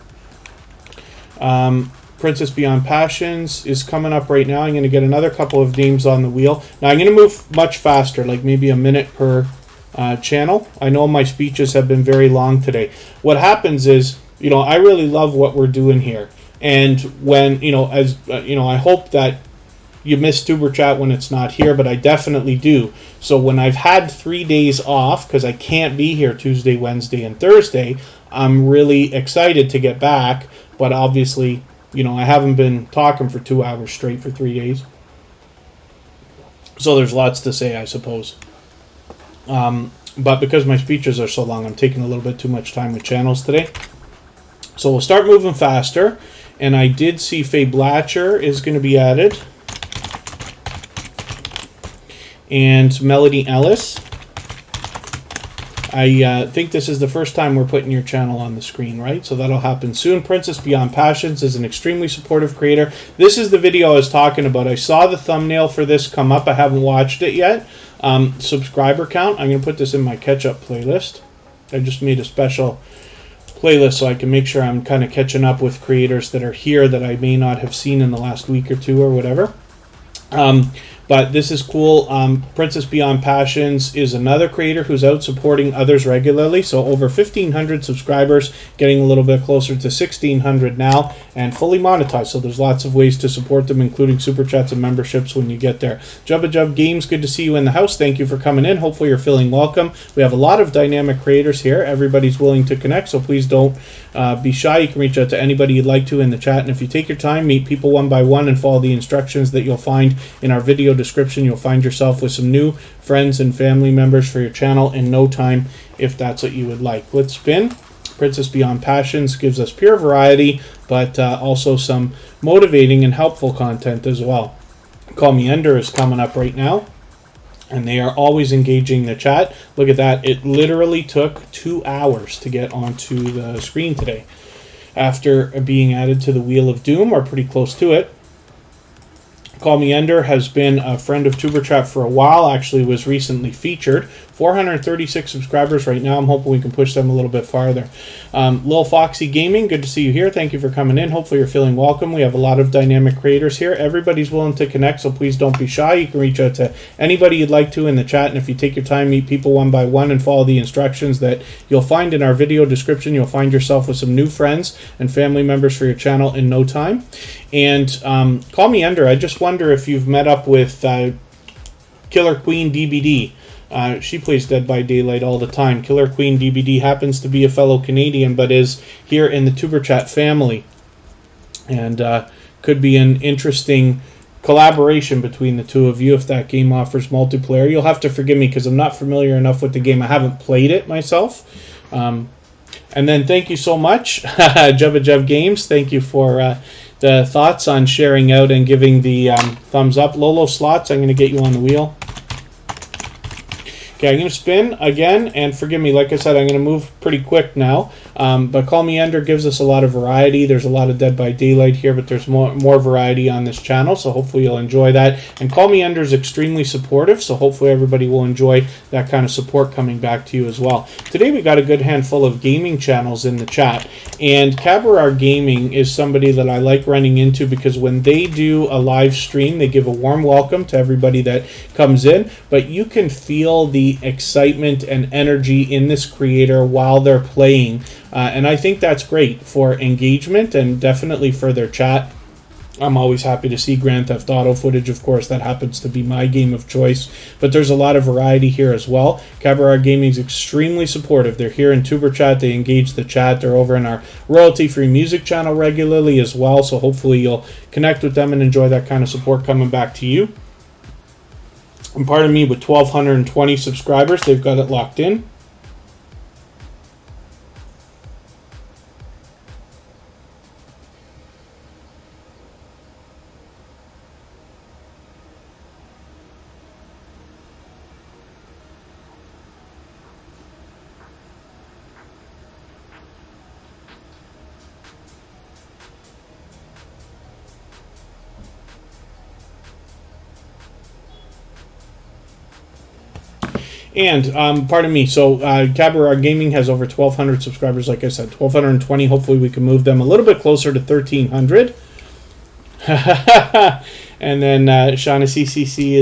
Princess Beyond Passions is coming up right now. I'm going to get another couple of names on the wheel. Now I'm going to move much faster, like maybe a minute per channel. I know my speeches have been very long today. What happens is, you know, I really love what we're doing here, and when, you know, as you know, I hope that you miss Tuber Chat when it's not here, but I definitely do. So when I've had 3 days off because I can't be here Tuesday, Wednesday, and Thursday, I'm really excited to get back. But obviously, you know, I haven't been talking for 2 hours straight for 3 days, so there's lots to say, I suppose. But because my speeches are so long, I'm taking a little bit too much time with channels today. So we'll start moving faster. And I did see Faye Blatcher is going to be added. And Melody Ellis. I think this is the first time we're putting your channel on the screen, right? So that'll happen soon. Princess Beyond Passions is an extremely supportive creator. This is the video I was talking about. I saw the thumbnail for this come up. I haven't watched it yet. Subscriber count. I'm going to put this in my catch-up playlist. I just made a special playlist so I can make sure I'm kind of catching up with creators that are here that I may not have seen in the last week or two or whatever. But this is cool. Princess Beyond Passions is another creator who's out supporting others regularly. So over 1,500 subscribers, getting a little bit closer to 1,600 now, and fully monetized. So there's lots of ways to support them, including super chats and memberships when you get there. Jubba Jub Games, good to see you in the house. Thank you for coming in. Hopefully you're feeling welcome. We have a lot of dynamic creators here. Everybody's willing to connect, so please don't be shy. You can reach out to anybody you'd like to in the chat. And if you take your time, meet people one by one and follow the instructions that you'll find in our video description, you'll find yourself with some new friends and family members for your channel in no time, if that's what you would like. Let's spin. Princess Beyond Passions gives us pure variety, but also some motivating and helpful content as well. Call Me Ender is coming up right now, and they are always engaging the chat. Look at that. It literally took 2 hours to get onto the screen today after being added to the Wheel of Doom, or pretty close to it. Call Me Ender has been a friend of Superchat for a while, actually was recently featured. 436 subscribers right now. I'm hoping we can push them a little bit farther. Lil Foxy Gaming, good to see you here. Thank you for coming in. Hopefully you're feeling welcome. We have a lot of dynamic creators here. Everybody's willing to connect, so please don't be shy. You can reach out to anybody you'd like to in the chat, and if you take your time, meet people one by one and follow the instructions that you'll find in our video description, you'll find yourself with some new friends and family members for your channel in no time. And Call Me Ender, I just wonder if you've met up with Killer Queen DBD. She plays Dead by Daylight all the time. Killer Queen DBD happens to be a fellow Canadian, but is here in the Superchat family. And could be an interesting collaboration between the two of you if that game offers multiplayer. You'll have to forgive me because I'm not familiar enough with the game. I haven't played it myself. And then thank you so much, Jubba Jub Games. Thank you for the thoughts on sharing out and giving the thumbs up. Lolo Slots, I'm going to get you on the wheel. Okay, I'm going to spin again, and forgive me, like I said, I'm going to move pretty quick now. But Call Me Ender gives us a lot of variety. There's a lot of Dead by Daylight here, but there's more variety on this channel, so hopefully you'll enjoy that. And Call Me Ender is extremely supportive, so hopefully everybody will enjoy that kind of support coming back to you as well. Today we got a good handful of gaming channels in the chat, and Cabaret Gaming is somebody that I like running into because when they do a live stream, they give a warm welcome to everybody that comes in, but you can feel the excitement and energy in this creator while they're playing. And I think that's great for engagement and definitely for their chat. I'm always happy to see Grand Theft Auto footage, of course. That happens to be my game of choice. But there's a lot of variety here as well. Cabaret Gaming is extremely supportive. They're here in Tuber Chat. They engage the chat. They're over in our royalty-free music channel regularly as well. So hopefully you'll connect with them and enjoy that kind of support coming back to you. And pardon me, with 1,220 subscribers, they've got it locked in. And, pardon me, so Cabaret Gaming has over 1,200 subscribers, like I said, 1,220. Hopefully we can move them a little bit closer to 1,300. And then Shauna CCC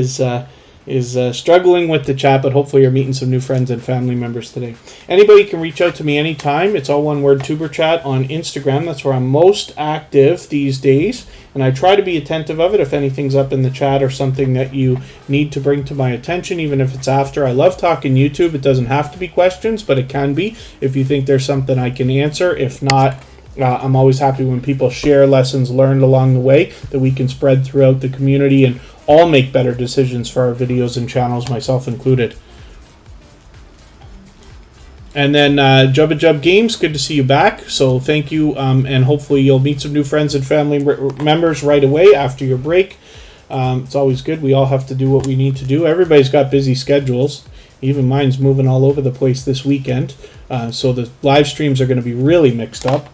is struggling with the chat, but hopefully you're meeting some new friends and family members today. Anybody can reach out to me anytime. It's all one word, Tuber Chat on Instagram. That's where I'm most active these days, and I try to be attentive of it if anything's up in the chat or something that you need to bring to my attention, even if it's after. I love talking YouTube. It doesn't have to be questions, but it can be if you think there's something I can answer. If not, I'm always happy when people share lessons learned along the way that we can spread throughout the community and all make better decisions for our videos and channels, myself included. And then Jubba Jub Games, good to see you back. So thank you, and hopefully you'll meet some new friends and family members right away after your break. It's always good. We all have to do what we need to do. Everybody's got busy schedules. Even mine's moving all over the place this weekend. So the live streams are going to be really mixed up.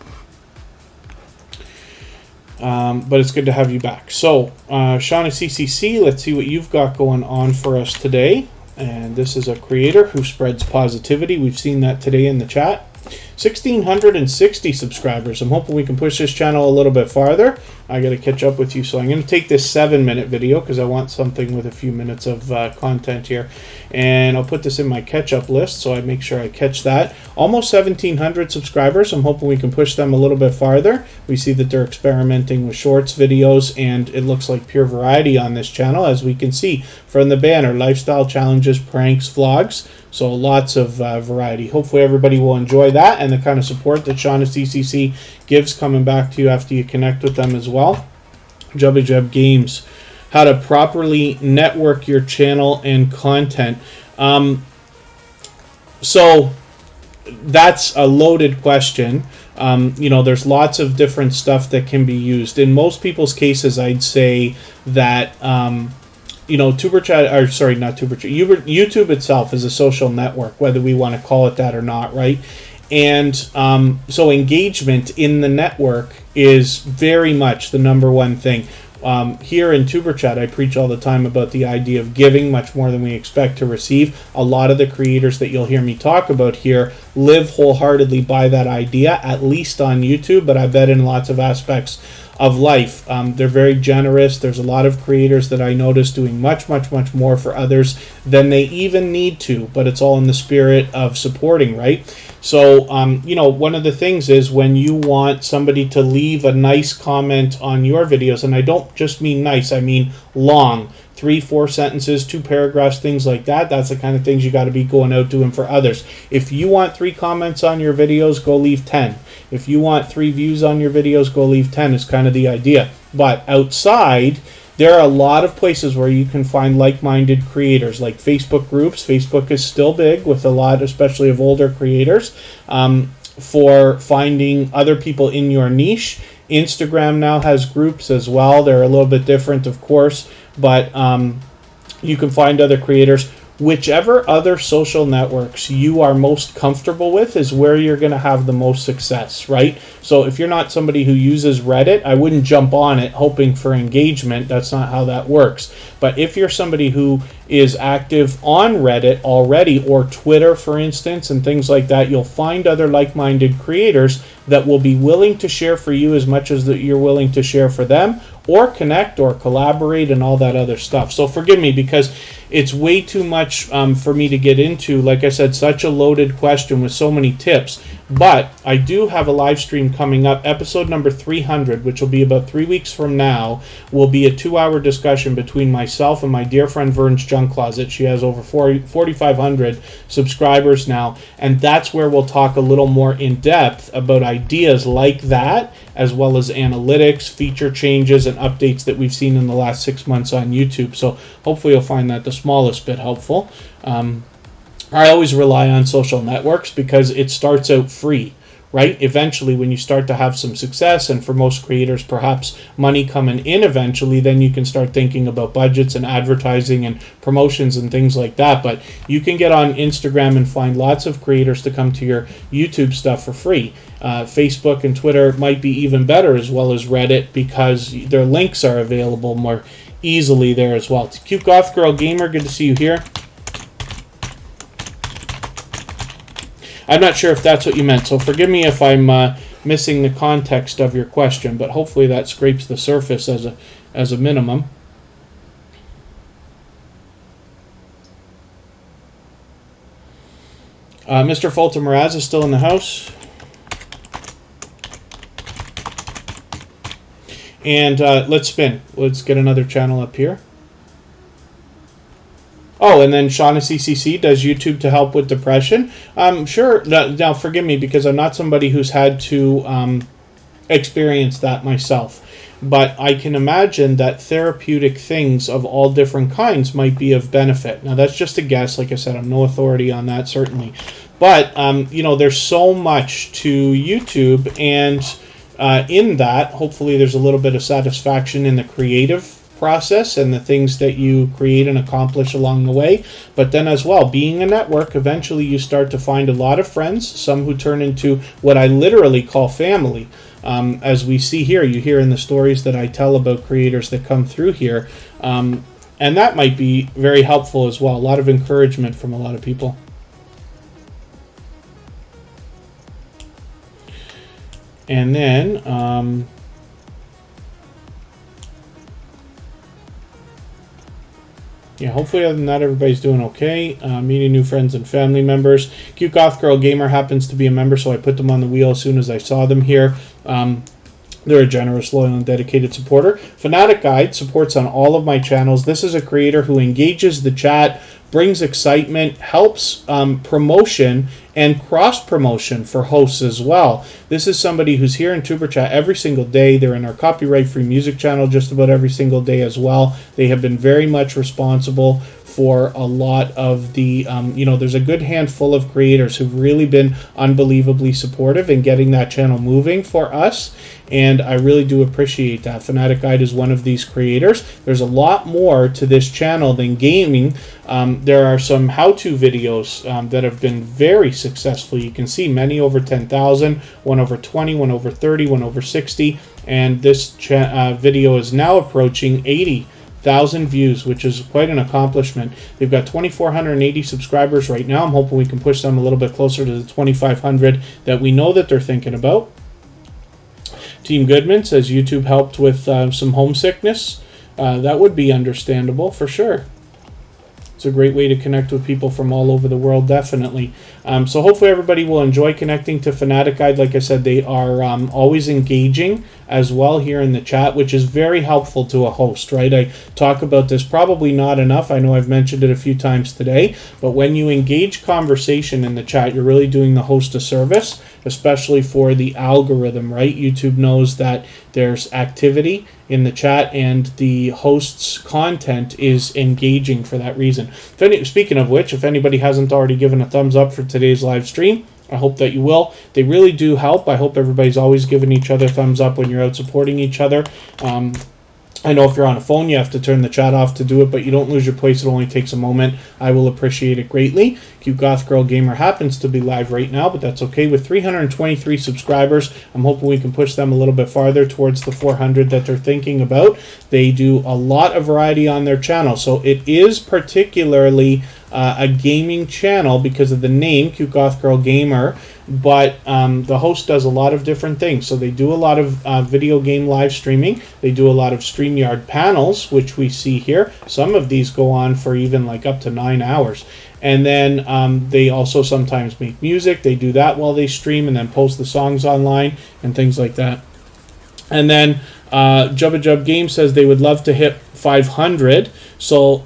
But it's good to have you back. So, Shauna CCC, let's see what you've got going on for us today. And this is a creator who spreads positivity. We've seen that today in the chat. 1,660 subscribers. I'm hoping we can push this channel a little bit farther. I got to catch up with you, so I'm going to take this 7-minute video because I want something with a few minutes of content here, and I'll put this in my catch-up list so I make sure I catch that. Almost 1,700 subscribers. I'm hoping we can push them a little bit farther. We see that they're experimenting with shorts videos, and it looks like pure variety on this channel, as we can see from the banner: lifestyle challenges, pranks, vlogs. So lots of variety. Hopefully everybody will enjoy that and the kind of support that Shaughnessy CC gives coming back to you after you connect with them as well. Jubby Jub Games, how to properly network your channel and content. So that's a loaded question. You know, there's lots of different stuff that can be used. In most people's cases, I'd say that you know, YouTube itself is a social network, whether we want to call it that or not, right? And so engagement in the network is very much the #1 thing. Here in Tuber Chat, I preach all the time about the idea of giving much more than we expect to receive. A lot of the creators that you'll hear me talk about here live wholeheartedly by that idea, at least on YouTube, but I bet in lots of aspects of life. They're very generous. There's a lot of creators that I notice doing much more for others than they even need to, but it's all in the spirit of supporting, right? So, you know, one of the things is when you want somebody to leave a nice comment on your videos, and I don't just mean nice, I mean long, 3-4 sentences, 2 paragraphs, things like that. That's the kind of things you got to be going out doing for others. If you want 3 comments on your videos, go leave 10. If you want 3 views on your videos, go leave 10 is kind of the idea. But outside, there are a lot of places where you can find like-minded creators, like Facebook groups. Facebook is still big with a lot, especially of older creators, for finding other people in your niche. Instagram now has groups as well. They're a little bit different, of course, but you can find other creators. Whichever other social networks you are most comfortable with is where you're going to have the most success, right? So if you're not somebody who uses Reddit, I wouldn't jump on it hoping for engagement. That's not how that works. But if you're somebody who is active on Reddit already, or Twitter, for instance, and things like that, you'll find other like-minded creators that will be willing to share for you as much as that you're willing to share for them, or connect or collaborate and all that other stuff. So forgive me because it's way too much for me to get into. Like I said, such a loaded question with so many tips. But I do have a live stream coming up. Episode number 300, which will be about 3 weeks from now, will be a 2-hour discussion between myself and my dear friend Vern's Junk Closet. She has over 4,500 subscribers now. And that's where we'll talk a little more in depth about ideas like that, as well as analytics, feature changes, and updates that we've seen in the last 6 months on YouTube. So hopefully you'll find that the smallest bit helpful. I always rely on social networks because it starts out free, right? Eventually, when you start to have some success, and for most creators, perhaps money coming in eventually, then you can start thinking about budgets and advertising and promotions and things like that. But you can get on Instagram and find lots of creators to come to your YouTube stuff for free. Facebook and Twitter might be even better, as well as Reddit, because their links are available more easily there as well. Cute Goth Girl Gamer, good to see you here. I'm not sure if that's what you meant, so forgive me if I'm missing the context of your question, but hopefully that scrapes the surface as a minimum. Mr. Fulton Mraz is still in the house. And let's spin. Let's get another channel up here. Oh, and then Shaughnessy CC, does YouTube to help with depression? Sure. Now, forgive me because I'm not somebody who's had to experience that myself. But I can imagine that therapeutic things of all different kinds might be of benefit. Now, that's just a guess. Like I said, I'm no authority on that, certainly. But, you know, there's so much to YouTube, and in that, hopefully there's a little bit of satisfaction in the creative process and the things that you create and accomplish along the way. But then as well, being a network, eventually you start to find a lot of friends, some who turn into what I literally call family. As we see here, you hear in the stories that I tell about creators that come through here. And that might be very helpful as well. A lot of encouragement from a lot of people. And then yeah, hopefully other than that, everybody's doing okay. Meeting new friends and family members. Cute Goth Girl Gamer happens to be a member, so I put them on the wheel as soon as I saw them here. They're a generous, loyal, and dedicated supporter. Fanatic Guide supports on all of my channels. This is a creator who engages the chat, brings excitement, helps promotion and cross-promotion for hosts as well. This is somebody who's here in Tuber Chat every single day. They're in our copyright-free music channel just about every single day as well. They have been very much responsible for a lot of the, there's a good handful of creators who've really been unbelievably supportive in getting that channel moving for us, and I really do appreciate that. Fanatic Guide is one of these creators. There's a lot more to this channel than gaming. There are some how-to videos that have been very successful. You can see many over 10,000, one over 20, one over 30, one over 60, and this video is now approaching 80,000 views, which is quite an accomplishment. They've got 2,480 subscribers right now. I'm hoping we can push them a little bit closer to the 2,500 that we know that they're thinking about. Team Goodman says YouTube helped with some homesickness. That would be understandable for sure. It's a great way to connect with people from all over the world, definitely. So hopefully everybody will enjoy connecting to Fanatic Guide. Like I said, they are always engaging as well here in the chat, which is very helpful to a host, right? I talk about this probably not enough. I know I've mentioned it a few times today, but when you engage conversation in the chat, you're really doing the host a service, especially for the algorithm, right? YouTube knows that there's activity in the chat and the host's content is engaging for that reason. Speaking of which, if anybody hasn't already given a thumbs up for today's live stream, I hope that you will. They really do help. I hope everybody's always giving each other thumbs up when you're out supporting each other. I know if you're on a phone, you have to turn the chat off to do it, but you don't lose your place. It only takes a moment. I will appreciate it greatly. Cute Goth Girl Gamer happens to be live right now, but that's okay. With 323 subscribers, I'm hoping we can push them a little bit farther towards the 400 that they're thinking about. They do a lot of variety on their channel, so it is particularly a gaming channel because of the name, Cute Goth Girl Gamer, but the host does a lot of different things. So they do a lot of video game live streaming. They do a lot of StreamYard panels, which we see here. Some of these go on for even like up to 9 hours. And then they also sometimes make music. They do that while they stream and then post the songs online and things like that. And then Jubba Jub Game says they would love to hit 500. So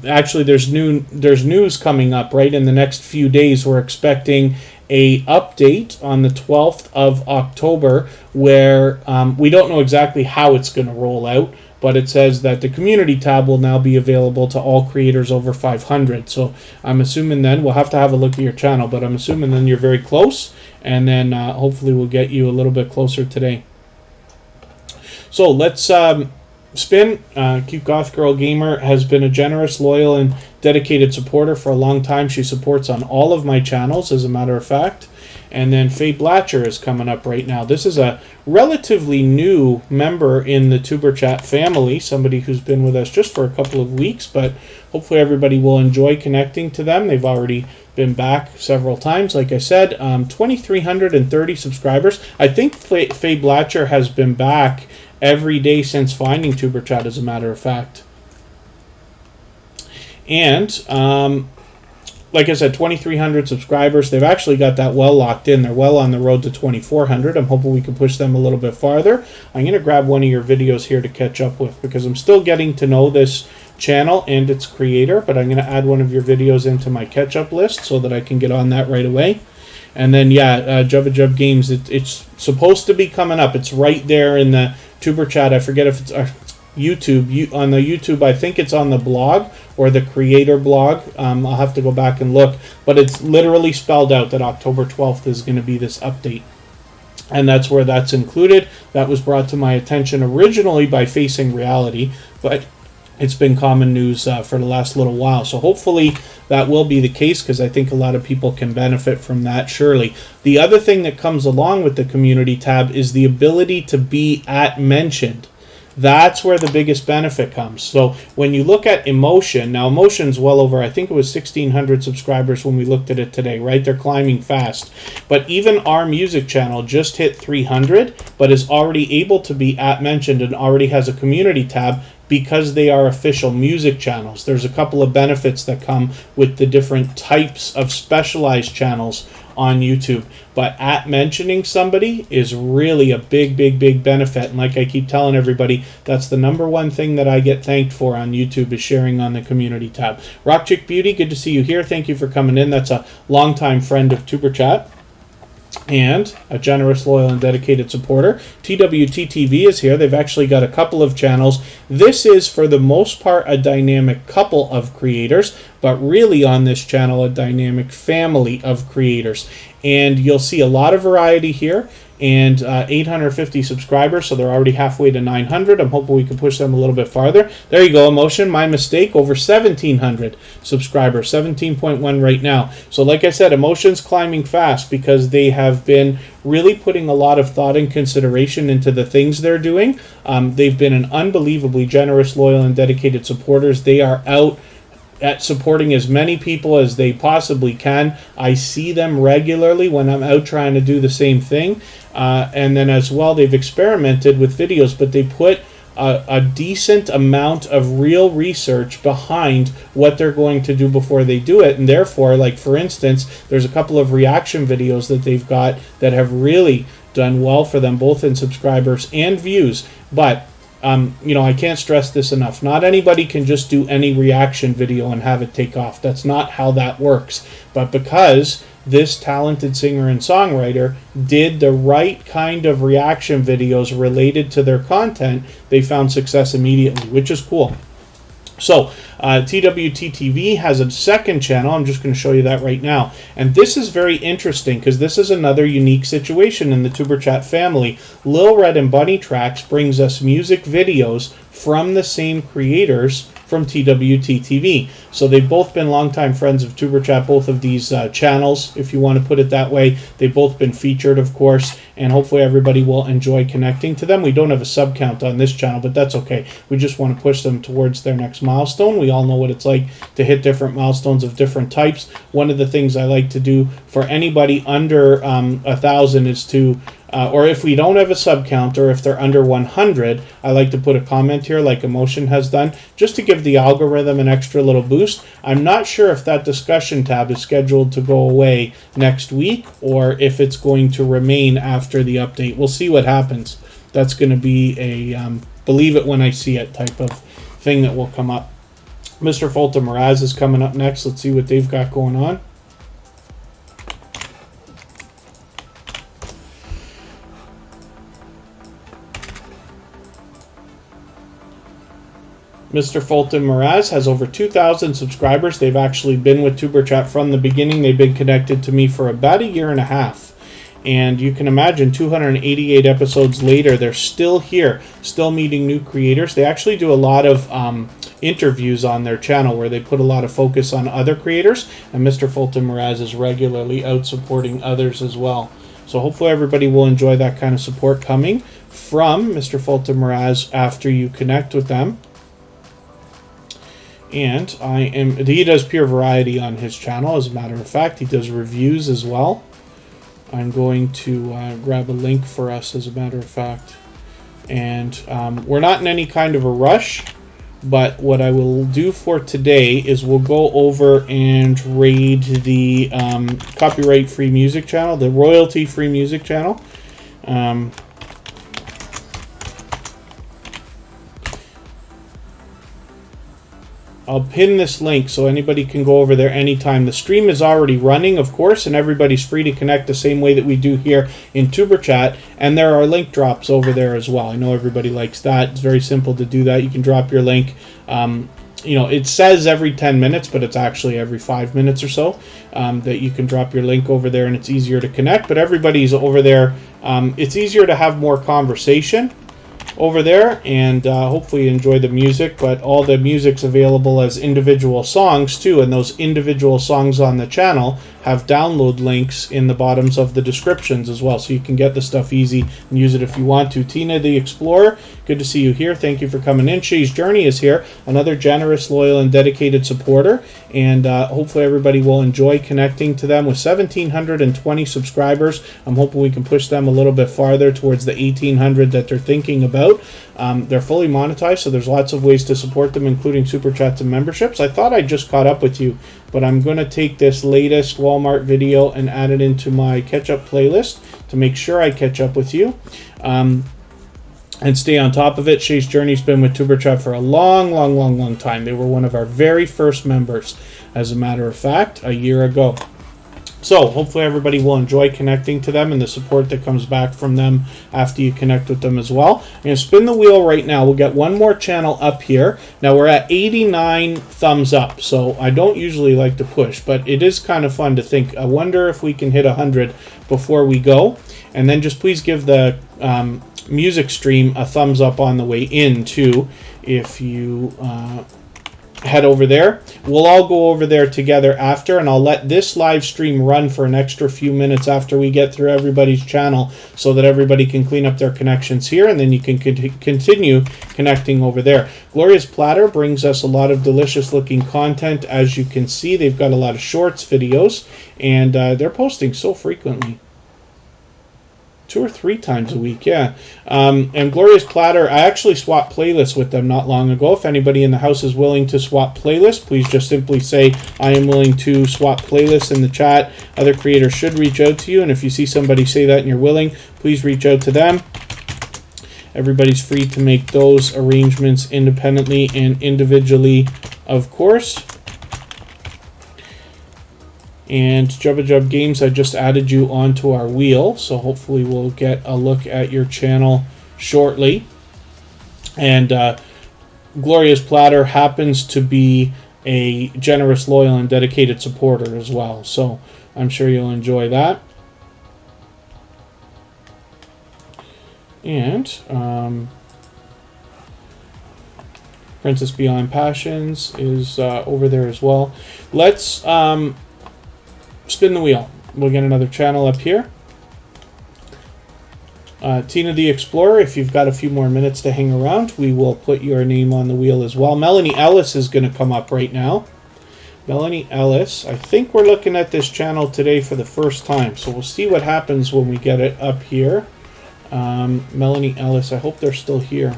actually there's news coming up, right? In the next few days, we're expecting a update on the 12th of October where we don't know exactly how it's going to roll out, but it says that the community tab will now be available to all creators over 500. So I'm assuming then, we'll have to have a look at your channel, but I'm assuming then you're very close, and then hopefully we'll get you a little bit closer today. So let's spin. Cute Goth Girl Gamer has been a generous, loyal, and dedicated supporter for a long time. She supports on all of my channels, as a matter of fact. And then Faye Blatcher is coming up right now. This is a relatively new member in the Tuber Chat family, somebody who's been with us just for a couple of weeks, but hopefully everybody will enjoy connecting to them. They've already been back several times, like I said. 2,330 subscribers. I think Faye Blatcher has been back every day since finding Tuber Chat, as a matter of fact. And like I said, 2,300 subscribers. They've actually got that well locked in. They're well on the road to 2,400. I'm hoping we can push them a little bit farther. I'm going to grab one of your videos here to catch up with because I'm still getting to know this channel and its creator, but I'm going to add one of your videos into my catch-up list so that I can get on that right away. And then, yeah, Jubba Jub Games, it's supposed to be coming up. It's right there in the Tuber Chat. I forget if it's YouTube. On the YouTube, I think it's on the blog or the creator blog. I'll have to go back and look, but it's literally spelled out that October 12th is going to be this update, and that's where that's included. That was brought to my attention originally by Facing Reality, but it's been common news for the last little while, so hopefully that will be the case because I think a lot of people can benefit from that, surely. The other thing that comes along with the community tab is the ability to be @mentioned. That's where the biggest benefit comes. So when you look at Emotion, now Emotion's well over, I think it was 1,600 subscribers when we looked at it today, right? They're climbing fast. But even our music channel just hit 300, but is already able to be @mentioned and already has a community tab because they are official music channels. There's a couple of benefits that come with the different types of specialized channels on YouTube, but @mentioning somebody is really a big benefit. And like I keep telling everybody, that's the #1 thing that I get thanked for on YouTube, is sharing on the community tab. Rock Chick Beauty, good to see you here. Thank you for coming in. That's a longtime friend of Superchat and a generous, loyal, and dedicated supporter. TWTTV is here. They've actually got a couple of channels. This is, for the most part, a dynamic couple of creators, but really on this channel, a dynamic family of creators. And you'll see a lot of variety here. And 850 subscribers, so they're already halfway to 900. I'm hoping we can push them a little bit farther. There you go, Emotion, my mistake, over 1,700 subscribers, 17.1 right now. So like I said, Emotion's climbing fast because they have been really putting a lot of thought and consideration into the things they're doing. They've been an unbelievably generous, loyal, and dedicated supporters. They are out at supporting as many people as they possibly can. I see them regularly when I'm out trying to do the same thing. And then as well, they've experimented with videos, but they put a decent amount of real research behind what they're going to do before they do it. And therefore, like for instance, there's a couple of reaction videos that they've got that have really done well for them, both in subscribers and views. But you know, I can't stress this enough. Not anybody can just do any reaction video and have it take off. That's not how that works. But because this talented singer and songwriter did the right kind of reaction videos related to their content, they found success immediately, which is cool. So TWTTV has a second channel. I'm just going to show you that right now. And this is very interesting because this is another unique situation in the Tuberchat family. Lil Red and Bunny Tracks brings us music videos from the same creators from TWTTV. So they've both been longtime friends of Tuberchat, both of these channels, if you want to put it that way. They've both been featured, of course, and hopefully everybody will enjoy connecting to them. We don't have a sub count on this channel, but that's okay. We just want to push them towards their next milestone. We all know what it's like to hit different milestones of different types. One of the things I like to do for anybody under 1,000 is to or if we don't have a sub count, or if they're under 100, I like to put a comment here like Emotion has done, just to give the algorithm an extra little boost. I'm not sure if that discussion tab is scheduled to go away next week, or if it's going to remain after the update. We'll see what happens. That's going to be a believe it when I see it type of thing that will come up. Mr. Fulton Mraz is coming up next. Let's see what they've got going on. Mr. Fulton Mraz has over 2,000 subscribers. They've actually been with Tuberchat from the beginning. They've been connected to me for about 1.5 years. And you can imagine 288 episodes later, they're still here, still meeting new creators. They actually do a lot of interviews on their channel where they put a lot of focus on other creators. And Mr. Fulton Mraz is regularly out supporting others as well. So hopefully everybody will enjoy that kind of support coming from Mr. Fulton Mraz after you connect with them. And he does pure variety on his channel, as a matter of fact. He does reviews as well. I'm going to grab a link for us, as a matter of fact. And we're not in any kind of a rush, but what I will do for today is we'll go over and raid the copyright-free music channel, the royalty-free music channel. I'll pin this link so anybody can go over there anytime. The stream is already running, of course, and everybody's free to connect the same way that we do here in Tuberchat. And there are link drops over there as well. I know everybody likes that. It's very simple to do that. You can drop your link. You know, it says every 10 minutes, but it's actually every 5 minutes or so that you can drop your link over there, and it's easier to connect. But everybody's over there. It's easier to have more conversation over there, and hopefully you enjoy the music. But all the music's available as individual songs too, and those individual songs on the channel have download links in the bottoms of the descriptions as well, so you can get the stuff easy and use it if you want to. Tina the Explorer, good to see you here. Thank you for coming in. Shay's Journey is here, another generous, loyal, and dedicated supporter, and hopefully everybody will enjoy connecting to them. With 1,720 subscribers, I'm hoping we can push them a little bit farther towards the 1,800 that they're thinking about. They're fully monetized, so there's lots of ways to support them, including super chats and memberships. I thought I just caught up with you, but I'm going to take this latest Walmart video and add it into my catch-up playlist to make sure I catch up with you and stay on top of it. Shay's Journey's been with Superchat for a long time. They were one of our very first members, as a matter of fact, a year ago. So hopefully everybody will enjoy connecting to them and the support that comes back from them after you connect with them as well. I'm going to spin the wheel right now. We'll get one more channel up here. Now we're at 89 thumbs up, so I don't usually like to push, but it is kind of fun to think, I wonder if we can hit 100 before we go. And then just please give the music stream a thumbs up on the way in too, if you head over there. We'll all go over there together after, and I'll let this live stream run for an extra few minutes after we get through everybody's channel, so that everybody can clean up their connections here, and then you can continue connecting over there. Gloria's Platter brings us a lot of delicious looking content. As you can see, they've got a lot of shorts videos, and they're posting so frequently. 2 or 3 times a week, yeah. And Gloria's Platter, I actually swapped playlists with them not long ago. If anybody in the house is willing to swap playlists, please just simply say, I am willing to swap playlists in the chat. Other creators should reach out to you, and if you see somebody say that and you're willing, please reach out to them. Everybody's free to make those arrangements independently and individually, of course. And Jubba Jub Games, I just added you onto our wheel, so hopefully we'll get a look at your channel shortly. And Gloria's Platter happens to be a generous, loyal, and dedicated supporter as well, so I'm sure you'll enjoy that. And Princess Beyond Passions is over there as well. Let's spin the wheel. We'll get another channel up here. Tina the Explorer, if you've got a few more minutes to hang around, we will put your name on the wheel as well. Melanie Ellis is going to come up right now. Melanie Ellis, I think we're looking at this channel today for the first time, so we'll see what happens when we get it up here. Melanie Ellis, I hope they're still here.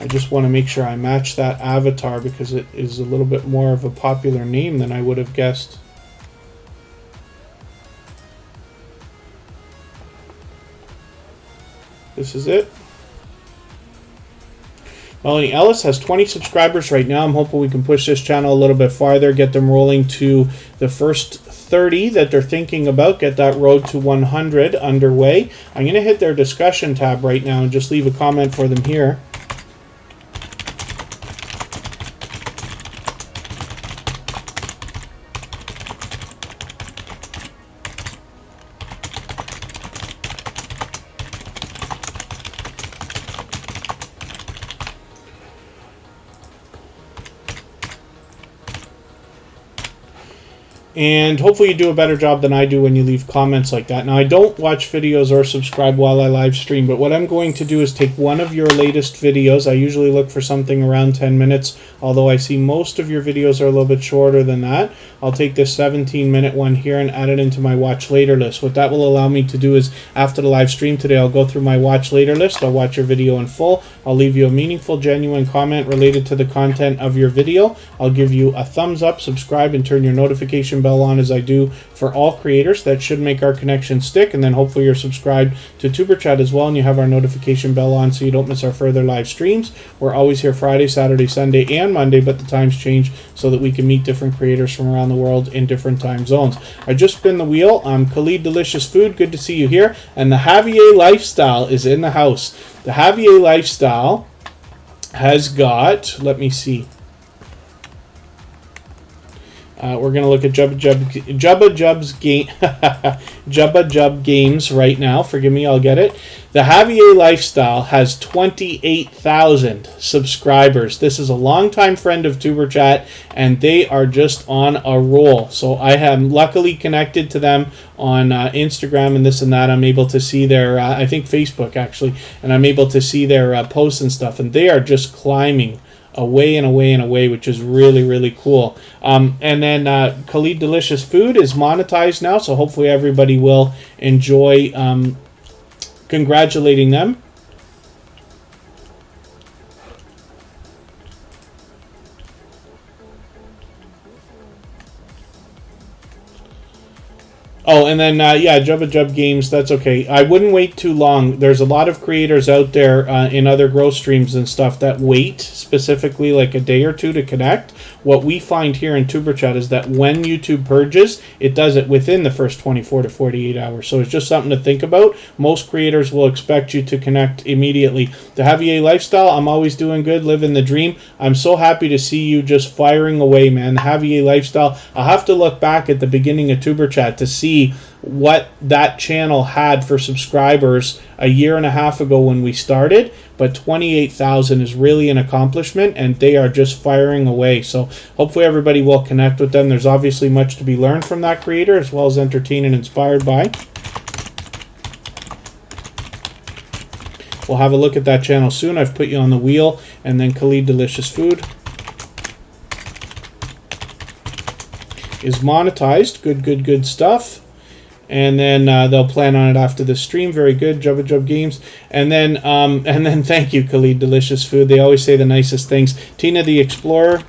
I just want to make sure I match that avatar because it is a little bit more of a popular name than I would have guessed. This is it. Melanie Ellis has 20 subscribers right now. I'm hoping we can push this channel a little bit farther, get them rolling to the first 30 that they're thinking about, get that road to 100 underway. I'm going to hit their discussion tab right now and just leave a comment for them here. And hopefully you do a better job than I do when you leave comments like that. Now, I don't watch videos or subscribe while I live stream, but what I'm going to do is take one of your latest videos. I usually look for something around 10 minutes, although I see most of your videos are a little bit shorter than that. I'll take this 17-minute one here and add it into my watch later list. What that will allow me to do is, after the live stream today, I'll go through my watch later list. I'll watch your video in full. I'll leave you a meaningful, genuine comment related to the content of your video. I'll give you a thumbs up, subscribe, and turn your notification bell on as I do for all creators. That should make our connection stick, and then hopefully you're subscribed to Superchat as well and you have our notification bell on so you don't miss our further live streams. We're always here Friday, Saturday, Sunday, and Monday, but the times change so that we can meet different creators from around the world in different time zones. I just spin the wheel. I'm Khalid Delicious Food. Good to see you here. And the Javier Lifestyle is in the house. The Javier Lifestyle has got, let me see. We're going to look at Jubba Jub Games right now. Forgive me, I'll get it. The Javier Lifestyle has 28,000 subscribers. This is a longtime friend of TuberChat, and they are just on a roll. So I am luckily connected to them on Instagram and this and that. I'm able to see their, I think Facebook actually, and I'm able to see their posts and stuff, and they are just climbing away and away and away, which is really, really cool. And then Khalid Delicious Food is monetized now, so hopefully everybody will enjoy congratulating them. Oh, and then, yeah, Jub Games, that's okay. I wouldn't wait too long. There's a lot of creators out there in other growth streams and stuff that wait specifically like a day or two to connect. What we find here in TuberChat is that when YouTube purges, it does it within the first 24 to 48 hours. So it's just something to think about. Most creators will expect you to connect immediately. The Javier Lifestyle, I'm always doing good, living the dream. I'm so happy to see you just firing away, man. The Javier Lifestyle, I'll have to look back at the beginning of TuberChat to see what that channel had for subscribers a year and a half ago when we started, but 28,000 is really an accomplishment, and they are just firing away. So hopefully everybody will connect with them. There's obviously much to be learned from that creator, as well as entertained and inspired by. We'll have a look at that channel soon. I've put you on the wheel. And then Khalid Delicious Food is monetized. Good stuff. And then they'll plan on it after the stream. Very good, Jub Games. And then thank you, Khalid Delicious Food. They always say the nicest things. Tina the Explorer,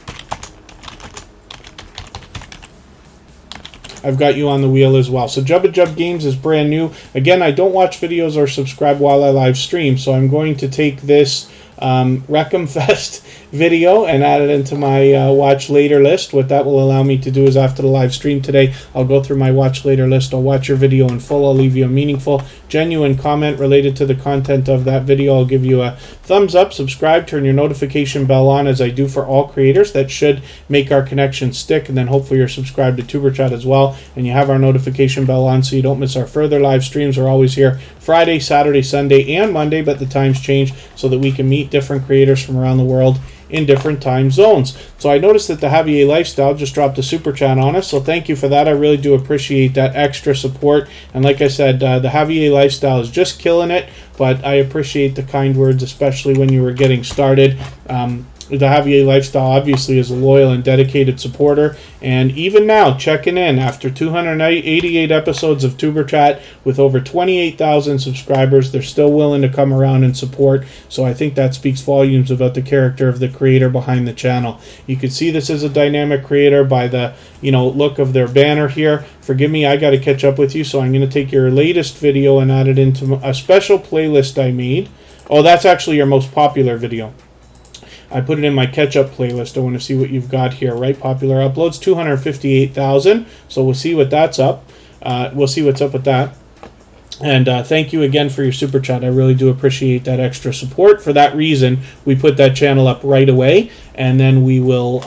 I've got you on the wheel as well. So Jub Games is brand new. Again, I don't watch videos or subscribe while I live stream, so I'm going to take this Wreckham Fest video and add it into my watch later list. What that will allow me to do is after the live stream today, I'll go through my watch later list. I'll watch your video in full. I'll leave you a meaningful, genuine comment related to the content of that video. I'll give you a thumbs up, subscribe, turn your notification bell on, as I do for all creators. That should make our connection stick. And then hopefully you're subscribed to TuberChat as well, and you have our notification bell on so you don't miss our further live streams. We're always here Friday, Saturday, Sunday, and Monday, but the times change so that we can meet different creators from around the world in different time zones. So I noticed that the Javier Lifestyle just dropped a super chat on us, so thank you for that. I really do appreciate that extra support. And like I said, the Javier Lifestyle is just killing it, but I appreciate the kind words, especially when you were getting started. The Javier Lifestyle obviously is a loyal and dedicated supporter, and even now checking in after 288 episodes of TuberChat with over 28,000 subscribers, they're still willing to come around and support. So I think that speaks volumes about the character of the creator behind the channel. You can see this is a dynamic creator by the look of their banner here. Forgive me, I got to catch up with you, so I'm going to take your latest video and add it into a special playlist I made. Oh, that's actually your most popular video. I put it in my catch-up playlist. I want to see what you've got here, right? Popular uploads, 258,000. So we'll see what that's up. We'll see what's up with that. And thank you again for your super chat. I really do appreciate that extra support. For that reason, we put that channel up right away, and then we will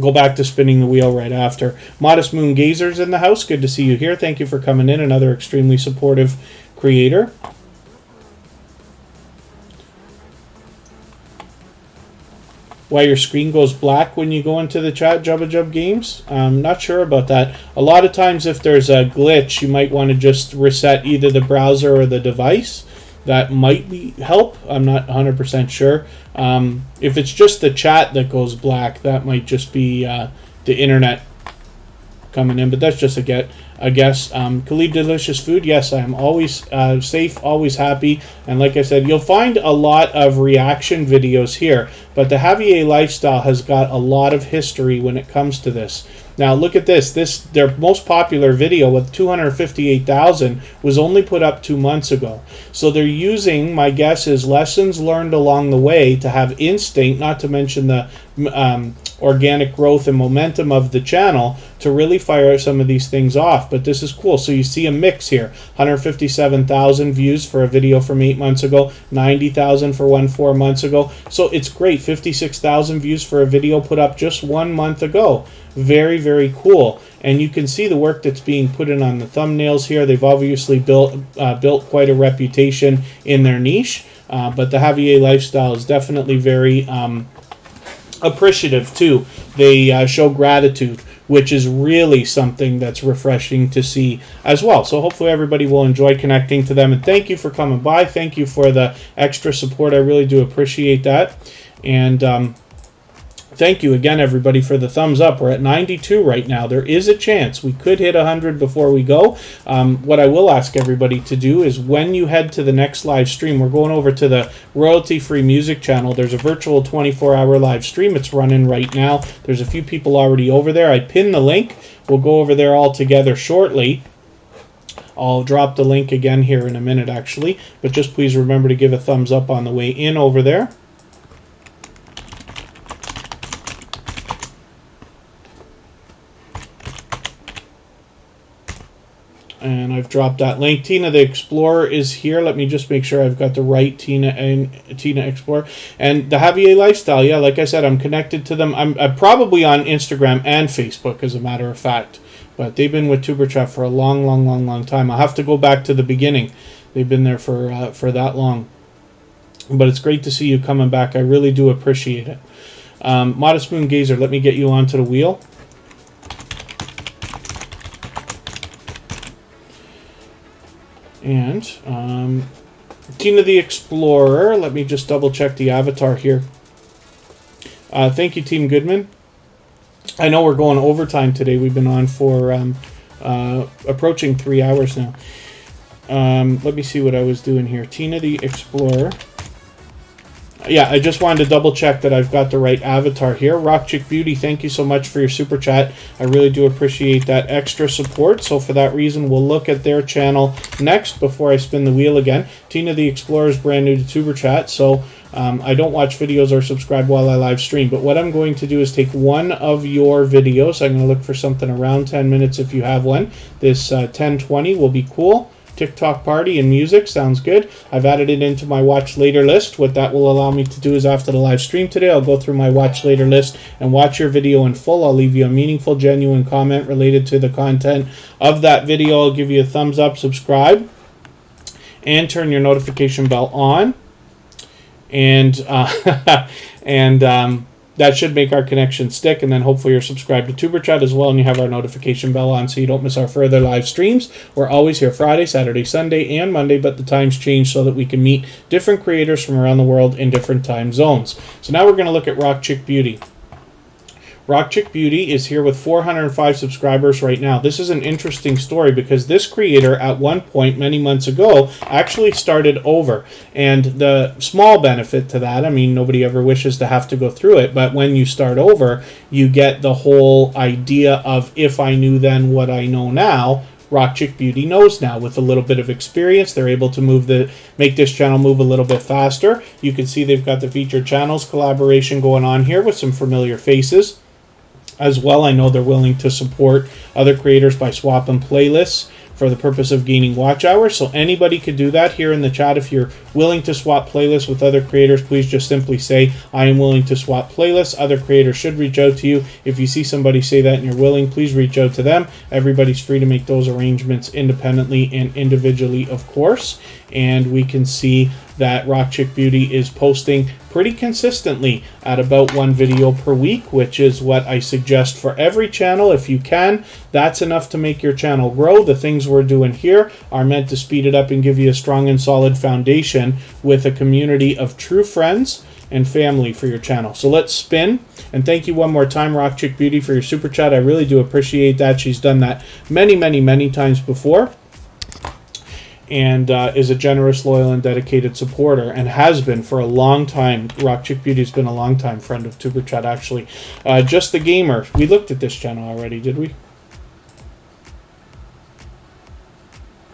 go back to spinning the wheel right after. Modest Moon Gazer's in the house. Good to see you here. Thank you for coming in. Another extremely supportive creator. Why your screen goes black when you go into the chat, Jub Games? I'm not sure about that. A lot of times if there's a glitch, you might want to just reset either the browser or the device. That might help. I'm not 100% sure. If it's just the chat that goes black, that might just be the internet coming in, but that's just a guess. Khalid Delicious Food, yes, I am always safe, always happy, and like I said, you'll find a lot of reaction videos here, but the Javier Lifestyle has got a lot of history when it comes to this. Now look at this. Their most popular video with 258,000 was only put up 2 months ago. So they're using, my guess is, lessons learned along the way to have instinct, not to mention the organic growth and momentum of the channel, to really fire some of these things off. But this is cool. So you see a mix here. 157,000 views for a video from 8 months ago, 90,000 for one 4 months ago. So it's great. 56,000 views for a video put up just 1 month ago. Very, very cool. And you can see the work that's being put in on the thumbnails here. They've obviously built quite a reputation in their niche. But the Javier lifestyle is definitely very appreciative too. They show gratitude, which is really something that's refreshing to see as well. So hopefully everybody will enjoy connecting to them. And thank you for coming by. Thank you for the extra support. I really do appreciate that. And thank you again, everybody, for the thumbs up. We're at 92 right now. There is a chance we could hit 100 before we go. What I will ask everybody to do is, when you head to the next live stream, we're going over to the royalty-free music channel. There's a virtual 24-hour live stream. It's running right now. There's a few people already over there. I pinned the link. We'll go over there all together shortly. I'll drop the link again here in a minute, actually. But just please remember to give a thumbs up on the way in over there. And I've dropped that link. Tina the Explorer is here. Let me just make sure I've got the right Tina and Tina Explorer. And the Javier lifestyle, yeah, like I said, I'm connected to them. I'm probably on Instagram and Facebook, as a matter of fact. But they've been with Superchat for a long, long, long, long time. I'll have to go back to the beginning. They've been there for that long. But it's great to see you coming back. I really do appreciate it. Modest Moon Gazer, let me get you onto the wheel. And Tina the Explorer, let me just double check the avatar here. Thank you, Team Goodman. I know we're going overtime today. We've been on for approaching 3 hours now. Let me see what I was doing here. Tina the Explorer. Yeah, I just wanted to double check that I've got the right avatar here. Rock Chick Beauty, thank you so much for your super chat. I really do appreciate that extra support. So for that reason, we'll look at their channel next before I spin the wheel again. Tina the Explorer is brand new to Super Chat, so I don't watch videos or subscribe while I live stream. But what I'm going to do is take one of your videos. I'm going to look for something around 10 minutes if you have one. This 10:20 will be cool. TikTok party and music sounds good. I've added it into my watch later list. What that will allow me to do is, after the live stream today, I'll go through my watch later list and watch your video in full. I'll leave you a meaningful, genuine comment related to the content of that video. I'll give you a thumbs up, subscribe, and turn your notification bell on. And that should make our connection stick, and then hopefully you're subscribed to Superchat as well, and you have our notification bell on so you don't miss our further live streams. We're always here Friday, Saturday, Sunday, and Monday, but the times change so that we can meet different creators from around the world in different time zones. So now we're going to look at Rock Chick Beauty. Rock Chick Beauty is here with 405 subscribers right now. This is an interesting story because this creator at one point many months ago actually started over. And the small benefit to that, I mean, nobody ever wishes to have to go through it, but when you start over, you get the whole idea of, if I knew then what I know now, Rock Chick Beauty knows now. With a little bit of experience, they're able to make this channel move a little bit faster. You can see they've got the featured channels collaboration going on here with some familiar faces. As well, I know they're willing to support other creators by swapping playlists for the purpose of gaining watch hours. So anybody could do that here in the chat. If you're willing to swap playlists with other creators, please just simply say, I am willing to swap playlists. Other creators should reach out to you. If you see somebody say that and you're willing, please reach out to them. Everybody's free to make those arrangements independently and individually, of course. And we can see that Rock Chick Beauty is posting pretty consistently at about one video per week, which is what I suggest for every channel. If you can, that's enough to make your channel grow. The things we're doing here are meant to speed it up and give you a strong and solid foundation with a community of true friends and family for your channel. So let's spin. And thank you one more time, Rock Chick Beauty, for your super chat. I really do appreciate that. She's done that many, many, many times before. and is a generous, loyal, and dedicated supporter, and has been for a long time. Rock Chick Beauty has been a long time friend of Tuber Chat, actually. Just the Gamer. We looked at this channel already, did we?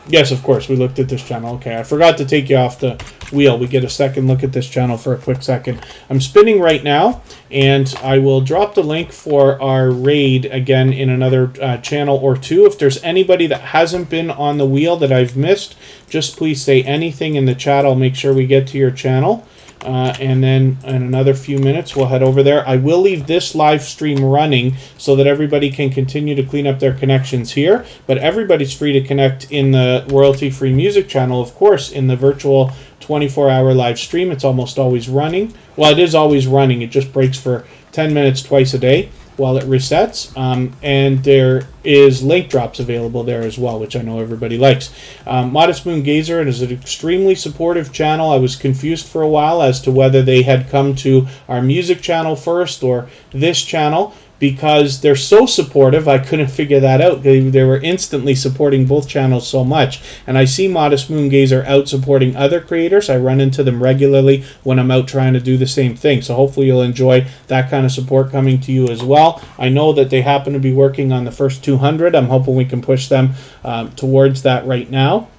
Yes, of course, we looked at this channel. Okay, I forgot to take you off the wheel. We get a second look at this channel for a quick second. I'm spinning right now, and I will drop the link for our raid again in another channel or two. If there's anybody that hasn't been on the wheel that I've missed, just please say anything in the chat. I'll make sure we get to your channel. And then in another few minutes, we'll head over there. I will leave this live stream running so that everybody can continue to clean up their connections here. But everybody's free to connect in the royalty-free music channel, of course, in the virtual 24-hour live stream. It's almost always running. Well, it is always running. It just breaks for 10 minutes twice a day while it resets, and there is link drops available there as well, which I know everybody likes. Modest Moon Gazer, it is an extremely supportive channel. I was confused for a while as to whether they had come to our music channel first or this channel, because they're so supportive. I couldn't figure that out. They were instantly supporting both channels so much. And I see Modest Moon Gazer out supporting other creators. I run into them regularly when I'm out trying to do the same thing. So hopefully you'll enjoy that kind of support coming to you as well. I know that they happen to be working on the first 200. I'm hoping we can push them towards that right now.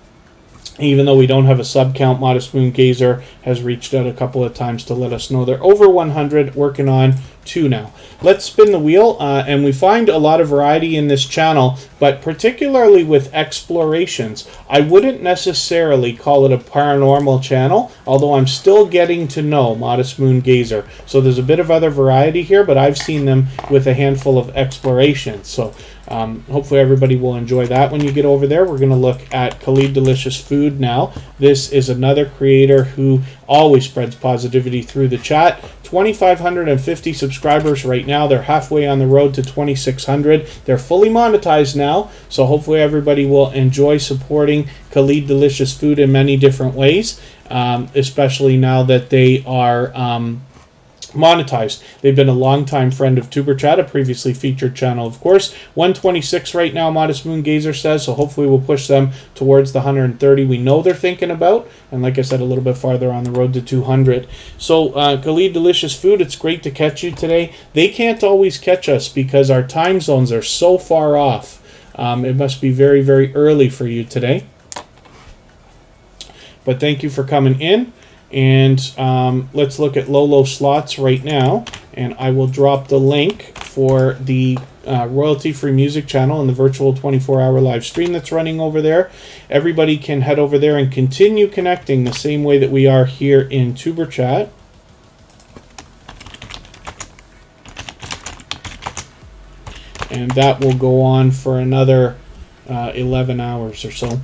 Even though we don't have a sub count, Modest Moon Gazer has reached out a couple of times to let us know they're over 100, working on 2 now. Let's spin the wheel, and we find a lot of variety in this channel, but particularly with explorations. I wouldn't necessarily call it a paranormal channel, although I'm still getting to know Modest Moon Gazer. So there's a bit of other variety here, but I've seen them with a handful of explorations. So hopefully everybody will enjoy that when you get over there. We're going to look at Khalid Delicious Food now. This is another creator who always spreads positivity through the chat. 2,550 subscribers right now. They're halfway on the road to 2,600. They're fully monetized now, so hopefully everybody will enjoy supporting Khalid Delicious Food in many different ways, especially now that they are monetized. They've been a long-time friend of Tuber Chat, a previously featured channel, of course. 126 right now, Modest Moon Gazer says, so hopefully we'll push them towards the 130 we know they're thinking about, and like I said, a little bit farther on the road to 200. So, Khalid Delicious Food, it's great to catch you today. They can't always catch us because our time zones are so far off. It must be very, very early for you today. But thank you for coming in. And let's look at Lolo Slots right now, and I will drop the link for the royalty-free music channel and the virtual 24-hour live stream that's running over there. Everybody can head over there and continue connecting the same way that we are here in Tuber Chat. And that will go on for another 11 hours or so.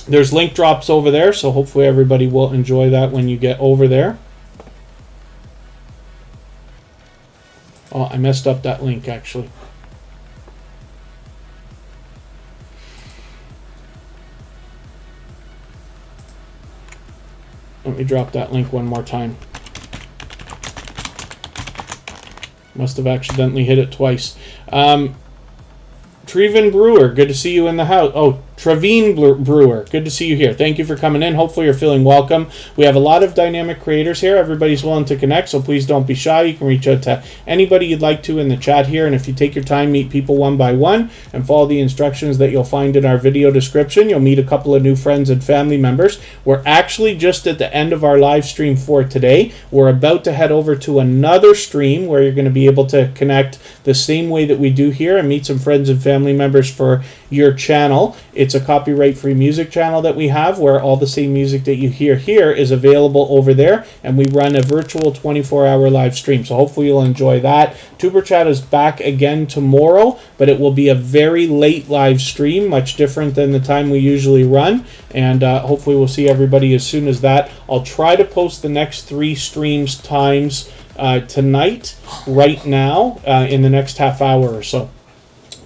There's link drops over there, so hopefully everybody will enjoy that when you get over there. Oh, I messed up that link, actually. Let me drop that link one more time. Must have accidentally hit it twice. Trevin Brewer, good to see you in the house. Oh, Trevin Brewer, good to see you here. Thank you for coming in. Hopefully you're feeling welcome. We have a lot of dynamic creators here. Everybody's willing to connect, so please don't be shy. You can reach out to anybody you'd like to in the chat here, and if you take your time, meet people one by one and follow the instructions that you'll find in our video description, you'll meet a couple of new friends and family members. We're actually just at the end of our live stream for today. We're about to head over to another stream where you're going to be able to connect the same way that we do here and meet some friends and family members for your channel. It's a copyright-free music channel that we have where all the same music that you hear here is available over there, and we run a virtual 24-hour live stream. So hopefully you'll enjoy that. Tuber Chat is back again tomorrow, but it will be a very late live stream, much different than the time we usually run, and hopefully we'll see everybody as soon as that. I'll try to post the next 3 streams times tonight, right now, in the next half hour or so.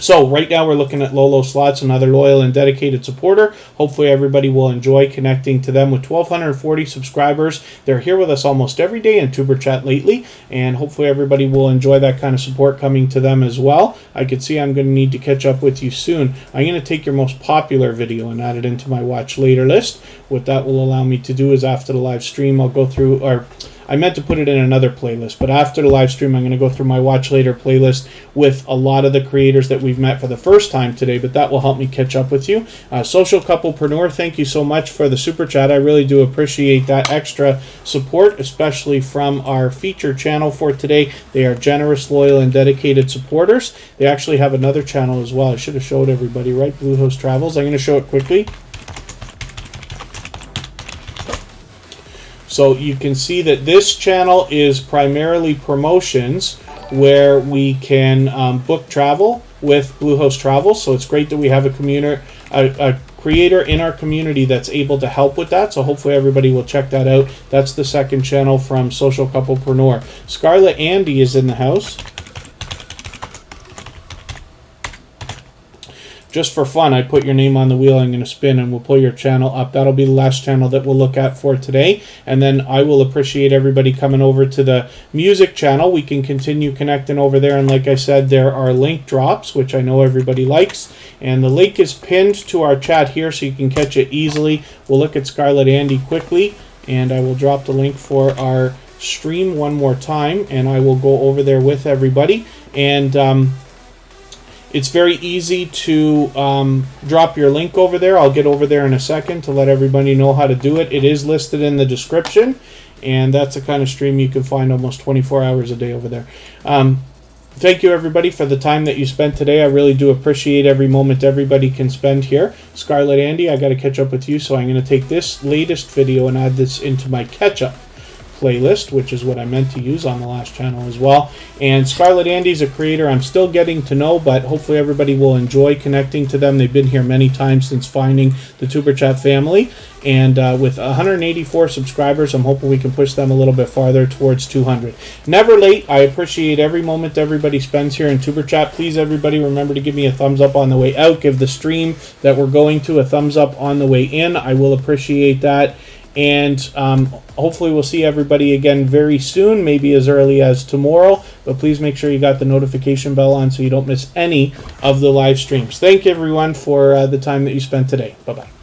So right now we're looking at Lolo Slots, another loyal and dedicated supporter. Hopefully everybody will enjoy connecting to them. With 1,240 subscribers, they're here with us almost every day in Tuber Chat lately, and hopefully everybody will enjoy that kind of support coming to them as well. I could see I'm going to need to catch up with you soon. I'm going to take your most popular video and add it into my watch later list. What that will allow me to do is after the live stream, I'll go through, or I meant to put it in another playlist, but after the live stream, I'm going to go through my Watch Later playlist with a lot of the creators that we've met for the first time today, but that will help me catch up with you. Social Couplepreneur, thank you so much for the super chat. I really do appreciate that extra support, especially from our feature channel for today. They are generous, loyal, and dedicated supporters. They actually have another channel as well. I should have showed everybody, right? Bluehost Travels. I'm going to show it quickly. So you can see that this channel is primarily promotions where we can book travel with Bluehost Travel. So it's great that we have a creator in our community that's able to help with that. So hopefully everybody will check that out. That's the second channel from Social Couplepreneur. Scarlet Andy is in the house. Just for fun, I put your name on the wheel. I'm going to spin and we'll pull your channel up. That'll be the last channel that we'll look at for today. And then I will appreciate everybody coming over to the music channel. We can continue connecting over there. And like I said, there are link drops, which I know everybody likes. And the link is pinned to our chat here so you can catch it easily. We'll look at Scarlet Andy quickly. And I will drop the link for our stream one more time. And I will go over there with everybody. And it's very easy to drop your link over there. I'll get over there in a second to let everybody know how to do it. It is listed in the description, and that's the kind of stream you can find almost 24 hours a day over there. Thank you, everybody, for the time that you spent today. I really do appreciate every moment everybody can spend here. Scarlet Andy, I got to catch up with you, so I'm going to take this latest video and add this into my catch-up playlist, which is what I meant to use on the last channel as well. And Scarlet Andy's a creator I'm still getting to know, but hopefully everybody will enjoy connecting to them. They've been here many times since finding the Tuber Chat family. And with 184 subscribers, I'm hoping we can push them a little bit farther towards 200. Never late. I appreciate every moment everybody spends here in Tuber Chat. Please, everybody, remember to give me a thumbs up on the way out. Give the stream that we're going to a thumbs up on the way in. I will appreciate that. And hopefully we'll see everybody again very soon, maybe as early as tomorrow. But please make sure you got the notification bell on so you don't miss any of the live streams. Thank you, everyone, for the time that you spent today. Bye-bye.